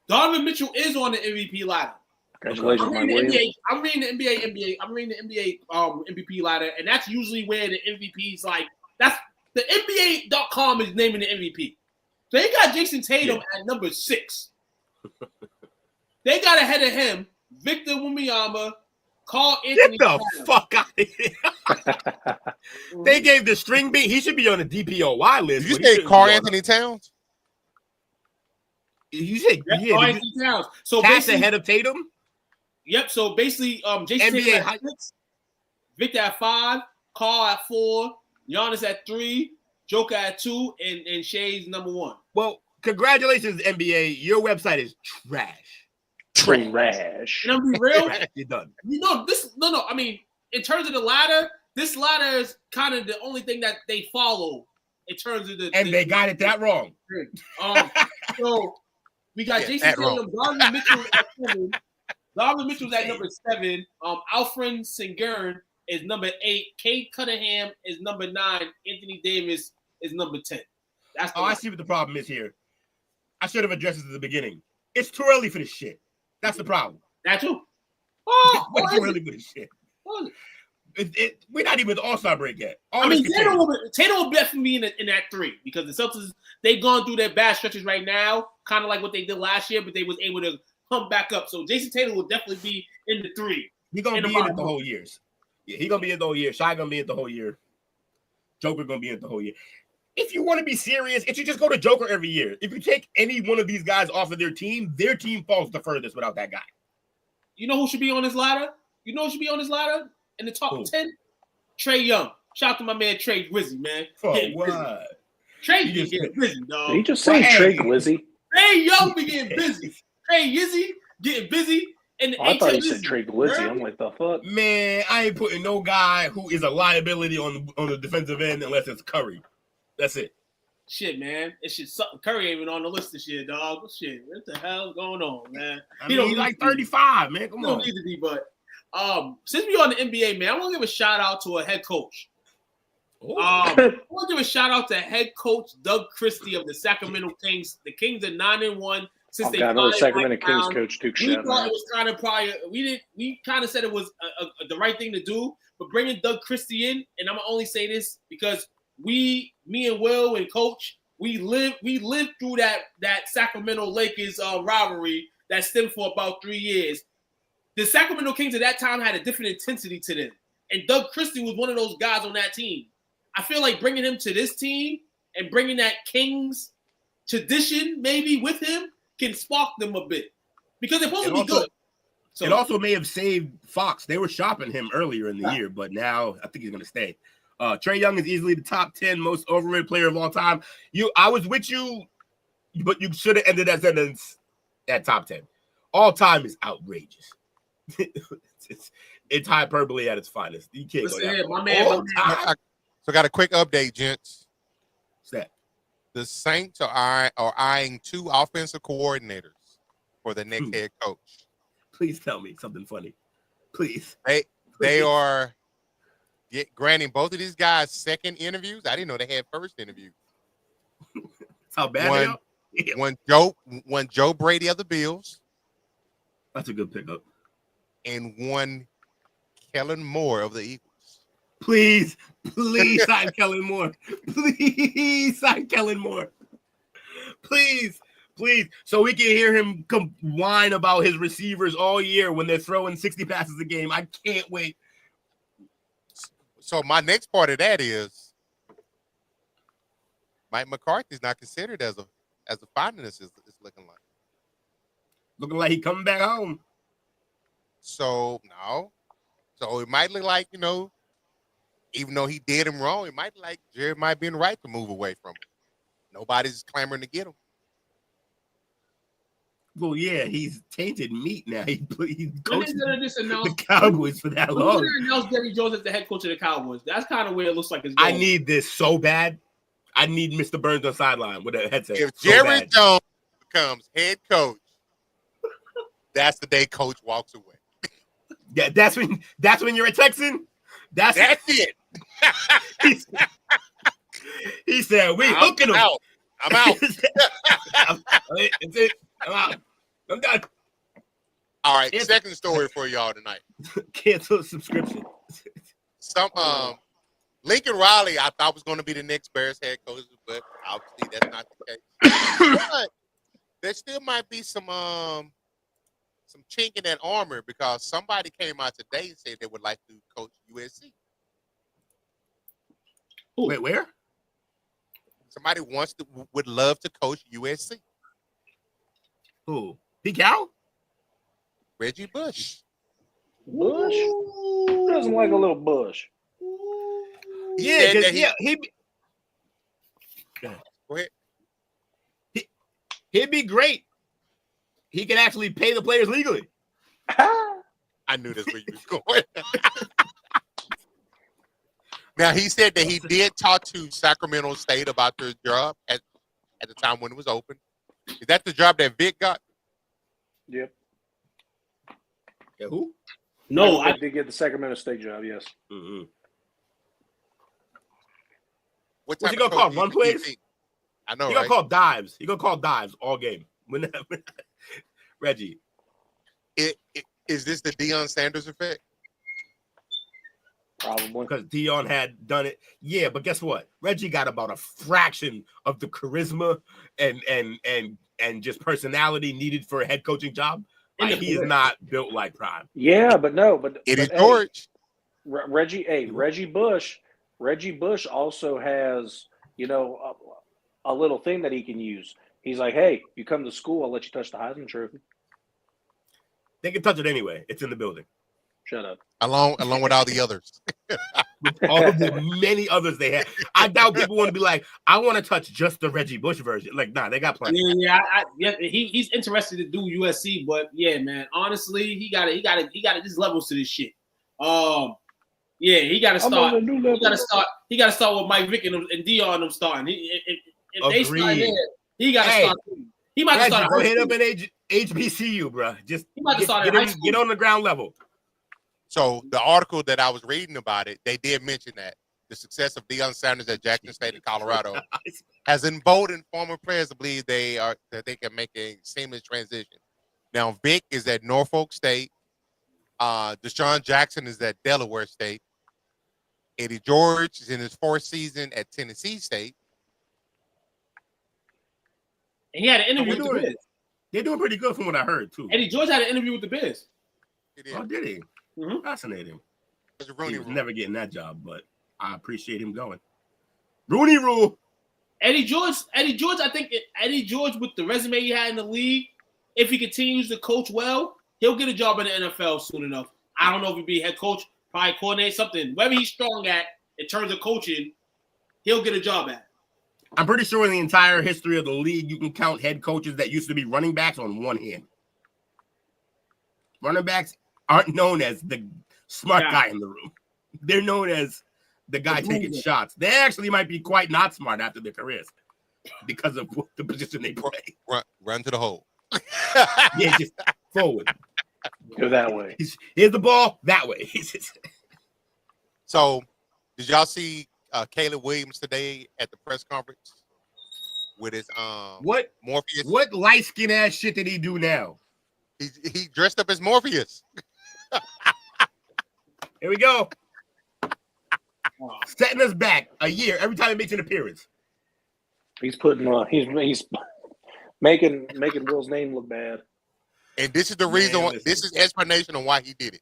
Donovan Mitchell is on the MVP ladder. Congratulations, I'm reading the NBA MVP ladder, and that's usually where the MVP's like. That's the NBA.com is naming the MVP. So they got Jason Tatum at number 6. They got ahead of him Victor Wembanyama, Carl Anthony. Get the fuck out of here. They gave the string beat. He should be on the DPOY list. Did you say Carl Anthony Towns? You said Carl Anthony Towns. So that's ahead of Tatum? Yep. So basically, Jason NBA Tatum at 6, Victor at 5, Carl at 4, Giannis at 3, Joker at 2, and Shay's number 1. Well, congratulations, NBA. Your website is trash. Trash. And I'm be real. You're done. You know this. No. I mean, in terms of the ladder, this ladder is kind of the only thing that they follow in terms of the. And they got it that wrong. So we got Jason Tatum, Donovan Mitchell at 7. Donovan Mitchell's at number 7. Alfred Sengun is number 8. Cade Cunningham is number 9. Anthony Davis is number 10. That's I see what the problem is here. I should have addressed this at the beginning. It's too early for this shit. That's the problem. That too. It's too early for this shit. We're not even at the All-Star break yet. Tatum will definitely be in that 3 because the Celtics, they've gone through their bad stretches right now, kind of like what they did last year, but they was able to come back up. So Jason Tatum will definitely be in the 3. He's going to be in it the whole year. Yeah, he's going to be in the whole year. Shy going to be in the whole year. Joker going to be in the whole year. If you want to be serious, it should just go to Joker every year. If you take any one of these guys off of their team falls the furthest without that guy. You know who should be on this ladder? In the top 10? Trae Young. Shout out to my man Trae Glizzy, man. For what? Trae be getting busy, dog. Did he just say Trae Glizzy? Trae Young be getting busy. Trae Yizzy getting busy. And I thought you said Trae Glizzy. I'm like, the fuck? Man, I ain't putting no guy who is a liability on the defensive end unless it's Curry. That's it. Shit, man. It's just something. Curry ain't even on the list this year, dog. Shit, what the hell's going on, man? He's like 35, man. Come on. He don't need to be, but since we're on the NBA, man, I want to give a shout out to a head coach. I want to give a shout out to head coach Doug Christie of the Sacramento Kings. The Kings are 9-1 since they got another Sacramento Kings coach too. We thought it was kind of probably we kind of said it was the right thing to do, but bringing Doug Christie in, and I'm gonna only say this because me and Will and Coach, we lived through that Sacramento Lakers rivalry that stemmed for about 3 years. The Sacramento Kings at that time had a different intensity to them, and Doug Christie was one of those guys on that team. I feel like bringing him to this team and bringing that Kings tradition maybe with him can spark them a bit because they're supposed to be good. So, it also may have saved Fox. They were shopping him earlier in the year, but now I think he's going to stay. Trae Young is easily the top 10 most overrated player of all time. I was with you, but you should have ended that sentence at top 10. All time is outrageous. it's hyperbole at its finest. You can't go that my man. So got a quick update, gents. What's that? The Saints are eyeing 2 offensive coordinators for the next head coach. Please tell me something funny. Please. They are granting both of these guys second interviews. I didn't know they had first interviews. That's how bad they are. One Joe Brady of the Bills. That's a good pickup. And one Kellen Moore of the Eagles. Please sign Kellen Moore. Please sign Kellen Moore. Please. So we can hear him whine about his receivers all year when they're throwing 60 passes a game. I can't wait. So my next part of that is Mike McCarthy's not considered as a finalist. Is looking like. Looking like he coming back home. So no. So it might look like, even though he did him wrong, it might like Jerry might be in the right to move away from him. Nobody's clamoring to get him. Well, yeah, he's tainted meat now. He's coaching the Cowboys for that long. When they announced Jerry Jones as the head coach of the Cowboys, that's kind of where it looks like it's I going. need this so bad. I need Mr. Burns on sideline with a headset. If Jerry Jones becomes head coach, that's the day coach walks away. Yeah, that's when you're a Texan. That's it. He said, "We hooking him." I'm out. It's it. I'm out. I'm done. All right, second story for y'all tonight. Cancel subscription. Lincoln Riley, I thought was going to be the next Bears head coach, but obviously that's not the case. But there still might be some chink in that armor because somebody came out today and said they would like to coach USC. Ooh. Wait, where? Somebody would love to coach USC. Who? Pete Carroll? Reggie Bush. Bush? Who doesn't like a little Bush? Yeah, he Go ahead. He'd be great. He could actually pay the players legally. I knew that's where you was going. Now, he said that he did talk to Sacramento State about their job at the time when it was open. Is that the job that Vic got? Yep. Yeah, who? No, I did get the Sacramento State job, yes. Mm-hmm. What's he gonna call? Run plays? I know, He right? gonna call dives. He gonna call dives all game. Reggie. Is this the Deion Sanders effect? Probably. Because Deion had done it. Yeah, but guess what? Reggie got about a fraction of the charisma and just personality needed for a head coaching job. Like, he is not built like Prime. Yeah, but Eddie George. Reggie Bush also has, a little thing that he can use. He's like, hey, you come to school, I'll let you touch the Heisman Trophy. They can touch it anyway. It's in the building. Shut up. Along with all the others. All of the many others they have. I doubt people want to be like, I want to touch just the Reggie Bush version. Like, nah, they got plenty. He's interested to do USC, but yeah, man, honestly, he got there's levels to this shit. He got to start. He got to start with Mike Vick and Deion them starting. If they start there, he got to start. He might start. Go hit up an HBCU, bro. Just he might start get on the ground level. So the article that I was reading about it, they did mention that the success of Deion Sanders at Jackson State in Colorado has emboldened former players to believe that they can make a seamless transition. Now Vic is at Norfolk State. Deshaun Jackson is at Delaware State. Eddie George is in his fourth season at Tennessee State. And he had an interview with the Biz. They're doing pretty good from what I heard, too. Eddie George had an interview with the Biz. Oh, did he? Mm-hmm. Fascinating. He was never getting that job, but I appreciate him going. Rooney Rule. Eddie George, I think Eddie George, with the resume he had in the league, if he continues to coach well, he'll get a job in the NFL soon enough. I don't know if he'll be head coach, probably coordinate something. Whatever he's strong at in terms of coaching, he'll get a job at. I'm pretty sure in the entire history of the league, you can count head coaches that used to be running backs on one hand. Running backs aren't known as the smart guy in the room. They're known as the guy taking shots. They actually might be quite not smart after their careers because of the position they play. Run to the hole. Yeah, just forward. Go that way. Here's the ball that way. So, did y'all see Caleb Williams today at the press conference with his Morpheus? What light skin ass shit did he do now? He dressed up as Morpheus. Here we go. Setting us back a year every time he makes an appearance. He's putting he's making Will's name look bad. And this is the reason why, this is explanation on why he did it.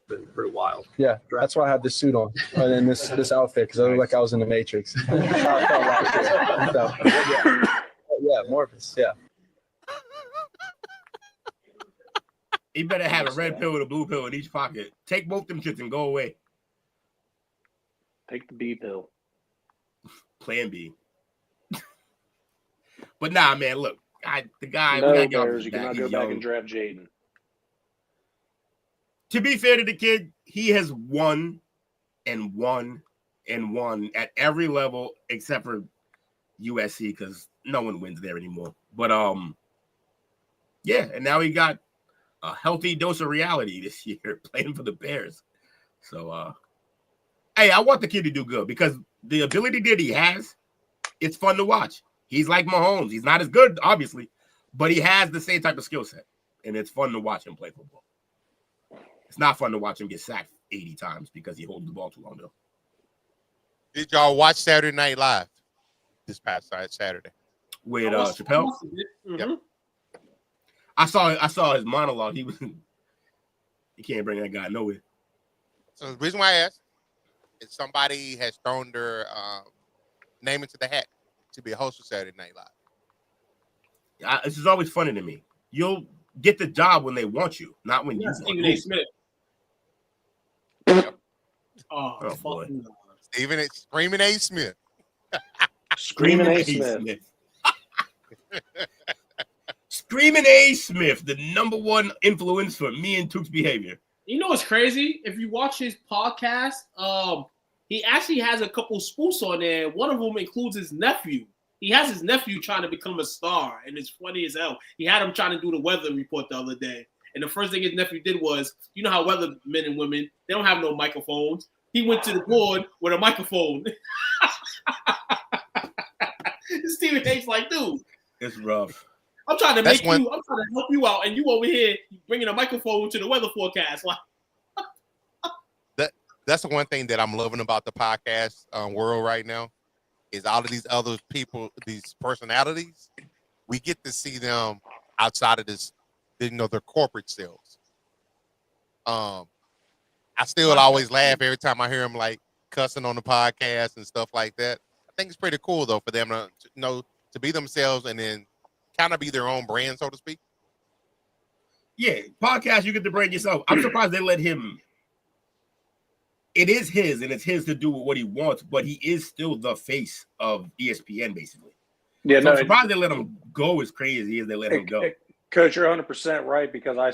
Been pretty wild. Yeah, that's why I have this suit on and this outfit because I look like I was in the Matrix. Yeah, Morpheus. Yeah. He better have a red pill and a blue pill in each pocket. Take both them shits and go away. Take the B pill. Plan B. But nah, man, look, the guy. No, we gotta get off Bears, his you back. cannot He's go back young. and draft Jaden. To be fair to the kid, he has won and won and won at every level except for USC because no one wins there anymore. But yeah, and now he got a healthy dose of reality this year playing for the Bears. So hey, I want the kid to do good because the ability that he has, it's fun to watch. He's like Mahomes. He's not as good, obviously, but he has the same type of skill set, and it's fun to watch him play football. It's not fun to watch him get sacked 80 times because he holds the ball too long, though. Did y'all watch Saturday Night Live this past Saturday? With Chappelle? Mm-hmm. Yep. I saw his monologue. You can't bring that guy nowhere. So the reason why I asked is somebody has thrown their name into the hat to be a host of Saturday Night Live. This is always funny to me. You'll get the job when they want you, not when you want Stephen A. Smith. Yep. Oh boy. Screaming A. Smith. Screaming A. Smith. Screaming A. Smith, the #1 influence for me and Took's behavior. You know what's crazy? If you watch his podcast, he actually has a couple spoofs on there. One of them includes his nephew. He has his nephew trying to become a star, and it's funny as hell. He had him trying to do the weather report the other day, and the first thing his nephew did was, you know how weather men and women, they don't have no microphones. He went to the board with a microphone. Stephen A's like, dude, it's rough. I'm trying to help you out, and you over here bringing a microphone to the weather forecast. Like, that's the one thing that I'm loving about the podcast world right now is all of these other people, these personalities. We get to see them outside of this, their corporate selves. I still always laugh every time I hear them like cussing on the podcast and stuff like that. I think it's pretty cool though for them to be themselves and then kind of be their own brand, so to speak. Yeah, podcast, you get to brand yourself. I'm surprised they let him. It is his, and it's his to do with what he wants, but he is still the face of ESPN, basically. Yeah, so I'm surprised they let him go as crazy as they let him go. Coach, you're 100% right because I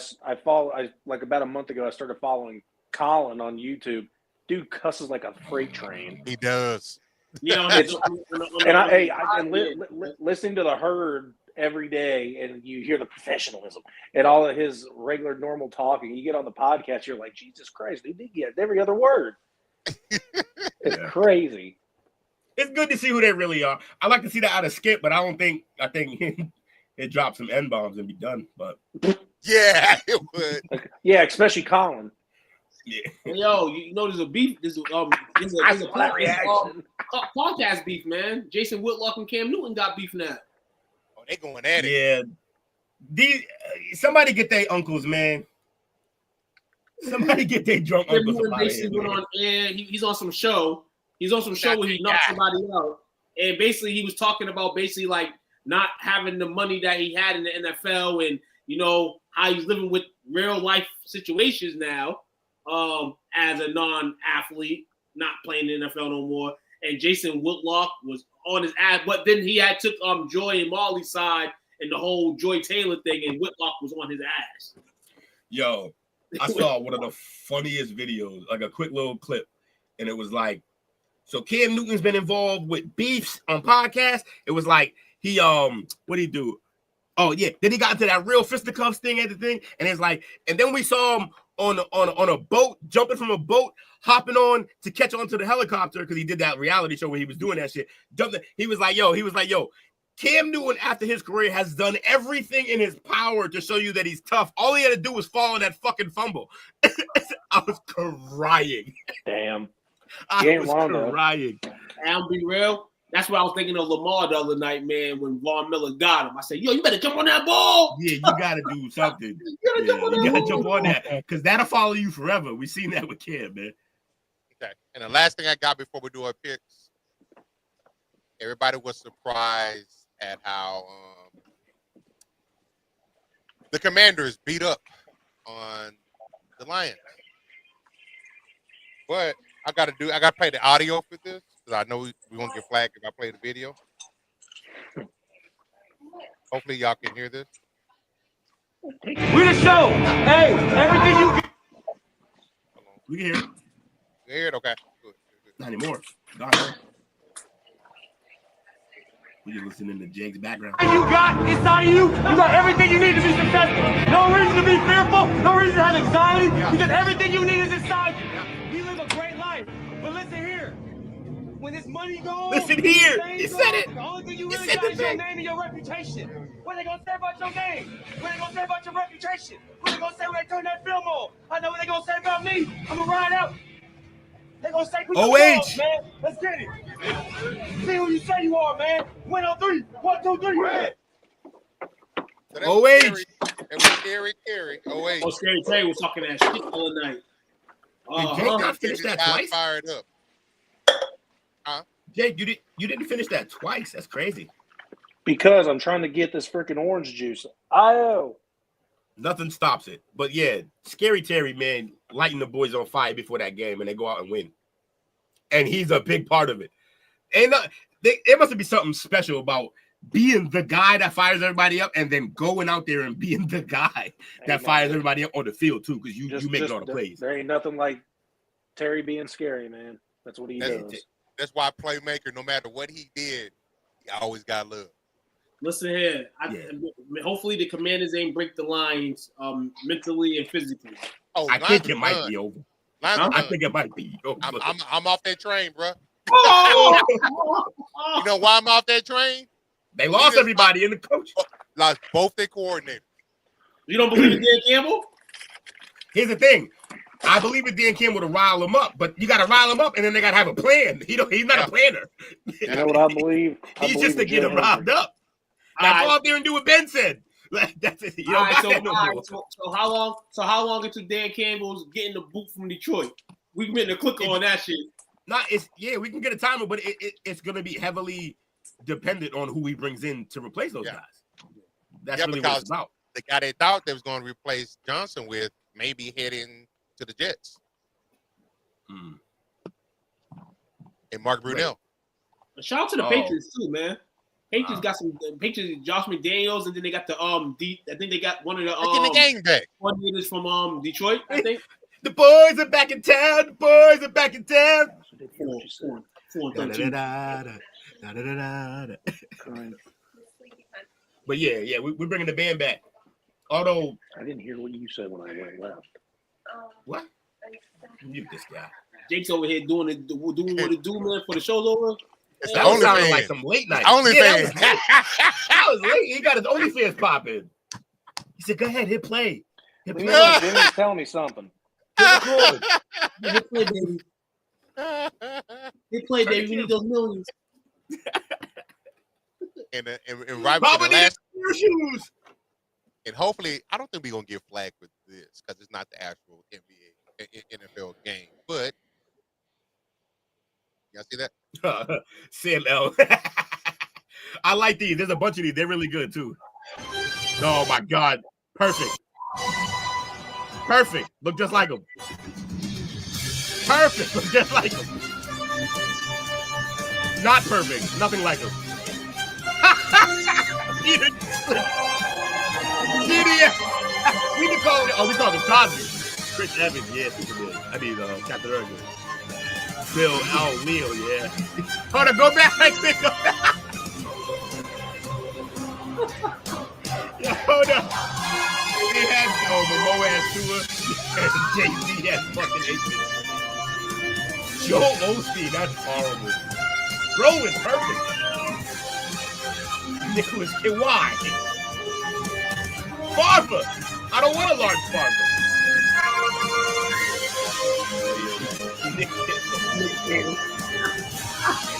like about a month ago, I started following Colin on YouTube. Dude cusses like a freight train. He does. Yeah, listening to the herd every day, and you hear the professionalism and all of his regular normal talking. You get on the podcast, you're like, Jesus Christ, they did get every other word. It's crazy. It's good to see who they really are. I like to see that out of Skip, but I think it drop some N-bombs and be done. But yeah, it would. Yeah, especially Colin. Yeah. Yo, you know there's a beef. There's a podcast beef, man. Jason Whitlock and Cam Newton got beef now. Oh, they going at it. Yeah. Somebody get their uncles, man. Somebody get their drunk uncles out of here, went on air. He's on some show. He's on some show where he knocked somebody out. And basically he was talking about basically like not having the money that he had in the NFL and, you know, how he's living with real life situations now. As a non-athlete, not playing in the NFL no more, and Jason Whitlock was on his ass, but then he had took Joy and Molly's side and the whole Joy Taylor thing, and Whitlock was on his ass. Yo, I saw one of the funniest videos, like a quick little clip, and it was like, so Cam Newton's been involved with beefs on podcasts. It was like he what did he do? Oh yeah, then he got into that real fisticuffs thing at the thing, and it's like, and then we saw him on a boat, jumping from a boat, hopping on to catch onto the helicopter because he did that reality show where he was doing that shit. He was like, yo, Cam Newton after his career has done everything in his power to show you that he's tough. All he had to do was fall on that fucking fumble. I was crying. Damn. I was crying. I'll be real. That's what I was thinking of Lamar the other night, man, when Von Miller got him. I said, yo, you better jump on that ball. Yeah, you got to do something. You got to jump on that because that'll follow you forever. We've seen that with Cam, man. Okay. And the last thing I got before we do our picks, everybody was surprised at how the Commanders beat up on the Lions. But I got to play the audio for this. I know we won't get flagged if I play the video. Hopefully y'all can hear this. We the show. Hey, everything you. We can hear it. You hear it? Okay. Good. Not anymore. We just listening to Jake's background. You got inside of you got everything you need to be successful. No reason to be fearful. No reason to have anxiety. Because everything you need is inside you. We live a great life. But listen here. When this money goes, listen here. You said it. The only thing you really got is your name and your reputation. What they gonna say about your name? What they gonna say about your reputation? What they gonna say when they turn that film on? I know what they gonna say about me. I'm gonna ride out. They gonna say, OH, man. Let's get it. See who you say you are, man. Win on 3. 1, 2, 3. Man. So OH. It was scary. OH. Oh, Scary Terry was talking that shit all night. Did Jake not finish that twice? Fired up. Jake, you didn't finish that twice. That's crazy. Because I'm trying to get this freaking orange juice. I-O. Nothing stops it. But yeah, Scary Terry, man, lighting the boys on fire before that game, and they go out and win. And he's a big part of it. And there must be something special about being the guy that fires everybody up and then going out there and being the guy that fires everybody up on the field, too, because you make all the plays. There ain't nothing like Terry being scary, man. That's what he does. That's why playmaker, no matter what he did, he always got love. Listen here. Hopefully the Commanders ain't break the lines mentally and physically. Oh, I think it might be over. I think it might be over. I'm off that train, bro. Oh! You know why I'm off that train? They lost everybody in the coach. Lost both their coordinators. You don't believe in Dan Campbell? Here's the thing. I believe in Dan Campbell to rile them up, but you got to rile them up, and then they got to have a plan. He's not a planner. You know what I believe? He's just to get them riled up. Now go out there and do what Ben said. That's it. You don't got that no more. So how long until Dan Campbell's getting the boot from Detroit? We can get a click on that shit. We can get a timer, but it's gonna be heavily dependent on who he brings in to replace those guys. That's really what it's about. The guy they thought they was going to replace Johnson with maybe heading to the Jets. And Mark Brunell. Shout out to the Patriots too, man. Patriots got some Patriots, Josh McDaniels, and then they got the I think they got one of the the gang back. coordinators from Detroit, I think. The boys are back in town. The boys are back in town. But yeah, we're bringing the band back. Although I didn't hear what you said when I went left. What? Mute this guy. Jake's over here doing what it do, man, for the show's over. That was sounding like some late night. OnlyFans. That was late. He got his OnlyFans popping. He said, "Go ahead, hit play." Jimmy's telling me something. Hit play, baby. Hit play, baby. We need those millions. and right with the last shoes. And hopefully, I don't think we're gonna get flagged with this because it's not the actual NFL game. But y'all see that? Sam L. I like these. There's a bunch of these. They're really good too. Oh my God. Perfect. Look just like them. Perfect. Look just like them. Not perfect. Nothing like them. We call him Cosby. Chris Evans, yeah, super good. I need Captain Urban. Bill Leo, yeah. Hold on, go back. Yeah, hold on. They had Momo has Tua and JC has fucking 8. Joe Osteen, that's horrible. Bro is perfect. Nicholas Kawhi. Farva. I don't want a large Farva.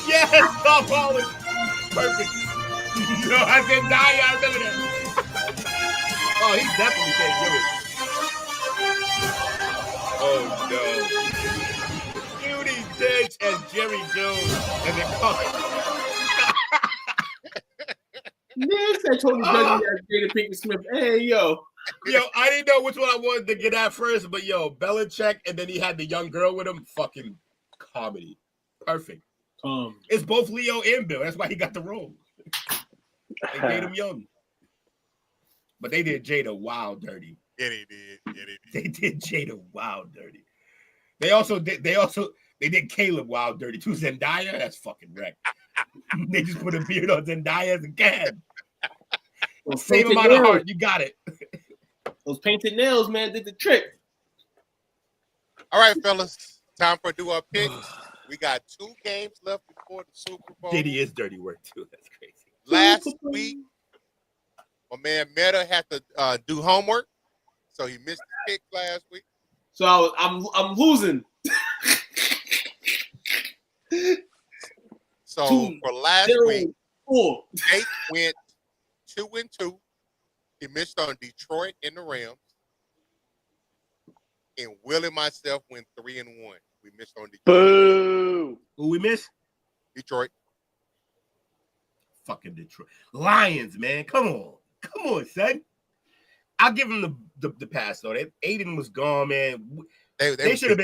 Yes, Tom Holland. Perfect. No, I said die. I remember that. Oh, he's definitely saying give it. Oh no. Cutie Diggs and Jerry Jones and the color. Man said Tony Dungy as Jada Pinkett Smith. Hey, yo. Yo, I didn't know which one I wanted to get at first, but yo, Belichick, and then he had the young girl with him. Fucking comedy. Perfect. It's both Leo and Bill. That's why he got the role. They made him young. But they did Jada wild dirty. Yeah, they did. Yeah, they did Jada wild dirty. They did Caleb wild dirty too. Zendaya, that's fucking wreck. They just put a beard on Zendaya as a cad. Same amount of heart. You got it. Those painted nails, man, did the trick. All right, fellas. Time for do our picks. We got 2 games left before the Super Bowl. Diddy is dirty work too. That's crazy. Last week, my man Meta had to do homework, so he missed the pick last week. So I'm losing. So for last week, Jake went 2-2. He missed on Detroit and the Rams. And Will and myself went 3-1. We missed on Detroit. Boo! Who we miss? Detroit. Fucking Detroit. Lions, man. Come on, son. I'll give him the pass though. Aiden was gone, man. They should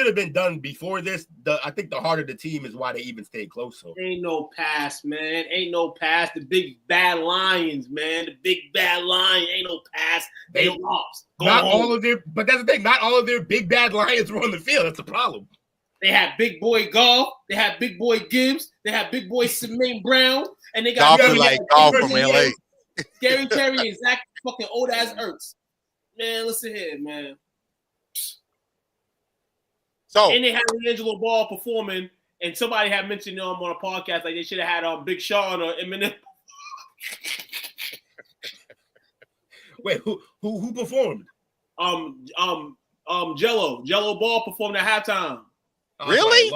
have been done before this. I think the harder the team is why they even stayed close. So ain't no pass, man. Ain't no pass. The big bad Lions, man. The big bad Lions. Ain't no pass. They lost. But that's the thing. Not all of their big bad Lions were on the field. That's the problem. They had big boy Golf. They had big boy Gibbs. They had big boy Jermaine Brown. And they got Golf from LA. Scary Terry and Zach fucking old ass Ertz. Man, listen here, man. So and they had Angelo Ball performing, and somebody had mentioned them on a podcast like they should have had Big Sean or Eminem. Wait, who performed? Jello Ball performed at halftime. Really?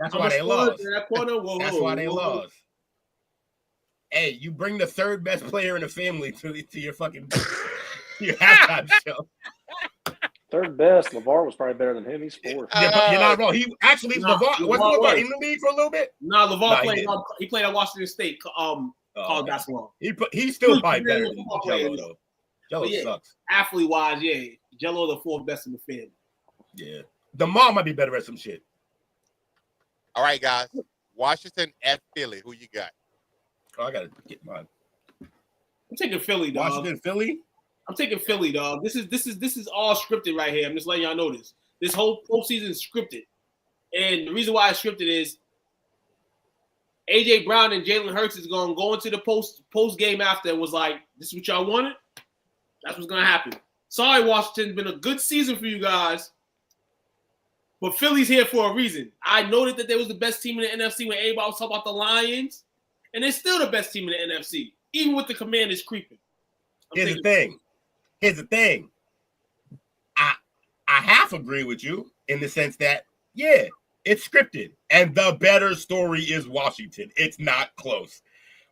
That's why they lost. That's why they lost. Hey, you bring the third best player in the family to your fucking your halftime show. Third best. LeVar was probably better than him. He's fourth. Yeah, but you're not wrong. He actually LeVar wasn't LeVar in the league for a little bit. LeVar played. He played at Washington State college basketball. He's still probably better than Jello though. Jello sucks. Athlete wise, yeah, Jello the fourth best in the family. Yeah, the mom might be better at some shit. All right, guys. Washington at Philly. Who you got? Oh, I gotta get mine. I'm taking Philly, dog. Washington, Philly. I'm taking Philly, dog. This is all scripted right here. I'm just letting y'all know this. This whole postseason is scripted, and the reason why it's scripted is AJ Brown and Jalen Hurts is gonna go into the post game after and was like, "This is what y'all wanted. That's what's gonna happen." Sorry, Washington's been a good season for you guys, but Philly's here for a reason. I noted that they was the best team in the NFC when everybody was talking about the Lions, and they're still the best team in the NFC, even with the Commanders creeping. Here's the thing. I half agree with you in the sense that, yeah, it's scripted. And the better story is Washington. It's not close.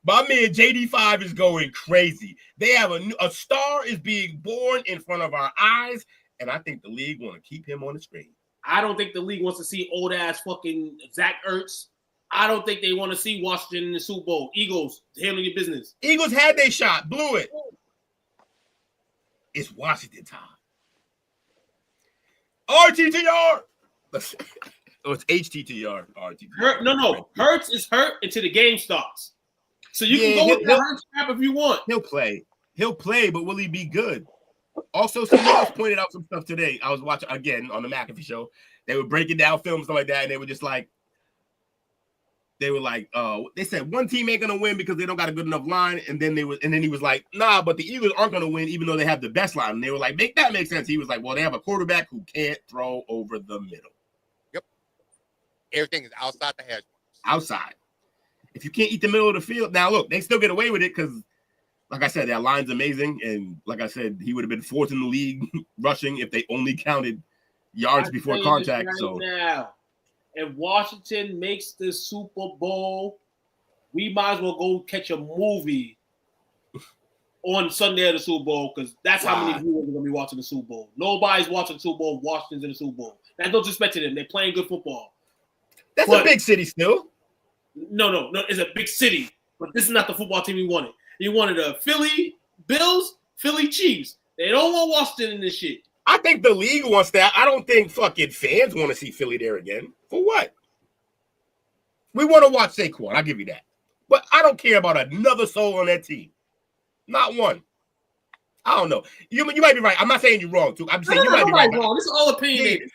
My man JD5 is going crazy. They have a star is being born in front of our eyes, and I think the league want to keep him on the screen. I don't think the league wants to see old ass fucking Zach Ertz. I don't think they want to see Washington in the Super Bowl. Eagles, handle your business. Eagles had their shot, blew it. It's Washington time. RTTR. Oh, it's HTTR. RTTR. No. Hurts is hurt until the game starts. So you can go with the Hurts crap if you want. He'll play, but will he be good? Also, someone else pointed out some stuff today. I was watching again on the McAfee show. They were breaking down film, stuff like that, and they were just like, they said one team ain't gonna win because they don't got a good enough line, and then he was like, nah, but the Eagles aren't gonna win even though they have the best line. And they were like, make that make sense. He was like, well, they have a quarterback who can't throw over the middle. Yep. Everything is outside the hash marks. Outside. If you can't eat the middle of the field, now look, they still get away with it because, like I said, that line's amazing, and like I said, he would have been fourth in the league rushing if they only counted yards before contact. So now, if Washington makes the Super Bowl, we might as well go catch a movie on Sunday of the Super Bowl because that's how many viewers are going to be watching the Super Bowl. Nobody's watching the Super Bowl. Washington's in the Super Bowl. That's no disrespect to them. They're playing good football. That's a big city still. No. It's a big city, but this is not the football team we wanted. You wanted a Philly Bills, Philly Chiefs. They don't want Washington in this shit. I think the league wants that. I don't think fucking fans want to see Philly there again. For what? We want to watch Saquon. I'll give you that. But I don't care about another soul on that team. Not one. I don't know. You might be right. I'm not saying you're wrong, too. I'm saying you might be right. Wrong. This is all opinionated.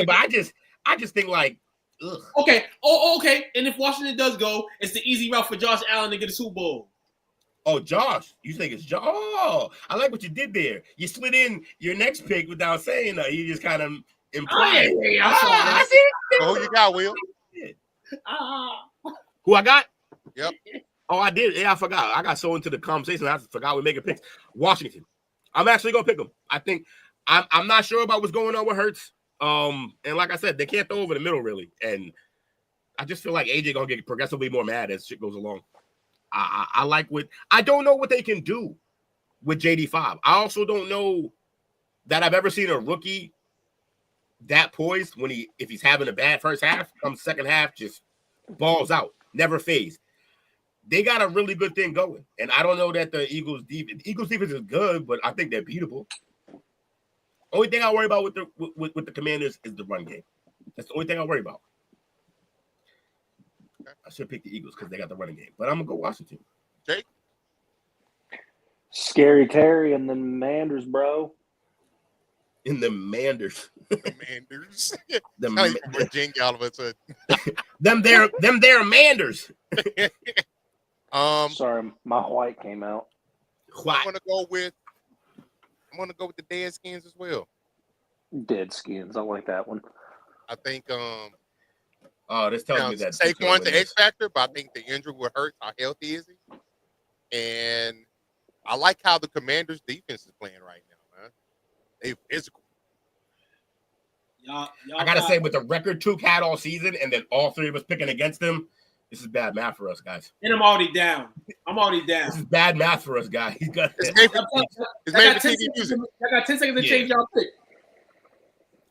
But I just think like, ugh. Okay. Oh, okay. And if Washington does go, it's the easy route for Josh Allen to get a Super Bowl. Oh, Josh. You think it's Josh? Oh, I like what you did there. You slid in your next pick without saying that. You just kind of implied. I see it. Who you got, Will? Who I got? Yep. Oh, I did. Yeah, I forgot. I got so into the conversation, I forgot we're making picks. Washington. I'm actually gonna pick them. I think I'm not sure about what's going on with Hurts. And like I said, they can't throw over the middle really. And I just feel like AJ gonna get progressively more mad as shit goes along. I like what I don't know what they can do with JD5. I also don't know that I've ever seen a rookie that poised when if he's having a bad first half, come second half, just balls out, never phased. They got a really good thing going. And I don't know that the Eagles defense is good, but I think they're beatable. Only thing I worry about with the Commanders is the run game. That's the only thing I worry about. I should pick the Eagles because they got the running game. But I'm going to go Washington. Jake? Scary Terry and the Manders, bro. In the Manders. The Manders. Virginia all of a sudden. them there Manders. Sorry, my white came out. I'm gonna go with the Deadskins as well. Deadskins, I like that one. I think this tells me that Saquon's the X factor, but I think the injury will hurt. How healthy is he? And I like how the Commanders' defense is playing right now, man. They physical. Y'all I gotta say, with the record Tuke had all season, and then all three of us picking against him, this is bad math for us, guys. And I'm already down. This is bad math for us, guys. It's made for TV music. I got 10 seconds to change y'all pick.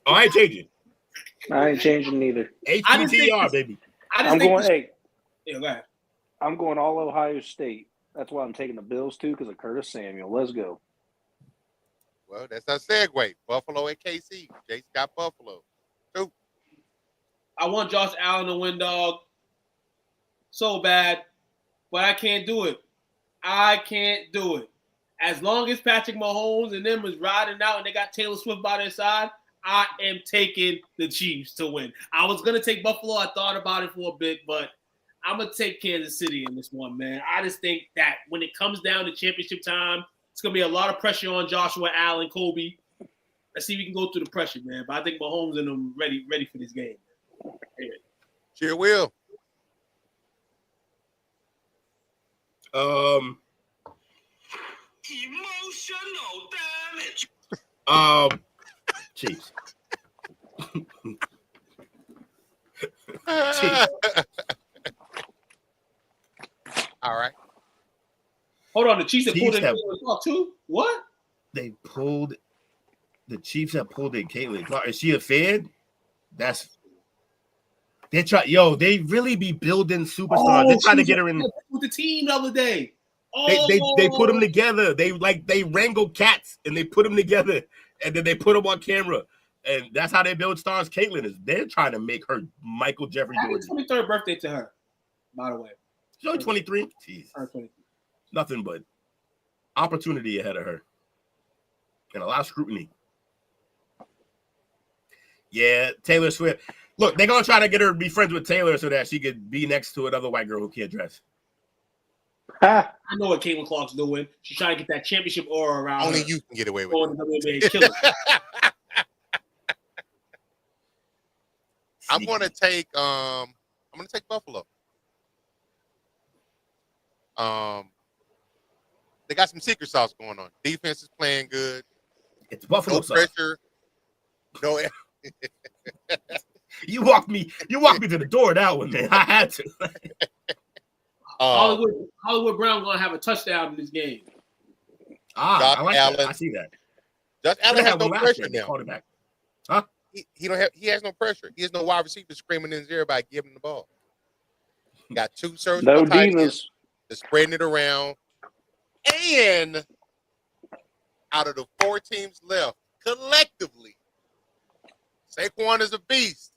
Oh, I ain't changing. I ain't changing neither. HTTR, baby. I'm going. Hey, yeah, go ahead. I'm going all Ohio State. That's why I'm taking the Bills too, because of Curtis Samuel. Let's go. Well, that's our segue. Buffalo at KC. Jake's got Buffalo. 2. I want Josh Allen to win, dog. So bad, but I can't do it. I can't do it. As long as Patrick Mahomes and them is riding out and they got Taylor Swift by their side, I am taking the Chiefs to win. I was going to take Buffalo. I thought about it for a bit, but I'm going to take Kansas City in this one, man. I just think that when it comes down to championship time, it's going to be a lot of pressure on Joshua Allen, Kobe. Let's see if we can go through the pressure, man. But I think Mahomes and them ready for this game. Anyway. Sure will. Emotional damage. Chiefs. All right. Hold on, the Chiefs have pulled in Caitlin Clark too? What? The Chiefs have pulled in Caitlin Clark. Is she a fan? They really be building superstars. They're trying to get her in with the team the other day. They put them together. They wrangle cats and they put them together and then they put them on camera. And that's how they build stars. Caitlin they're trying to make her Michael Jeffrey Jordan. Happy 23rd birthday to her, by the way. She's only 23. Jeez. 23. Nothing but opportunity ahead of her. And a lot of scrutiny. Yeah, Taylor Swift. Look, they're going to try to get her to be friends with Taylor so that she could be next to another white girl who can't dress. I know what Caitlin Clark's doing. She's trying to get that championship aura around Only her. you can get away with it. I'm going to take Buffalo. They got some secret sauce going on. Defense is playing good. It's Buffalo no pressure. No. You walked me to the door that one, man. I had to. Hollywood Brown gonna have a touchdown in this game. I like that. I see that. Josh Allen has no pressure now. Huh? He has no pressure. He has no wide receiver screaming in his ear by giving him the ball. Got 2 surgical tight ends. They're spreading it around. And out of the 4 teams left, collectively, Saquon is a beast.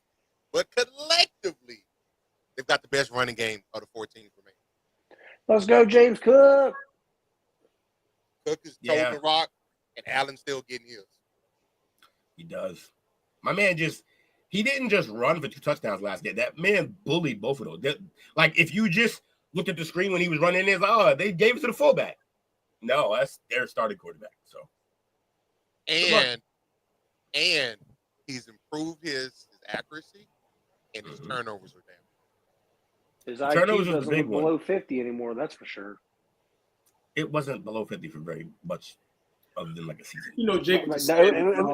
But collectively, the they've got the best running game of the 4 teams remaining. Let's go, James Cook. Cook is toting the rock, and Allen's still getting his. He does. My man he didn't just run for 2 touchdowns last game. That man bullied both of those. Like, if you just looked at the screen when he was running in, they gave it to the fullback. No, that's their starting quarterback. So, and he's improved his accuracy, and his turnovers are down. His IQ doesn't look below 50 anymore, that's for sure. It wasn't below 50 for very much other than like a season. You know, Jake. It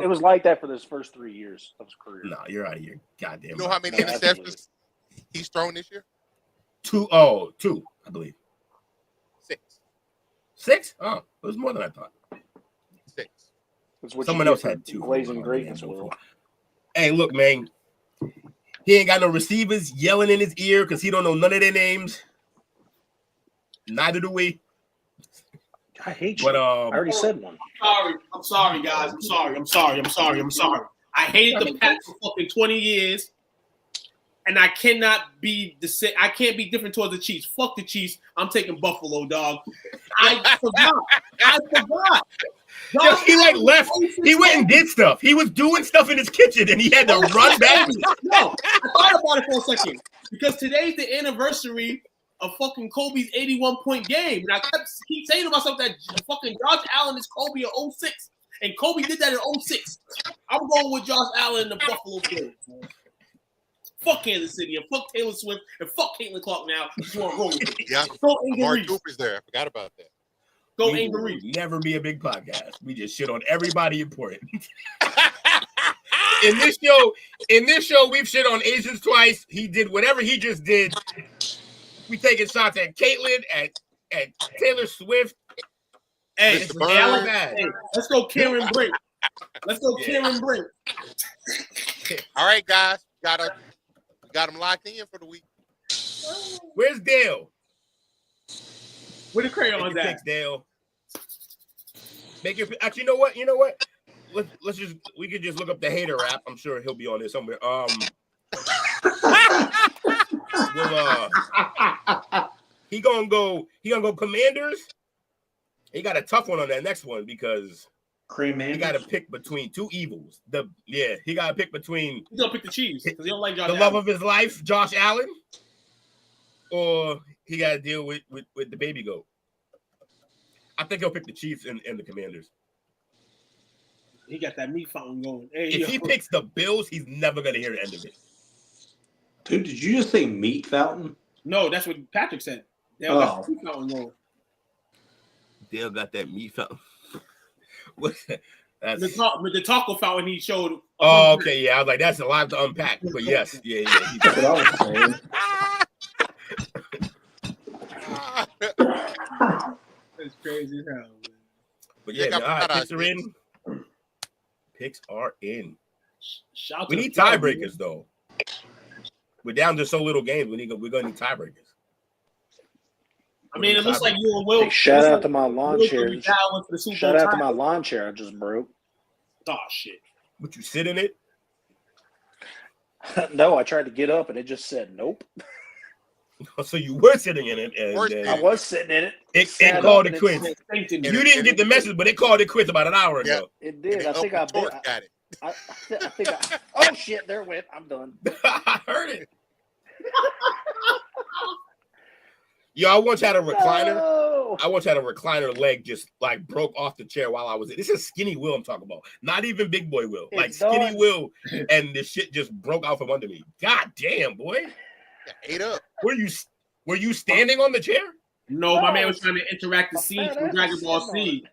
was like that for his first 3 years of his career. No, you're out of here. Goddamn. You know how many interceptions he's thrown this year? 2, I believe. 6. 6? Oh, it was more than I thought. 6. Someone else had 2. Blazing greatness, Will. Hey, look, man. He ain't got no receivers yelling in his ear because he don't know none of their names. Neither do we. I hate you. But, I already said one. I'm sorry, guys. I'm sorry. I hated the Pats for fucking 20 years, and I cannot be I can't be different towards the Chiefs. Fuck the Chiefs. I'm taking Buffalo, dog. I forgot. Yo, he left. He went and did stuff. He was doing stuff in his kitchen, and he had to run back. No, I thought about it for a second because today's the anniversary of fucking Kobe's 81-point game, and I keep saying to myself that fucking Josh Allen is Kobe in 06, and Kobe did that in 06. I'm going with Josh Allen and the Buffalo Bills. Fuck Kansas City and fuck Taylor Swift and fuck Caitlin Clark now. Yeah, Mark Cooper's there. I forgot about that. Go Angry. Never be a big podcast. We just shit on everybody important. In this show, we've shit on Asians twice. He did whatever he just did. We taking shots at Caitlyn, at Taylor Swift. Hey, let's go Karen Brink. Karen Brink. All right, guys. We got him locked in for the week. Where's Dale? Where the crayons at? Thanks, Dale. Actually, you know what? We could just look up the hater rap. I'm sure he'll be on there somewhere. He gonna go Commanders. He got a tough one on that next one because he got to pick between 2 evils. He got to pick between. He's gonna pick the Chiefs because he don't like Josh the love of his life, Josh Allen, or he got to deal with the baby goat. I think he'll pick the Chiefs and the Commanders. He got that meat fountain going. Hey, if he picks the Bills, he's never gonna hear the end of it. Dude, did you just say meat fountain? No, that's what Patrick said. Got that meat fountain going. Dale got that meat fountain. What's that? That's the taco fountain he showed. Oh, okay, yeah. I was like, that's a lot to unpack. But yes, yeah. That's what I was saying. That's crazy as hell, man. But yeah, all right, picks are in. Picks are in. We need tiebreakers, though. We're down to so little games. We're gonna need tiebreakers. I mean, it looks like you and Will. Hey, shout out to my lawn chair. Shout out to my lawn chair I just broke. Oh shit! Would you sit in it? No, I tried to get up and it just said nope. So you were sitting in it, and I was sitting in it. It called it quits. You didn't get the message, but it called it quits about an hour ago. It did. I think I got it. I think I. Oh shit! There it went. I'm done. I heard it. Yo, I once had a recliner. No. I once had a recliner leg just like broke off the chair while I was in. This is skinny Will I'm talking about. Not even big boy Will. Like skinny Will, and the shit just broke out from under me. God damn, boy. Ate up. Were you standing on the chair? No, my man was trying to interact the scene from Dragon Ball Z.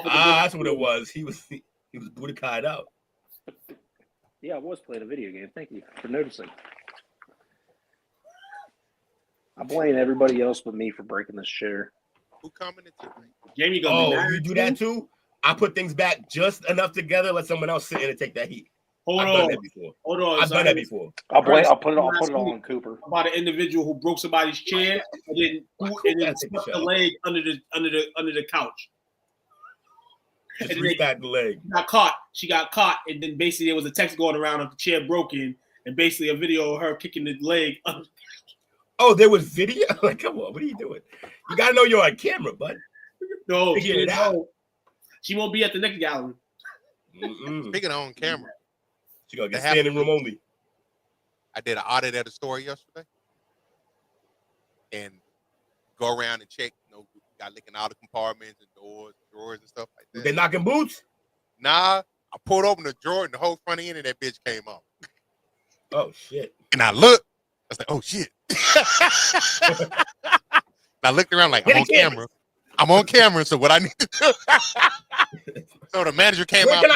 That's what it was. He was Budokai out. Yeah, I was playing a video game. Thank you for noticing. I blame everybody else but me for breaking this chair. Who commented tonight? Jamie you do that too? I put things back just enough together, let someone else sit in and take that heat. I've done that before. I've done that before. I'll put it all on Cooper. About an individual who broke somebody's chair and then stuck the leg under the couch. Just reach back the leg. She got caught, and then basically there was a text going around of the chair broken, and basically a video of her kicking the leg. Oh, there was video? Like, come on, what are you doing? You got to know you're on camera, bud. No, Figure it out. she won't be at the next gallery. Speaking of on camera, She going to get standing room only. I did an audit at a store yesterday and go around and check, got licking all the compartments and doors, drawers and stuff like that. They knocking boots? Nah, I pulled open the drawer and the whole front end of that bitch came off. Oh, shit. And I looked. I was like, oh, shit. I looked around like, I'm on camera. I'm on camera, so what I need to do. So the manager came out and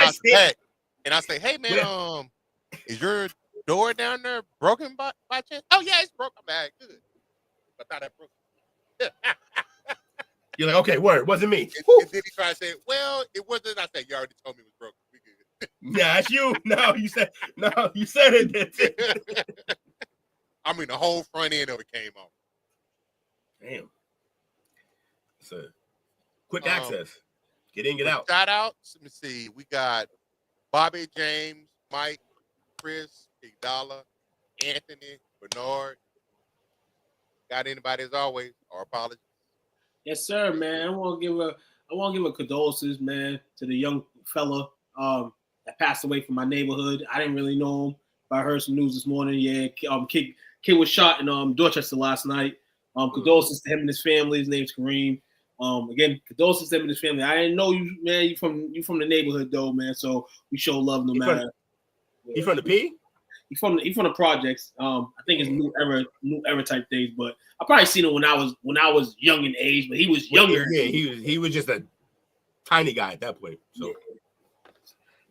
I say, hey, man, is your door down there broken by chance? Oh, yeah, it's broken. I'm like, good. I thought that broke. You're like, okay, word, wasn't me. And then he tried to say, well, it wasn't. I said, you already told me it was broken. We good. Yeah, it's you. No, you said it. I mean, the whole front end of it came off. Damn. It's a quick access. Get in, get out. Shout outs. Let me see. We got Bobby, James, Mike, Chris, Igdala, Anthony, Bernard. Got anybody as always? Or apologies? Yes, sir, man. I want to give a condolences, man, to the young fella that passed away from my neighborhood. I didn't really know him, but I heard some news this morning. Yeah, kid was shot in Dorchester last night. Condolences to him and his family. His name's Kareem. Again, condolences to him and his family. I didn't know you, man. You from the neighborhood though, man. So we show love no matter. You from the P? He from the projects. I think it's new era type things. But I probably seen him when I was young in age, but he was younger. Yeah, he was just a tiny guy at that point. So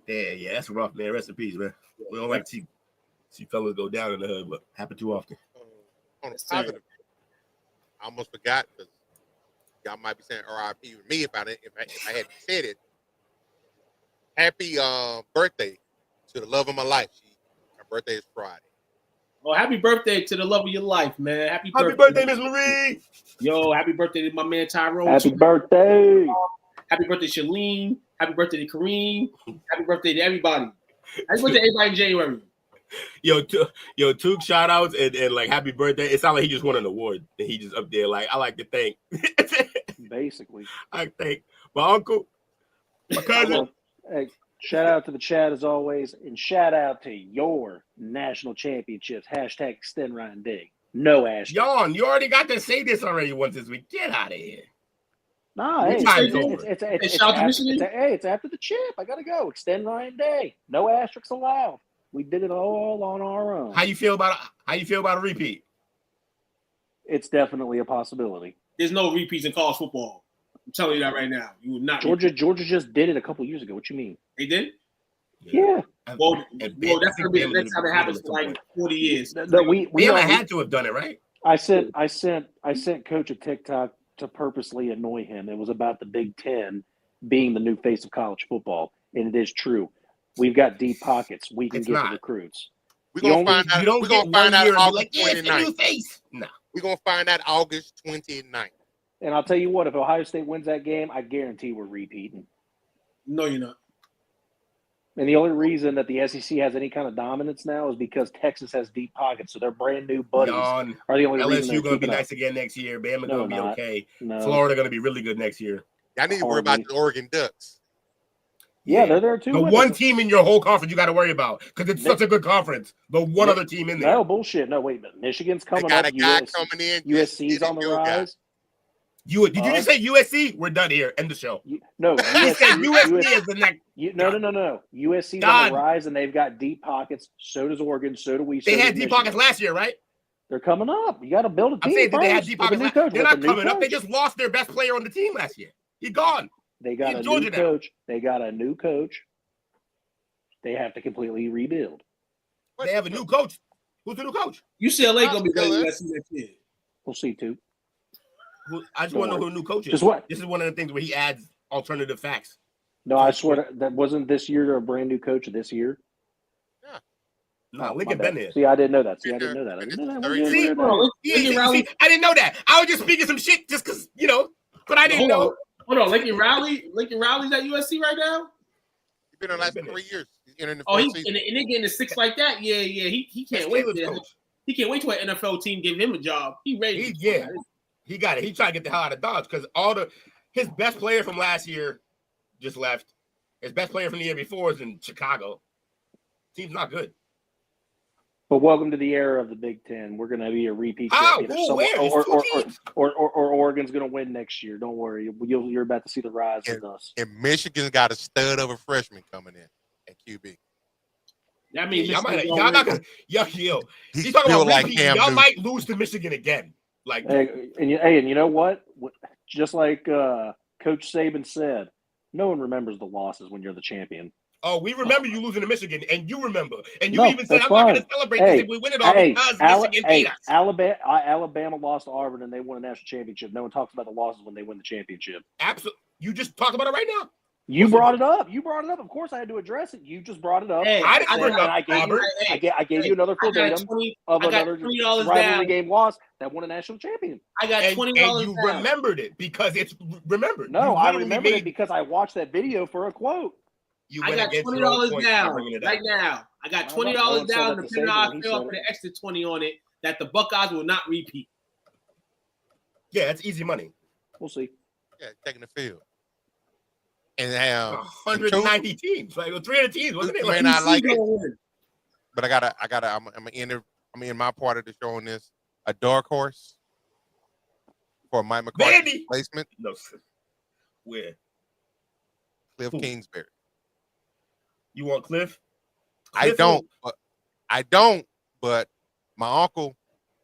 yeah, that's rough, man. Rest in peace, man. We don't like to see fellas go down in the hood, but happen too often. On a positive, I almost forgot because y'all might be saying RIP with me if I hadn't said it. Happy birthday to the love of my life. Her birthday is Friday. Oh, happy birthday to the love of your life, man. Happy birthday, Miss Marie. Yo, happy birthday to my man Tyrone. Happy birthday. Happy birthday, Shalene. Happy birthday to Kareem. Happy birthday to everybody. Happy birthday to everybody in January. Yo, Took shout outs and like happy birthday. It sounds like he just won an award and he just up there like, I like to thank. Basically. I thank my uncle, my cousin. Hey, shout out to the chat as always, and shout out to your national championships. Hashtag extend Ryan Dig. No Ash. Yawn, you already got to say this already once this week. Get out of here. Nah, hey, it's after the chip. I gotta go. Extend Ryan Day. No asterisks allowed. We did it all on our own. How you feel about a repeat? It's definitely a possibility. There's no repeats in college football. I'm telling you that right now. You would not. Georgia just did it a couple years ago. What you mean? They did? Yeah. Well, that's gonna be the next time it happens for like 40 years. We haven't had to have done it, right? I sent Coach a TikTok to purposely annoy him. It was about the Big Ten being the new face of college football, and it is true. We've got deep pockets. We can get the recruits. We're gonna find out. We're gonna find out August 29th. No, we're gonna find out August 29th. And I'll tell you what, if Ohio State wins that game, I guarantee we're repeating. No, you're not. And the only reason that the SEC has any kind of dominance now is because Texas has deep pockets, so their brand new buddies are the only reason. LSU going to be nice again next year. Bama going to be okay. No. Florida going to be really good next year. I need to worry about the Oregon Ducks. Yeah, they're there too. The one team in your whole conference you got to worry about because it's such a good conference. The one other team in there. No bullshit. No, wait, but Michigan's coming up. Got a guy coming in. USC's on the rise. Did you just say USC? We're done here. End the show. No, USC is the next. No. USC's on the rise, and they've got deep pockets. So does Oregon. So do we. They had deep pockets last year, right? They're coming up. You got to build a team. I'm saying they had deep pockets. They're not coming up. They just lost their best player on the team last year. He's gone. They got a new coach. They got a new coach. They have to completely rebuild. They have a new coach. Who's the new coach? UCLA gonna be better next year. We'll see too. I just want to know who the new coach is. Just what? This is one of the things where he adds alternative facts. No, I swear that wasn't this year a brand new coach this year. Yeah. No, Lincoln been there. See, I didn't know that. I didn't know that. I didn't know that. I was just speaking some shit just because, but I didn't know. Hold on, Lincoln Riley's at USC right now? He's been in the last 3 years. He's entering the and they're getting a 6 like that? Yeah, he can't wait. He can't wait till an NFL team give him a job. He ready. He got it. He trying to get the hell out of Dodge because his best player from last year just left. His best player from the year before is in Chicago. Team's not good. But welcome to the era of the Big Ten. We're going to be a repeat champion. Or Oregon's going to win next year. Don't worry. You're about to see the rise of us. And Michigan's got a stud of a freshman coming in at QB. I mean, y'all not gonna. Yo, he's talking about like y'all might lose to Michigan again. Like, and you know what? Just like Coach Saban said, no one remembers the losses when you're the champion. Oh, we remember you losing to Michigan, and you remember, and you even said, "I'm not going to celebrate this if we win it all because Michigan beat us." Alabama lost to Auburn, and they won a national championship. No one talks about the losses when they win the championship. Absolutely, you just talked about it right now. You brought it up. Of course, I had to address it. You just brought it up. Hey, I didn't bring up Auburn. I gave you another verbatim of another rivalry game loss that won a national champion. I got $20 and you remembered it because it's remembered. No, I remembered it because I watched that video for a quote. I got $20 down right now. I got $20 down to depending on how I feel up for the extra 20 on it that the Buckeyes will not repeat. Yeah, that's easy money. We'll see. Yeah, taking the field. And have 190 teams, like 300 teams, wasn't it? Man, I like it. But I'm in my part of the show on this. A dark horse for Mike McCarthy placement. No, where? Cliff Kingsbury. You want Cliff? I don't, but my uncle,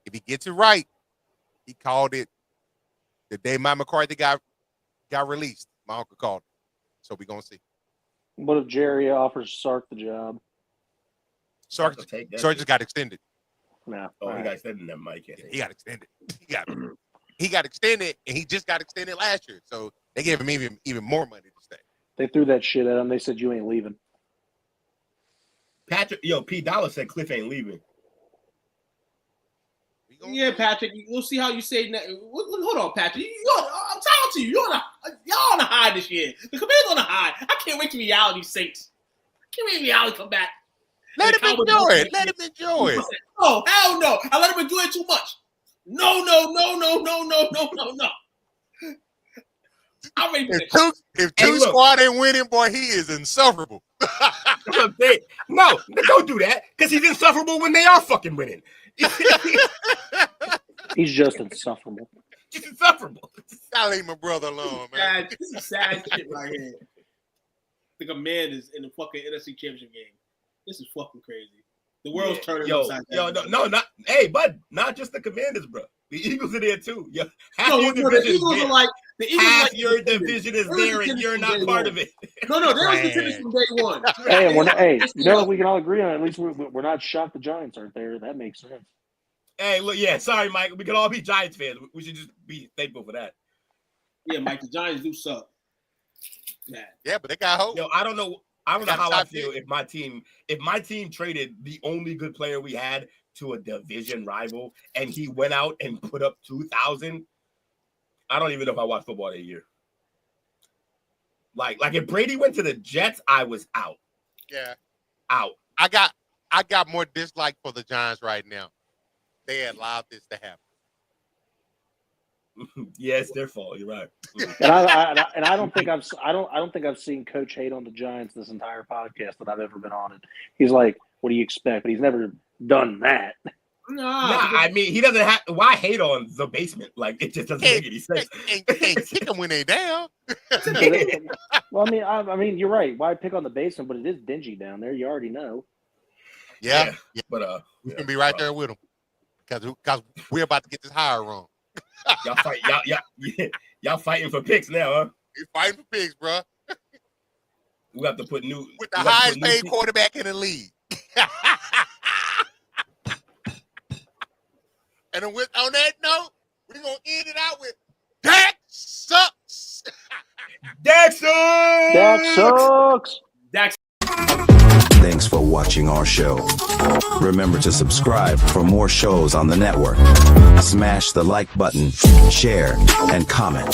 if he gets it right, he called it the day Mike McCarthy got released. My uncle called it. So we're going to see. What if Jerry offers Sark the job? Sark just got extended. No. Oh, he got extended that Mike. He got extended. He got extended, and he just got extended last year. So they gave him even more money to stay. They threw that shit at him. They said, you ain't leaving. P. Dollar said Cliff ain't leaving. Yeah, Patrick. We'll see how you say that. Hold on, Patrick. I'm talking to you. Y'all on the high this year. The Commanders on the high. I can't wait till reality sinks. I can't wait till reality come back. Let him enjoy it. Let him enjoy it. Oh, hell no. I let him enjoy it too much. No. I'm ready for If two squad ain't winning, boy, he is insufferable. No, don't do that because he's insufferable when they are fucking winning. He's just insufferable. He's insufferable. I'll leave my brother alone, man. This is sad shit right here. The Commanders in the fucking NFC Championship game. This is fucking crazy. The world's turning upside down. Not just the Commanders, bro. The Eagles are there too. Yeah, the Eagles are like half your division is there, and you're not part of it. No, there was contenders from day one. We can all agree on it. At least we're not shocked the Giants aren't there. That makes sense. Hey, look, sorry, Mike. We can all be Giants fans. We should just be thankful for that. Yeah, Mike, the Giants do suck. Yeah, but they got hope. I don't know how I feel if my team traded the only good player we had to a division rival and he went out and put up 2,000. I don't even know if I watched football that year. Like if Brady went to the Jets, I was out. Yeah. Out. I got more dislike for the Giants right now. They allowed this to happen. Yeah, it's their fault. You're right. And I don't think I've seen Coach hate on the Giants this entire podcast that I've ever been on it. He's like, "What do you expect?" But he's never done that. I mean, he doesn't have. Why hate on the basement? Like it just doesn't make any sense. And kick them when they down. Well, I mean, you're right. Why pick on the basement? But it is dingy down there. You already know. Yeah. But we can be right there with them because we're about to get this hire wrong. Y'all fighting for picks now, huh? We're fighting for picks, bro. We have to put with the highest paid quarterback in the league. And on that note, we're gonna end it out with Dak sucks. Dak sucks. Dak sucks. Dak. Thanks for watching our show. Remember to subscribe for more shows on the network. Smash the like button, share, and comment.